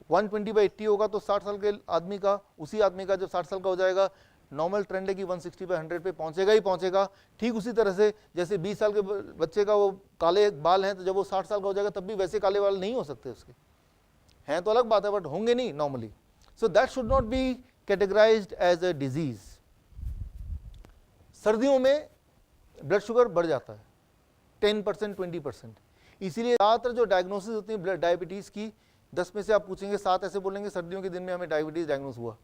120/80 होगा तो 60 साल के आदमी का, उसी आदमी का जब 60 साल का हो जाएगा, नॉर्मल ट्रेंड है कि 160/100 पे पहुंचेगा ही पहुंचेगा। ठीक उसी तरह से जैसे 20 साल के बच्चे का वो काले बाल हैं तो जब वो 60 साल का हो जाएगा तब भी वैसे काले बाल नहीं हो सकते उसके, हैं तो अलग बात है बट होंगे नहीं normally. So that should not be categorised as a disease. सर्दियों में ब्लड शुगर बढ़ जाता है 10% 20%, इसीलिए ज़्यादातर जो डायग्नोसिस होती है डायबिटीज़ की, 10 में से आप पूछेंगे 7 ऐसे बोलेंगे सर्दियों के दिन में हमें डायबिटीज़ डायग्नोस हुआ,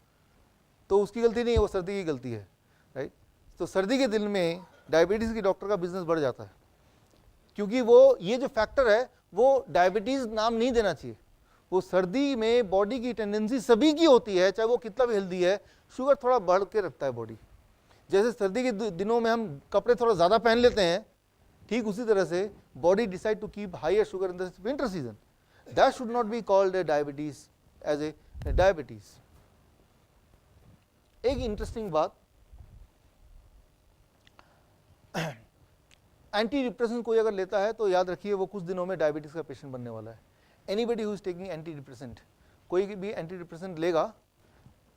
तो उसकी गलती नहीं है, वो सर्दी की गलती है, राइट। तो सर्दी के दिन में डायबिटीज़ की डॉक्टर का बिजनेस बढ़ जाता है, क्योंकि वो ये जो फैक्टर है वो डायबिटीज नाम नहीं देना चाहिए। वो सर्दी में बॉडी की टेंडेंसी सभी की होती है, चाहे वो कितना भी हेल्दी है, शुगर थोड़ा बढ़ के रखता है बॉडी। जैसे सर्दी के दिनों में हम कपड़े थोड़ा ज़्यादा पहन लेते हैं, ठीक उसी तरह से body decide to keep higher sugar in the winter season. That should not be called a diabetes as a diabetes. एक इंटरेस्टिंग बात, एंटी डिप्रेशन कोई अगर लेता है तो याद रखिए वो कुछ दिनों में डायबिटीज का पेशेंट बनने वाला है। Anybody who is taking anti depressant, कोई भी एंटी डिप्रेसेंट लेगा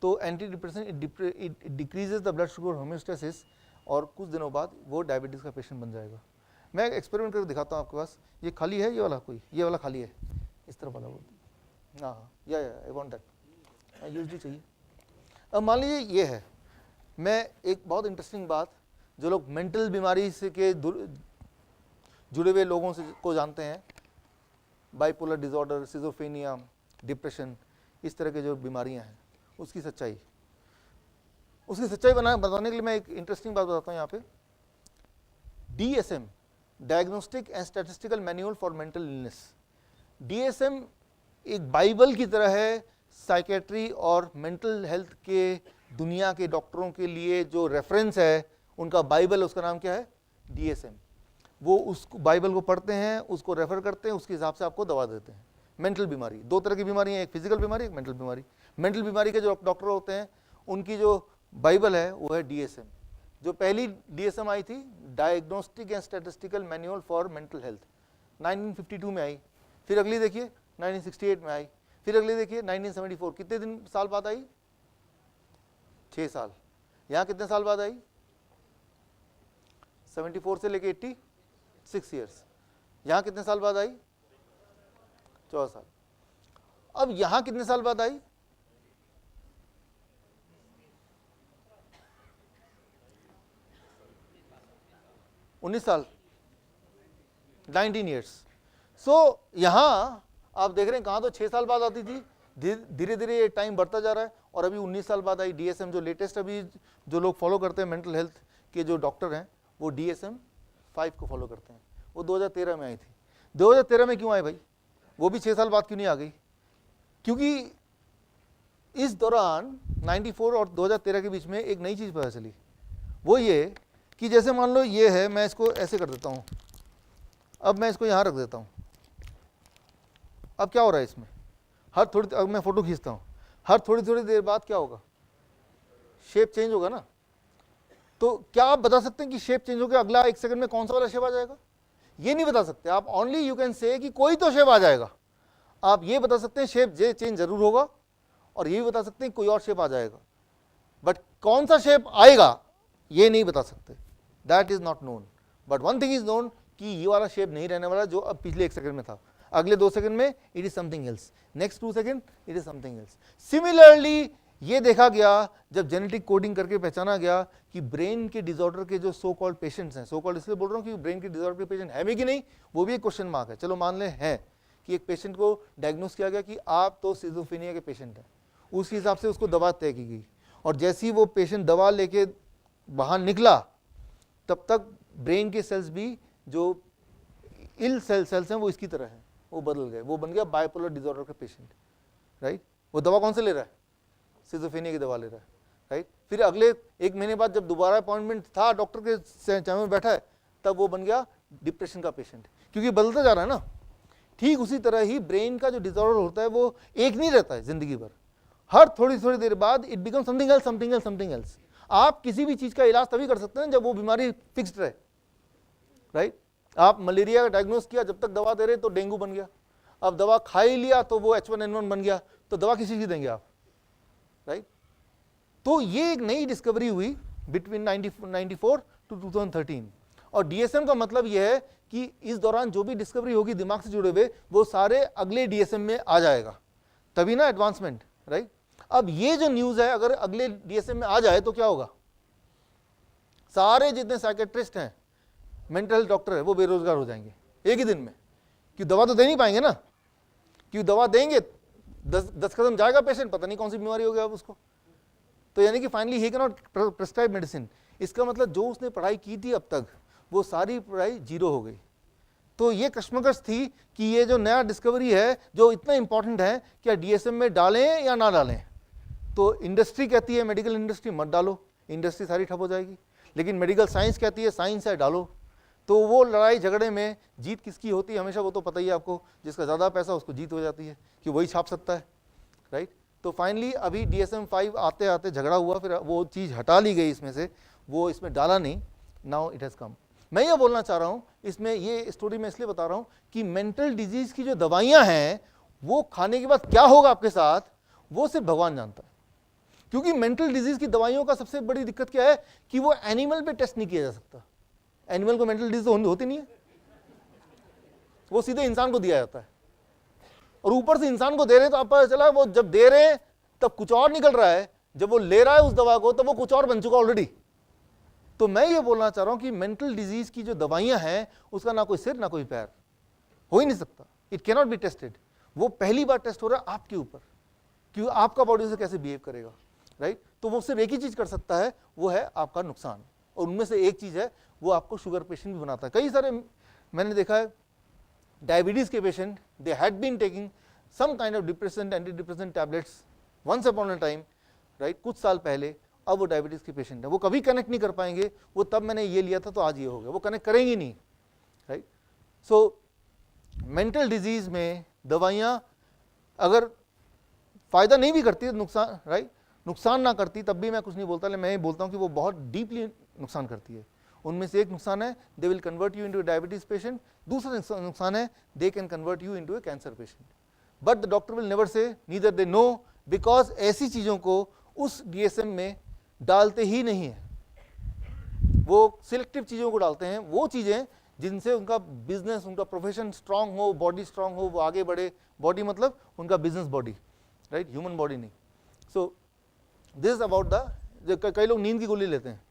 तो anti depressant it decreases the blood sugar homeostasis, और कुछ दिनों बाद वो डायबिटीज का पेशेंट बन जाएगा। मैं एक्सपेरिमेंट करके दिखाता हूँ आपके पास। ये खाली है, ये वाला कोई, ये वाला खाली है, इस तरफ वाला वो, हाँ या आई वांट दैट, यूजली चाहिए। अब मान लीजिए ये है, मैं एक बहुत इंटरेस्टिंग बात, जो लोग मेंटल बीमारी से के जुड़े हुए लोगों से को जानते हैं, बाइपोलर डिसऑर्डर, सिजोफ्रेनिया, डिप्रेशन, इस तरह के जो बीमारियां हैं, उसकी सच्चाई बताने के लिए मैं एक इंटरेस्टिंग बात बताता हूँ यहाँ पे। DSM, diagnostic and statistical manual for mental illness. DSM एक बाइबल की तरह है साइकेट्री और मेंटल हेल्थ के दुनिया के डॉक्टरों के लिए, जो रेफरेंस है उनका बाइबल, उसका नाम क्या है? DSM। वो उस बाइबल को पढ़ते हैं, उसको रेफर करते हैं, उसके हिसाब से आपको दवा देते हैं। मेंटल बीमारी, दो तरह की बीमारी है, एक फिजिकल बीमारी, एक मेंटल बीमारी। मेंटल बीमारी के जो डॉक्टर होते हैं उनकी जो बाइबल है वो है DSM। जो पहली DSM आई थी, diagnostic and statistical manual for mental health, 1952 में आई। फिर अगली देखिए 1968 में आई। फिर अगली देखिए 1974, कितने साल बाद आई? 6 साल। यहाँ कितने साल बाद आई? 74 से लेके 86 ईयर्स। यहाँ कितने साल बाद आई? 14 साल। अब यहाँ कितने साल बाद आई? 19 साल, 19 ईयर्स। सो यहाँ आप देख रहे हैं, कहाँ तो 6 साल बाद आती थी, धीरे धीरे ये टाइम बढ़ता जा रहा है, और अभी 19 साल बाद आई DSM। जो लेटेस्ट अभी जो लोग फॉलो करते हैं मेंटल हेल्थ के जो डॉक्टर हैं, वो DSM 5 को फॉलो करते हैं। वो 2013 में आई थी। 2013 में क्यों आई भाई? वो भी 6 साल बाद क्यों नहीं आ गई? क्योंकि इस दौरान 94 और 2013 के बीच में एक नई चीज़ पता चली। वो ये कि जैसे मान लो ये है, मैं इसको ऐसे कर देता हूँ, अब मैं इसको यहाँ रख देता हूँ। अब क्या हो रहा है इसमें? अब मैं फोटो खींचता हूँ, हर थोड़ी थोड़ी देर बाद क्या होगा? शेप चेंज होगा ना। तो क्या आप बता सकते हैं कि शेप चेंज होकर अगला 1 सेकंड में कौन सा वाला शेप आ जाएगा? ये नहीं बता सकते आप। ओनली यू कैन से कि कोई तो शेप आ जाएगा। आप ये बता सकते हैं शेप चेंज जरूर होगा, और ये भी बता सकते हैं कोई और शेप आ जाएगा, बट कौन सा शेप आएगा ये नहीं बता सकते। That is not known. But one thing is known कि ये वाला शेप नहीं रहने वाला जो अब पिछले 1 सेकंड में था। अगले 2 सेकंड में it is something else, next 2 second it is something else. Similarly ये देखा गया जब जेनेटिक कोडिंग करके पहचाना गया कि ब्रेन के डिसऑर्डर के जो सो कॉल्ड पेशेंट्स हैं, सो कॉल्ड इसलिए बोल रहा हूँ कि ब्रेन के डिसऑर्डर के पेशेंट है भी कि नहीं, वो भी एक क्वेश्चन मार्क है। चलो मान ले हैं कि एक पेशेंट को डायग्नोस किया गया कि आप तो सिजोफ्रेनिया के पेशेंट हैं, उस हिसाब से उसको दवा तय की गई, और जैसे ही वो पेशेंट दवा लेके बाहर निकला तब तक ब्रेन के सेल्स भी जो इल सेल्स हैं वो इसकी तरह हैं, वो बदल गए, वो बन गया बाइपोलर डिसऑर्डर का पेशेंट। राइट? वो दवा कौन से ले रहा है? सिजोफ्रेनिया की दवा ले रहा है। राइट? फिर अगले 1 महीने बाद जब दोबारा अपॉइंटमेंट था, डॉक्टर के चैम्बर में बैठा है, तब वो बन गया डिप्रेशन का पेशेंट, क्योंकि बदलता जा रहा है ना। ठीक उसी तरह ही ब्रेन का जो डिसऑर्डर होता है वो एक नहीं रहता है जिंदगी भर, हर थोड़ी थोड़ी देर बाद it become something else, something else, something else. आप किसी भी चीज का इलाज तभी कर सकते हैं जब वो बीमारी फिक्स्ड रहे। राइट? आप मलेरिया का डायग्नोस किया, जब तक दवा दे रहे तो डेंगू बन गया, अब दवा खा ही लिया तो वो H1N1 बन गया, तो दवा किसी की देंगे आप? राइट? तो ये एक नई डिस्कवरी हुई बिटवीन 94 टू 2013, और DSM का मतलब यह है कि इस दौरान जो भी डिस्कवरी होगी दिमाग से जुड़े हुए, वो सारे अगले DSM में आ जाएगा, तभी ना एडवांसमेंट। राइट? अब ये जो न्यूज है अगर अगले DSM में आ जाए तो क्या होगा? सारे जितने साइकेट्रिस्ट हैं, मेंटल हेल्थ डॉक्टर है, वो बेरोजगार हो जाएंगे एक ही दिन में, क्योंकि दवा तो दे नहीं पाएंगे ना। क्योंकि दवा देंगे 10 कदम जाएगा पेशेंट, पता नहीं कौन सी बीमारी हो गया अब उसको। तो यानी कि finally he can not prescribe medicine. इसका मतलब जो उसने पढ़ाई की थी अब तक, वो सारी पढ़ाई जीरो हो गई। तो ये कश्मकश थी कि ये जो नया डिस्कवरी है जो इतना इंपॉर्टेंट है, क्या डीएसएम में डालें या ना डालें। तो इंडस्ट्री कहती है मेडिकल इंडस्ट्री मत डालो, इंडस्ट्री सारी ठप हो जाएगी, लेकिन मेडिकल साइंस कहती है साइंस है डालो। तो वो लड़ाई झगड़े में जीत किसकी होती है हमेशा, वो तो पता ही है आपको, जिसका ज़्यादा पैसा उसको जीत हो जाती है कि वही छाप सकता है, राइट। तो फाइनली अभी DSM-5 आते आते झगड़ा हुआ, फिर वो चीज़ हटा ली गई इसमें से, वो इसमें डाला नहीं, नाउ इट हैज़ कम। मैं ये बोलना चाह रहा हूँ इसमें, ये स्टोरी मैं इसलिए बता रहा हूँ कि मेंटल डिजीज़ की जो दवाइयाँ हैं वो खाने के बाद क्या होगा आपके साथ, वो सिर्फ भगवान जानता है। क्योंकि मेंटल डिजीज़ की दवाइयों का सबसे बड़ी दिक्कत क्या है कि वो एनिमल पे टेस्ट नहीं किया जा सकता। एनिमल को मेंटल डिजीज होती नहीं है, वो सीधे इंसान को दिया जाता है, और ऊपर से इंसान को दे रहे हैं तो आप पता चला वो जब दे रहे हैं तब कुछ और निकल रहा है, जब वो ले रहा है उस दवा को तब वो कुछ और बन चुका ऑलरेडी। तो मैं ये बोलना चाह रहा हूं कि मेंटल डिजीज की जो दवाइयां हैं उसका ना कोई सिर ना कोई पैर, हो ही नहीं सकता, इट कैनॉट बी टेस्टेड। वो पहली बार टेस्ट हो रहा है आपके ऊपर, कि आपका बॉडी से कैसे बिहेव करेगा, राइट। तो वो सिर्फ एक ही चीज कर सकता है, वो है आपका नुकसान, और उनमें से एक चीज है वो आपको शुगर पेशेंट भी बनाता है। कई सारे मैंने देखा है डायबिटीज के patient, they had been taking some kind of depressant anti depressant tablets once upon a time, right, कुछ साल पहले, अब वो डायबिटीज के पेशेंट है, वो कभी कनेक्ट नहीं कर पाएंगे, वो तब मैंने ये लिया था तो आज ये हो गया, वो कनेक्ट करेंगे नहीं, राइट। सो मेंटल डिजीज में दवाइयाँ अगर फायदा नहीं भी करती, नुकसान, राइट, नुकसान ना करती तब भी मैं कुछ नहीं बोलता, लेकिन मैं ये बोलता हूँ कि वो बहुत डीपली नुकसान करती है। उनमें से एक नुकसान है they will convert you into diabetes patient, दूसरा नुकसान है they can convert you into A cancer patient. But the doctor will never say neither they know, because ऐसी चीज़ों को उस DSM में डालते ही नहीं है, वो सिलेक्टिव चीज़ों को डालते हैं, वो चीज़ें जिनसे उनका बिजनेस, उनका प्रोफेशन स्ट्रांग हो, बॉडी स्ट्रांग हो, वो आगे बढ़े। बॉडी मतलब उनका business body, right, human body नहीं। So this is about the, कई लोग नींद की गोली लेते हैं,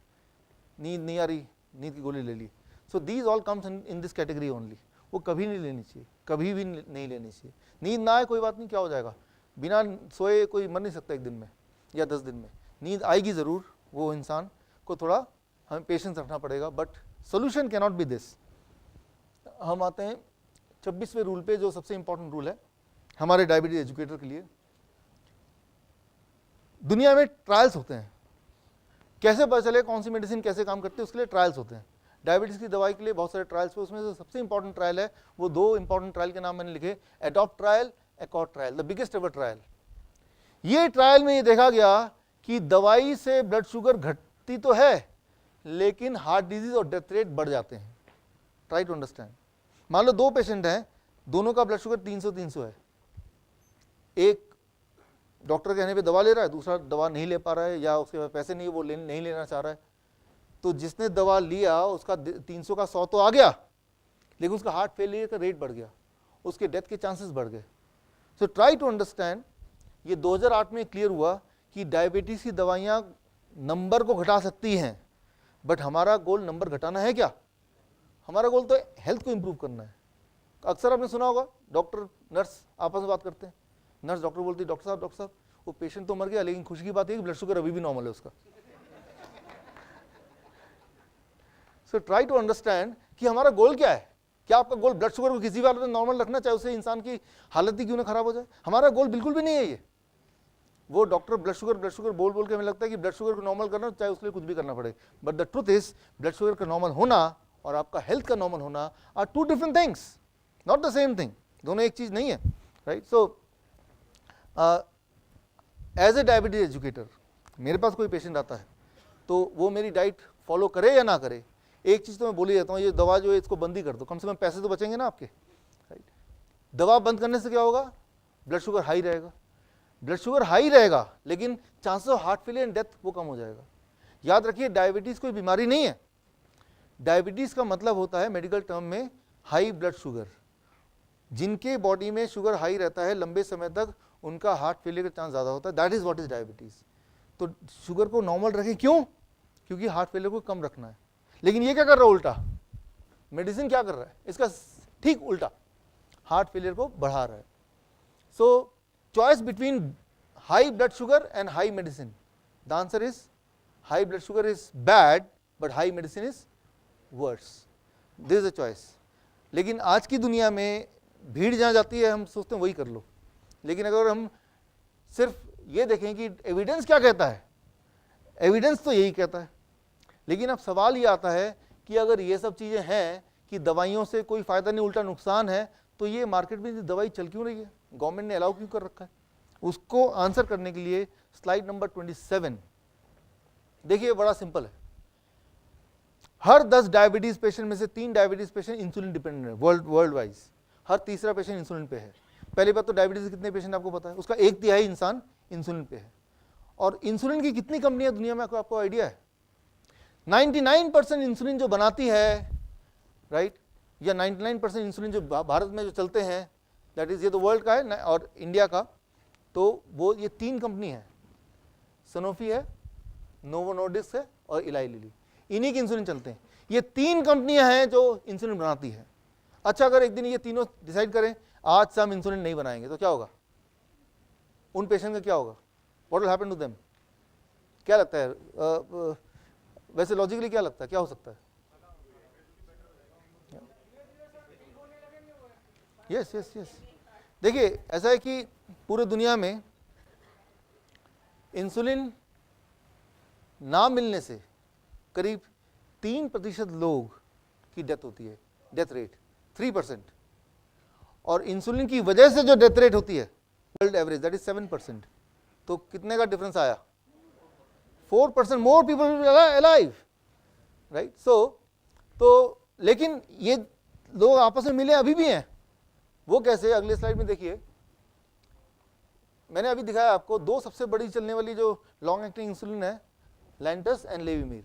नींद नहीं आ रही, नींद की गोली ले ली। So these all comes in this category only. वो कभी नहीं लेनी चाहिए, कभी भी नहीं लेनी चाहिए। नींद ना आए कोई बात नहीं, क्या हो जाएगा, बिना सोए कोई मर नहीं सकता एक दिन में या 10 दिन में, नींद आएगी ज़रूर, वो इंसान को थोड़ा हमें पेशेंस रखना पड़ेगा, but solution can not be this. हम आते हैं 26वें रूल पे, जो सबसे इंपॉर्टेंट रूल है हमारे डायबिटीज एजुकेटर के लिए। दुनिया में ट्रायल्स होते हैं, कैसे पता चले कौन सी मेडिसिन कैसे काम करती है, उसके लिए ट्रायल्स होते हैं। डायबिटीज़ की दवाई के लिए बहुत सारे ट्रायल्स हुए, उसमें से सबसे इंपॉर्टेंट ट्रायल है, वो 2 इंपॉर्टेंट ट्रायल के नाम मैंने लिखे, adopt trial, accord trial, the biggest ever trial. ये ट्रायल में ये देखा गया कि दवाई से ब्लड शुगर घटती तो है, लेकिन हार्ट डिजीज और डेथ रेट बढ़ जाते हैं। Try to understand. मान लो 2 पेशेंट हैं, दोनों का ब्लड शुगर 300 है, एक डॉक्टर कहने पे दवा ले रहा है, दूसरा दवा नहीं ले पा रहा है या उसके पास पैसे नहीं, वो नहीं लेना चाह रहा है। तो जिसने दवा लिया उसका 300 का 100 तो आ गया, लेकिन उसका हार्ट फेलियर का रेट बढ़ गया, उसके डेथ के चांसेस बढ़ गए। So try to understand. ये 2008 में क्लियर हुआ कि डायबिटीज़ की दवाइयाँ नंबर को घटा सकती हैं, बट हमारा गोल नंबर घटाना है क्या, हमारा गोल तो हेल्थ को इम्प्रूव करना है। अक्सर आपने सुना होगा डॉक्टर नर्स आपस में बात करते हैं, नर्स डॉक्टर बोलती है डॉक्टर साहब वो पेशेंट तो मर गया, लेकिन खुशी की बात है कि ब्लड शुगर अभी भी नॉर्मल है उसका। सो ट्राई टू अंडरस्टैंड कि हमारा गोल क्या है। क्या आपका गोल ब्लड शुगर को किसी बात में नॉर्मल रखना, चाहे उससे इंसान की हालत ही क्यों ना खराब हो जाए? हमारा गोल बिल्कुल भी नहीं है ये। वो डॉक्टर ब्लड शुगर बोल के हमें लगता है कि ब्लड शुगर को नॉर्मल करना, चाहे उसके लिए कुछ भी करना पड़े, but the truth is blood sugar का नॉर्मल होना और आपका हेल्थ का नॉर्मल होना are 2 different things, not the same thing. दोनों एक चीज नहीं है, right. So as a diabetes educator, मेरे पास कोई पेशेंट आता है तो वो मेरी डाइट फॉलो करे या ना करे, एक चीज़ तो मैं बोल ही देता हूँ, ये दवा जो है इसको बंद ही कर दो, कम से कम पैसे तो बचेंगे ना आपके, राइट। दवा बंद करने से क्या होगा, ब्लड शुगर हाई रहेगा, ब्लड शुगर हाई रहेगा, लेकिन chances of heart failure and death वो कम हो जाएगा। याद रखिए डायबिटीज़ कोई बीमारी नहीं है, डायबिटीज़ का मतलब होता है मेडिकल टर्म में हाई ब्लड शुगर। जिनके बॉडी में शुगर हाई रहता है लंबे समय तक, उनका हार्ट फेलियर का चांस ज़्यादा होता है, that is what is diabetes. तो शुगर को नॉर्मल रखें, क्यों? क्योंकि हार्ट फेलियर को कम रखना है। लेकिन ये क्या कर रहा है उल्टा, मेडिसिन क्या कर रहा है, इसका ठीक उल्टा, हार्ट फेलियर को बढ़ा रहा है। So choice between high blood sugar and high medicine, the answer is high blood sugar is bad but high medicine is worse, this is the choice. लेकिन आज की दुनिया में भीड़ जहाँ जाती है हम सोचते हैं वही कर लो, लेकिन अगर हम सिर्फ ये देखें कि एविडेंस क्या कहता है, एविडेंस तो यही कहता है। लेकिन अब सवाल ये आता है कि अगर ये सब चीज़ें हैं कि दवाइयों से कोई फ़ायदा नहीं उल्टा नुकसान है, तो ये मार्केट में दवाई चल क्यों रही है, गवर्नमेंट ने अलाउ क्यों कर रखा है? उसको आंसर करने के लिए स्लाइड नंबर 27 देखिए, बड़ा सिंपल है। हर 10 डायबिटीज पेशेंट में से 3 डायबिटीज पेशेंट इंसुलिन डिपेंडेंट है वर्ल्ड वाइज, हर तीसरा पेशेंट इंसुलिन पे है। पहली बात तो डायबिटीज कितने पेशेंट आपको पता है, उसका 1/3 इंसान इंसुलिन पे है। और इंसुलिन की कितनी कंपनियां दुनिया में आपको आइडिया है? 99% इंसुलिन जो बनाती है, राइट, या 99% इंसुलिन जो भारत में जो चलते हैं, दैट इज, ये तो वर्ल्ड का है और इंडिया का, तो वो ये 3 कंपनी है, सनोफी है, नोवो नॉर्डिस्क है और इलाई लिली, इन्हीं के इंसुलिन चलते हैं। ये 3 कंपनियां हैं जो इंसुलिन बनाती है। अच्छा, अगर एक दिन ये तीनों डिसाइड करें आज से हम इंसुलिन नहीं बनाएंगे तो क्या होगा? उन पेशेंट का क्या होगा? What will happen to them? क्या लगता है, वैसे लॉजिकली क्या लगता है, क्या हो सकता है? यस यस यस, देखिए ऐसा है कि पूरे दुनिया में इंसुलिन ना मिलने से करीब 3% लोग की डेथ होती है, डेथ रेट 3%, और इंसुलिन की वजह से जो डेथ रेट होती है वर्ल्ड एवरेज दैट इज 7%। तो कितने का डिफरेंस आया? 4% मोर पीपल अलाइव, राइट। सो तो लेकिन ये लोग आपस में मिले अभी भी हैं, वो कैसे? अगले स्लाइड में देखिए, मैंने अभी दिखाया आपको 2 सबसे बड़ी चलने वाली जो लॉन्ग एक्टिंग इंसुलिन है, लैंटस एंड लेविमीर।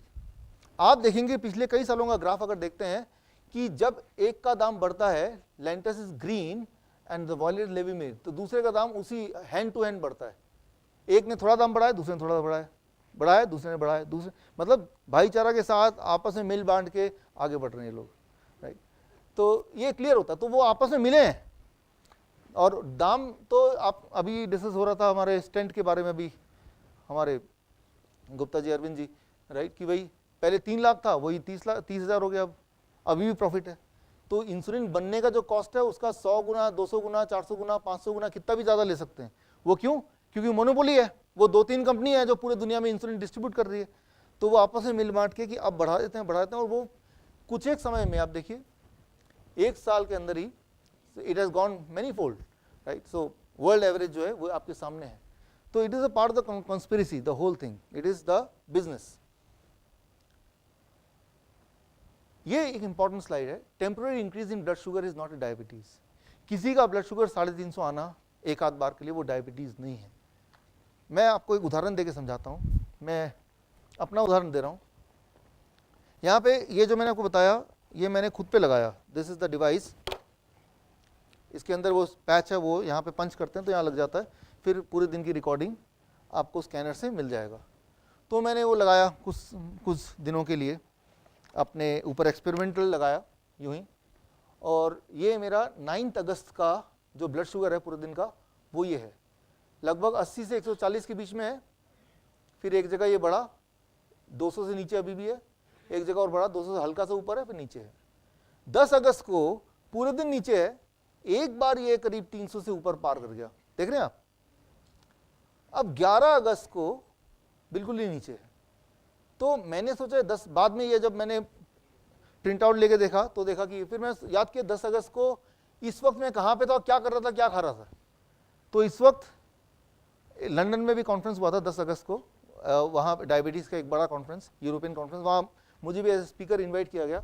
आप देखेंगे पिछले कई सालों का ग्राफ अगर देखते हैं कि जब एक का दाम बढ़ता है, Lantus is green and the violet Levemir, तो दूसरे का दाम उसी हैंड टू हैंड बढ़ता है। एक ने थोड़ा दाम बढ़ाया, दूसरे ने थोड़ा बढ़ाया, दूसरे ने बढ़ाया, दूसरे, मतलब भाईचारा के साथ आपस में मिल बांट के आगे बढ़ रहे हैं लोग, राइट। तो ये क्लियर होता है, तो वो आपस में मिले हैं। और दाम तो आप अभी डिस्कस हो रहा था हमारे स्टेंट के बारे में भी, हमारे गुप्ता जी, अरविंद जी, राइट, कि भाई पहले 3 लाख था, वही 30,000 हो गया, अब अभी भी प्रॉफिट है। तो इंसुलिन बनने का जो कॉस्ट है उसका 100 गुना, 200 गुना, 400 गुना, 500 गुना, कितना भी ज़्यादा ले सकते हैं। वो क्यों? क्योंकि मोनोपोली है, वो 2-3 कंपनी है जो पूरे दुनिया में इंसुलिन डिस्ट्रीब्यूट कर रही है। तो वो आपस में मिल बांट के कि अब बढ़ा देते हैं, और वो कुछ एक समय में आप देखिए 1 साल के अंदर ही it has gone many fold, right. So world average जो है वो आपके सामने है। तो it is a part of the conspiracy, the whole thing, it is the business. ये एक इंपॉर्टेंट स्लाइड है। Temporary increase in blood sugar is not a diabetes. किसी का ब्लड शुगर 350 आना एक आध बार के लिए वो डायबिटीज नहीं है। मैं आपको एक उदाहरण देके समझाता हूँ, मैं अपना उदाहरण दे रहा हूँ। यहाँ पे ये जो मैंने आपको बताया ये मैंने खुद पे लगाया, दिस इज द डिवाइस। इसके अंदर वो पैच है, वो यहाँ पे पंच करते हैं तो यहाँ लग जाता है, फिर पूरे दिन की रिकॉर्डिंग आपको स्कैनर से मिल जाएगा। तो मैंने वो लगाया कुछ दिनों के लिए, अपने ऊपर एक्सपेरिमेंटल लगाया यूं ही, और ये मेरा 9 अगस्त का जो ब्लड शुगर है पूरे दिन का वो ये है, लगभग 80 से 140 के बीच में है। फिर एक जगह ये बढ़ा 200 से नीचे अभी भी है, एक जगह और बढ़ा 200 से हल्का सा ऊपर है, फिर नीचे है। 10 अगस्त को पूरे दिन नीचे है, एक बार ये करीब 300 से ऊपर पार कर गया, देख रहे हैं आप। अब 11 अगस्त को बिल्कुल ही नीचे है। तो मैंने सोचा 10 बाद में ये जब मैंने प्रिंट आउट लेके देखा तो देखा कि फिर मैं याद किया 10 अगस्त को इस वक्त मैं कहाँ पे था, क्या कर रहा था, क्या खा रहा था। तो इस वक्त लंदन में भी कॉन्फ्रेंस हुआ था 10 अगस्त को, वहाँ डायबिटीज़ का एक बड़ा कॉन्फ्रेंस, यूरोपियन कॉन्फ्रेंस, वहाँ मुझे भी एज स्पीकर इन्वाइट किया गया।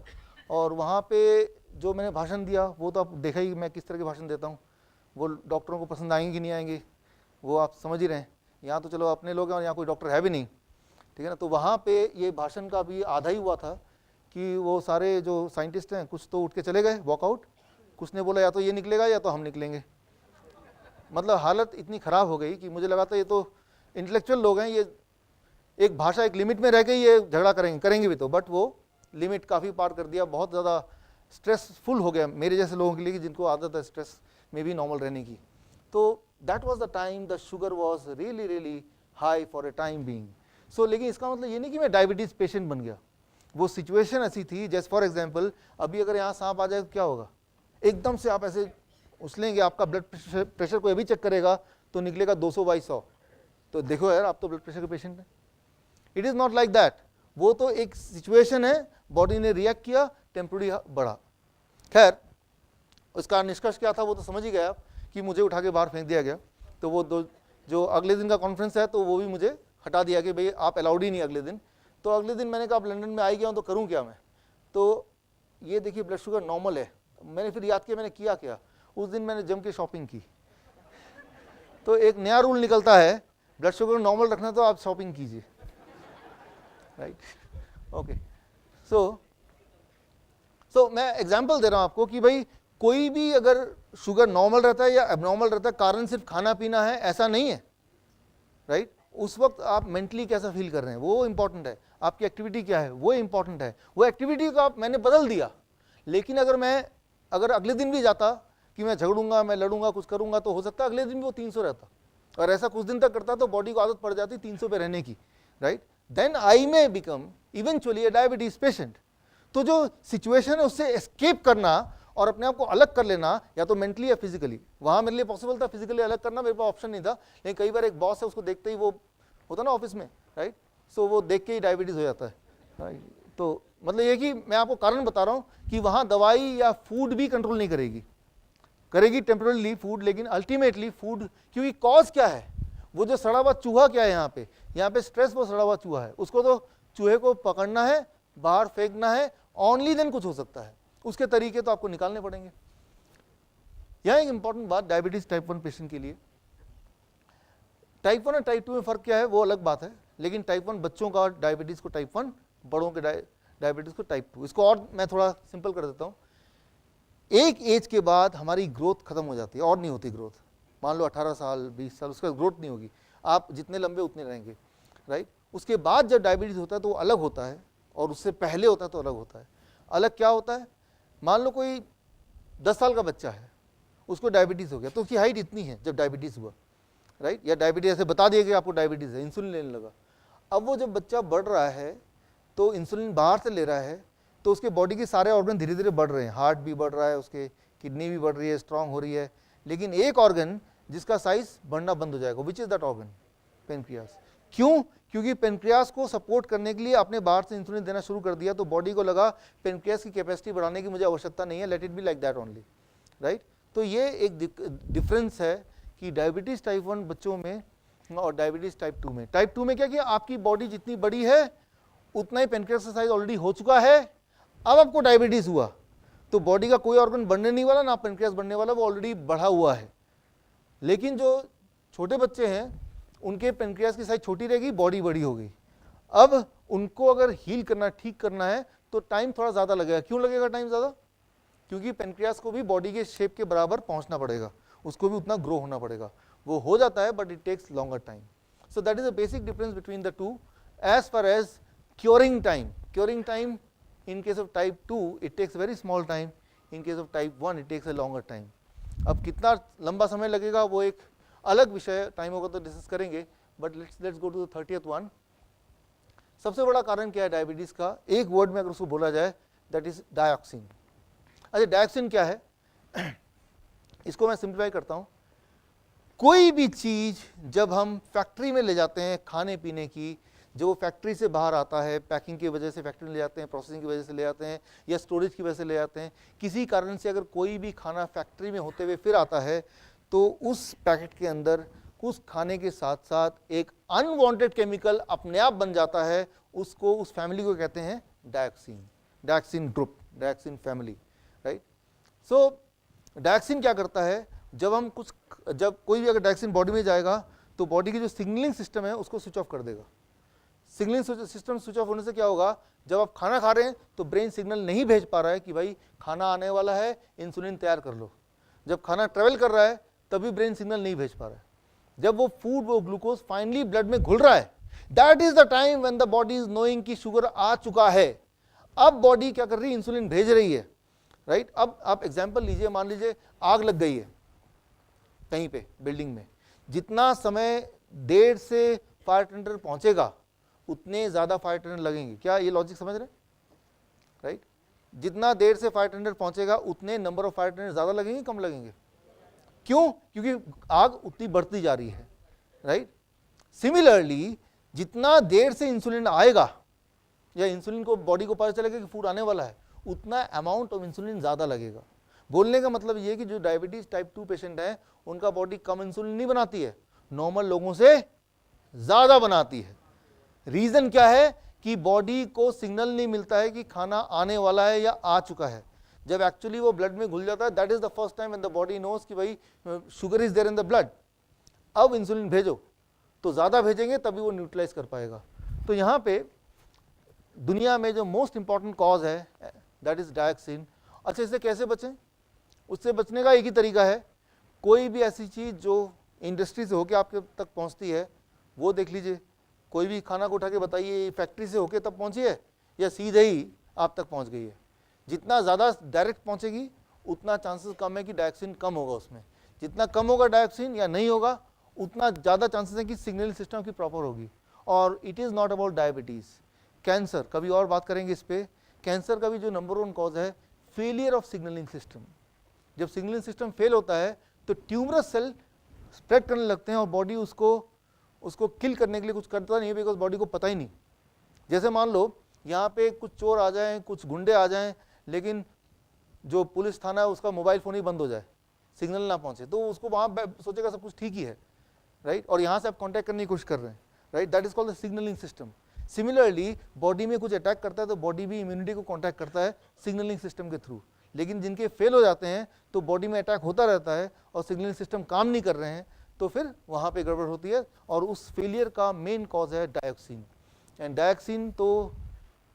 और वहाँ पे जो मैंने भाषण दिया वो तो आप देखा ही मैं किस तरह के भाषण देता हूँ, वो डॉक्टरों को पसंद आएंगे कि नहीं आएंगे वो आप समझ ही रहे हैं। यहाँ तो चलो अपने लोग हैं और यहाँ कोई डॉक्टर है भी नहीं, ठीक है ना। तो वहाँ पे ये भाषण का भी आधा ही हुआ था कि वो सारे जो साइंटिस्ट हैं कुछ तो उठ के चले गए वॉकआउट, कुछ ने बोला या तो ये निकलेगा या तो हम निकलेंगे। मतलब हालत इतनी ख़राब हो गई कि मुझे लगा था ये तो इंटेलेक्चुअल लोग हैं, ये एक भाषा एक लिमिट में रह गई, ये झगड़ा करेंगे भी तो, बट वो लिमिट काफ़ी पार कर दिया, बहुत ज़्यादा स्ट्रेसफुल हो गया मेरे जैसे लोगों के लिए जिनको आदत है स्ट्रेस में भी नॉर्मल रहने की। तो that was the time the sugar was really really high for a time being. So लेकिन इसका मतलब ये नहीं कि मैं डायबिटीज़ पेशेंट बन गया, वो सिचुएशन ऐसी थी। जैसे फॉर एग्जांपल अभी अगर यहाँ सांप आ जाए तो क्या होगा, एकदम से आप ऐसे उछलेंगे, आपका ब्लड प्रेशर को अभी चेक करेगा तो निकलेगा 200/100, तो देखो यार आप तो ब्लड प्रेशर के पेशेंट हैं। It is not like that, वो तो एक सिचुएशन है, बॉडी ने रिएक्ट किया, टेम्पररी बढ़ा। खैर उसका निष्कर्ष क्या था वो तो समझ ही गया कि मुझे उठा के बाहर फेंक दिया गया। तो वो जो अगले दिन का कॉन्फ्रेंस है तो वो भी मुझे हटा दिया कि भाई आप अलाउड ही नहीं अगले दिन। तो अगले दिन मैंने कहा अब लंदन में आ गया हूँ तो करूँ क्या मैं। तो ये देखिए ब्लड शुगर नॉर्मल है। मैंने फिर याद किया मैंने किया क्या, उस दिन मैंने जम के शॉपिंग की। तो एक नया रूल निकलता है, ब्लड शुगर नॉर्मल रखना तो आप शॉपिंग कीजिए, राइट। ओके, सो मैं एग्जांपल दे रहा हूं आपको कि भाई कोई भी अगर शुगर नॉर्मल रहता है या एबनॉर्मल रहता है, कारण सिर्फ खाना पीना है ऐसा नहीं है, राइट। उस वक्त आप मेंटली कैसा फील कर रहे हैं वो इंपॉर्टेंट है, आपकी एक्टिविटी क्या है वो इंपॉर्टेंट है। वो एक्टिविटी को मैंने बदल दिया, लेकिन अगर अगले दिन भी जाता कि मैं झगड़ूंगा, मैं लड़ूंगा, कुछ करूंगा, तो हो सकता है अगले दिन भी वो 300 रहता, और ऐसा कुछ दिन तक करता तो बॉडी को आदत पड़ जाती 300 पे रहने की, right. Then I may become eventually a diabetes patient. तो जो सिचुएशन है उससे एस्केप करना और अपने आप को अलग कर लेना, या तो मेंटली या फिजिकली, वहां मेरे लिए पॉसिबल था, फिजिकली अलग करना मेरे पास ऑप्शन नहीं था। लेकिन कई बार एक बॉस है उसको देखते ही वो होता ना ऑफिस में, राइट, सो वो देख के ही डायबिटीज हो जाता है, राइट। तो मतलब ये कि मैं आपको कारण बता रहा हूं कि वहां दवाई या फूड भी कंट्रोल नहीं करेगी टेम्पररीली फूड, लेकिन अल्टीमेटली फूड, क्योंकि कॉज क्या है, वो जो सड़ा हुआ चूहा क्या है यहाँ पे स्ट्रेस, वो सड़ा हुआ चूहा है, उसको तो चूहे को पकड़ना है, बाहर फेंकना है, ओनली देन कुछ हो सकता है, उसके तरीके तो आपको निकालने पड़ेंगे। यहाँ एक इंपॉर्टेंट बात डायबिटीज टाइप 1 पेशेंट के लिए, टाइप 1 और टाइप 2 में फर्क क्या है वो अलग बात है, लेकिन टाइप 1 बच्चों का डायबिटीज को टाइप 1, बड़ों के डायबिटीज को टाइप 2। इसको और मैं थोड़ा सिंपल कर देता हूँ। एक एज के बाद हमारी ग्रोथ खत्म हो जाती है और नहीं होती ग्रोथ, मान लो 18 साल 20 साल उसका ग्रोथ नहीं होगी, आप जितने लंबे उतने रहेंगे, राइट। उसके बाद जब डायबिटीज होता है तो वो अलग होता है, और उससे पहले होता है तो अलग होता है। अलग क्या होता है, मान लो कोई 10 साल का बच्चा है, उसको डायबिटीज हो गया, तो उसकी हाइट इतनी है जब डायबिटीज हुआ, राइट, या डायबिटीज ऐसे बता दिया कि आपको डायबिटीज है, इंसुलिन लेने लगा। अब वो जब बच्चा बढ़ रहा है तो इंसुलिन बाहर से ले रहा है, तो उसके बॉडी के सारे ऑर्गन धीरे धीरे बढ़ रहे हैं, हार्ट भी बढ़ रहा है, उसके किडनी भी बढ़ रही है, स्ट्रांग हो रही है, लेकिन एक ऑर्गन जिसका साइज बढ़ना बंद हो जाएगा, which is that organ, pancreas. क्यों? क्योंकि पेनक्रियास को सपोर्ट करने के लिए आपने बाहर से इंसुलिन देना शुरू कर दिया, तो बॉडी को लगा पेनक्रियास की कैपेसिटी बढ़ाने की मुझे आवश्यकता नहीं है, let it be like that only, right. तो ये एक डिफरेंस है कि डायबिटीज टाइप 1 बच्चों में और डायबिटीज टाइप 2 में। टाइप 2 में क्या किया, आपकी बॉडी जितनी बड़ी है उतना ही पेनक्रियास का साइज ऑलरेडी हो चुका है, अब आपको डायबिटीज हुआ तो बॉडी का कोई ऑर्गन बढ़ने नहीं वाला, ना पेनक्रियास बढ़ने वाला, वो ऑलरेडी बढ़ा हुआ है। लेकिन जो छोटे बच्चे हैं उनके पेनक्रियास की साइज छोटी रहेगी, बॉडी बड़ी हो गई। अब उनको अगर हील करना, ठीक करना है तो टाइम थोड़ा ज़्यादा लगेगा। क्यों लगेगा टाइम ज़्यादा? क्योंकि पेनक्रियास को भी बॉडी के शेप के बराबर पहुंचना पड़ेगा, उसको भी उतना ग्रो होना पड़ेगा। वो हो जाता है but it takes longer time. So that is a basic difference between the two. As far as curing time in case of type 2 it takes very small time, in case of type 1 it takes a longer time. अब कितना लंबा समय लगेगा वो एक अलग विषय, time होगा तो डिस्कस करेंगे, but let's go to the 30th one. सबसे बड़ा कारण क्या है डायबिटीज का, एक वर्ड में अगर उसको बोला जाए, दैट इज डायोक्सिन। अच्छा, डायोक्सिन क्या है इसको मैं सिंप्लीफाई करता हूं। कोई भी चीज जब हम फैक्ट्री में ले जाते हैं खाने पीने की, जो फैक्ट्री से बाहर आता है, पैकिंग की वजह से फैक्ट्री में ले जाते हैं, प्रोसेसिंग की वजह से ले जाते हैं, या स्टोरेज की वजह से ले जाते हैं, किसी कारण से अगर कोई भी खाना फैक्ट्री में होते हुए फिर आता है तो उस पैकेट के अंदर उस खाने के साथ साथ एक अनवांटेड केमिकल अपने आप बन जाता है, उसको, उस फैमिली को कहते हैं dioxin group, dioxin family, right. So dioxin क्या करता है, जब कोई भी अगर डायोक्सिन बॉडी में जाएगा तो बॉडी की जो सिग्नलिंग सिस्टम है उसको स्विच ऑफ कर देगा। सिग्नलिंग सिस्टम स्विच ऑफ होने से क्या होगा, जब आप खाना खा रहे हैं तो ब्रेन सिग्नल नहीं भेज पा रहा है कि भाई खाना आने वाला है, इंसुलिन तैयार कर लो। जब खाना ट्रेवल कर रहा है तभी ब्रेन सिग्नल नहीं भेज पा रहा है। जब वो फूड, वो ग्लूकोज फाइनली ब्लड में घुल रहा है, that is the time when the body is knowing कि शुगर आ चुका है। अब बॉडी क्या कर रही है, इंसुलिन भेज रही है, राइट। अब आप एग्जाम्पल लीजिए, मान लीजिए आग लग गई है कहीं पे बिल्डिंग में, जितना समय देर से फायर टेंडर पहुंचेगा उतने ज्यादा फायर टेंडर लगेंगे। क्या ये लॉजिक समझ रहे, राइट? जितना देर से फायर टेंडर पहुंचेगा उतने नंबर ऑफ फायर टेंडर ज़्यादा लगेंगे, कम लगेंगे? क्यों? क्योंकि आग उतनी बढ़ती जा रही है, राइट? सिमिलरली जितना देर से इंसुलिन आएगा या इंसुलिन को बॉडी को पता चलेगा कि फूड आने वाला है, उतना अमाउंट ऑफ इंसुलिन ज़्यादा लगेगा। बोलने का मतलब ये कि जो डायबिटीज़ टाइप 2 पेशेंट है उनका बॉडी कम इंसुलिन नहीं बनाती है, नॉर्मल लोगों से ज़्यादा बनाती है। रीज़न क्या है? कि बॉडी को सिग्नल नहीं मिलता है कि खाना आने वाला है या आ चुका है। जब एक्चुअली वो ब्लड में घुल जाता है, that is the first time when the body knows कि भाई sugar is there in the blood, अब इंसुलिन भेजो। तो ज़्यादा भेजेंगे तभी वो न्यूट्रलाइज कर पाएगा। तो यहाँ पे दुनिया में जो मोस्ट इंपॉर्टेंट कॉज है दैट इज डायक्सिन। अच्छा, इससे कैसे बचें? उससे बचने का एक ही तरीका है, कोई भी ऐसी चीज़ जो इंडस्ट्री से होकर आपके तक पहुँचती है वो देख लीजिए। कोई भी खाना को उठा के बताइए फैक्ट्री से होके तब पहुंची है या सीधे ही आप तक पहुंच गई है। जितना ज़्यादा डायरेक्ट पहुंचेगी उतना चांसेस कम है कि डायक्सिन कम होगा उसमें। जितना कम होगा डायक्सिन या नहीं होगा उतना ज़्यादा चांसेस है कि सिग्नलिंग सिस्टम की प्रॉपर होगी। और it is not about diabetes, cancer, कभी और बात करेंगे इस पर। कैंसर का भी जो नंबर 1 कॉज है फेलियर ऑफ सिग्नलिंग सिस्टम। जब सिग्नलिंग सिस्टम फेल होता है तो ट्यूमरस सेल स्प्रेड करने लगते हैं और बॉडी उसको किल करने के लिए कुछ करता नहीं है, बिकॉज बॉडी को पता ही नहीं। जैसे मान लो यहाँ पे कुछ चोर आ जाएं, कुछ गुंडे आ जाएं, लेकिन जो पुलिस थाना है उसका मोबाइल फ़ोन ही बंद हो जाए, सिग्नल ना पहुँचे, तो उसको वहाँ सोचेगा सब कुछ ठीक ही है, राइट? और यहाँ से आप कॉन्टैक्ट करने की कोशिश कर रहे हैं, right? That is called the signalling system. Similarly body में कुछ अटैक करता है तो बॉडी भी इम्यूनिटी को कॉन्टैक्ट करता है सिग्नलिंग सिस्टम के थ्रू। लेकिन जिनके फेल हो जाते हैं तो बॉडी में अटैक होता रहता है और सिग्नलिंग सिस्टम काम नहीं कर रहे हैं, तो फिर वहाँ पे गड़बड़ होती है। और उस फेलियर का मेन कॉज है डायक्सिन। एंड डायक्सिन तो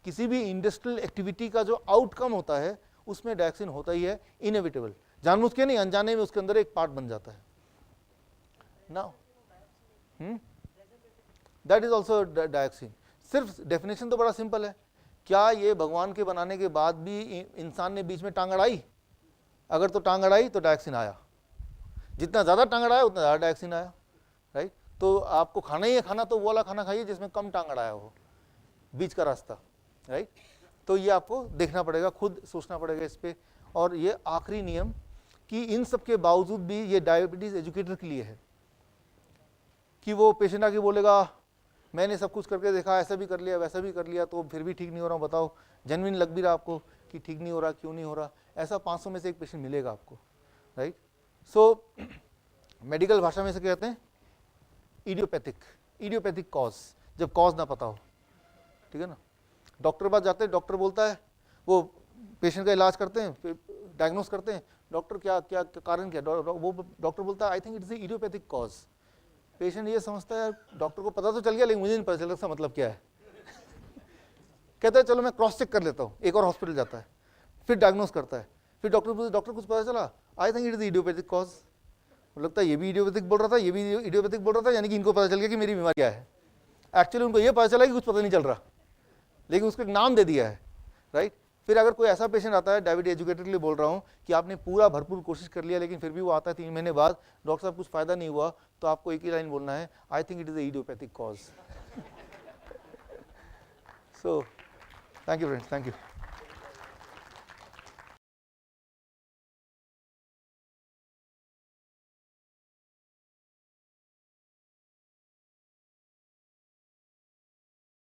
किसी भी इंडस्ट्रियल एक्टिविटी का जो आउटकम होता है उसमें डायक्सिन होता ही है, इनएविटेबल, जानबूझ के नहीं, अनजाने में उसके अंदर एक पार्ट बन जाता है। Now that is also dioxin. सिर्फ डेफिनेशन तो बड़ा सिंपल है, क्या ये भगवान के बनाने के बाद भी इंसान ने बीच में टांग अड़ाई? अगर तो टांग अड़ाई तो डायक्सिन आया। जितना ज़्यादा टांग अड़ाया उतना ज़्यादा डायक्सिन आया, राइट? तो आपको खाना ही है, खाना तो वो वाला खाना खाइए जिसमें कम टांग अड़ाया हो, बीच का रास्ता, राइट? तो ये आपको देखना पड़ेगा, खुद सोचना पड़ेगा इस पर। और ये आखिरी नियम कि इन सब के बावजूद भी ये डायबिटीज़ एजुकेटर के लिए है कि वो पेशेंट आके बोलेगा मैंने सब कुछ करके देखा, ऐसा भी कर लिया वैसा भी कर लिया, तो फिर भी ठीक नहीं हो रहा, बताओ जेन्युइन लग भी रहा आपको कि ठीक नहीं हो रहा, क्यों नहीं हो रहा? ऐसा 500 में से एक पेशेंट मिलेगा आपको, राइट? सो मेडिकल भाषा में से कहते हैं इडियोपैथिक कॉज, जब कॉज ना पता हो, ठीक है ना? डॉक्टर पास जाते हैं, डॉक्टर बोलता है, वो पेशेंट का इलाज करते हैं, फिर डायग्नोस करते हैं, डॉक्टर क्या क्या कारण क्या, वो डॉक्टर बोलता है I think it is idiopathic cause. Patient ये समझता है डॉक्टर को पता तो चल गया लेकिन मुझे नहीं पता चल इसका मतलब क्या है। कहता है चलो मैं क्रॉस चेक कर लेता हूँ, एक और हॉस्पिटल जाता है, फिर डायग्नोस करता है, फिर डॉक्टर कुछ पता चला, I think it is idiopathic cause. लगता है ये भी इडियोपैथिक बोल रहा था, ये भी इडियोपैथिक बोल रहा था, यानी कि इनको पता चल गया कि मेरी बीमारी क्या है। एक्चुअली उनको ये पता चला कि कुछ पता नहीं चल रहा, लेकिन उसको एक नाम दे दिया है, राइट? फिर अगर कोई ऐसा पेशेंट आता है, डायबिटीज एजुकेटर के लिए बोल रहा हूँ, कि आपने पूरा भरपूर कोशिश कर लिया लेकिन फिर भी वो आता है 3 महीने बाद, डॉक्टर साहब कुछ फायदा नहीं हुआ, तो आपको एक ही लाइन बोलना है, I think it is idiopathic cause. So thank you friends, thank you.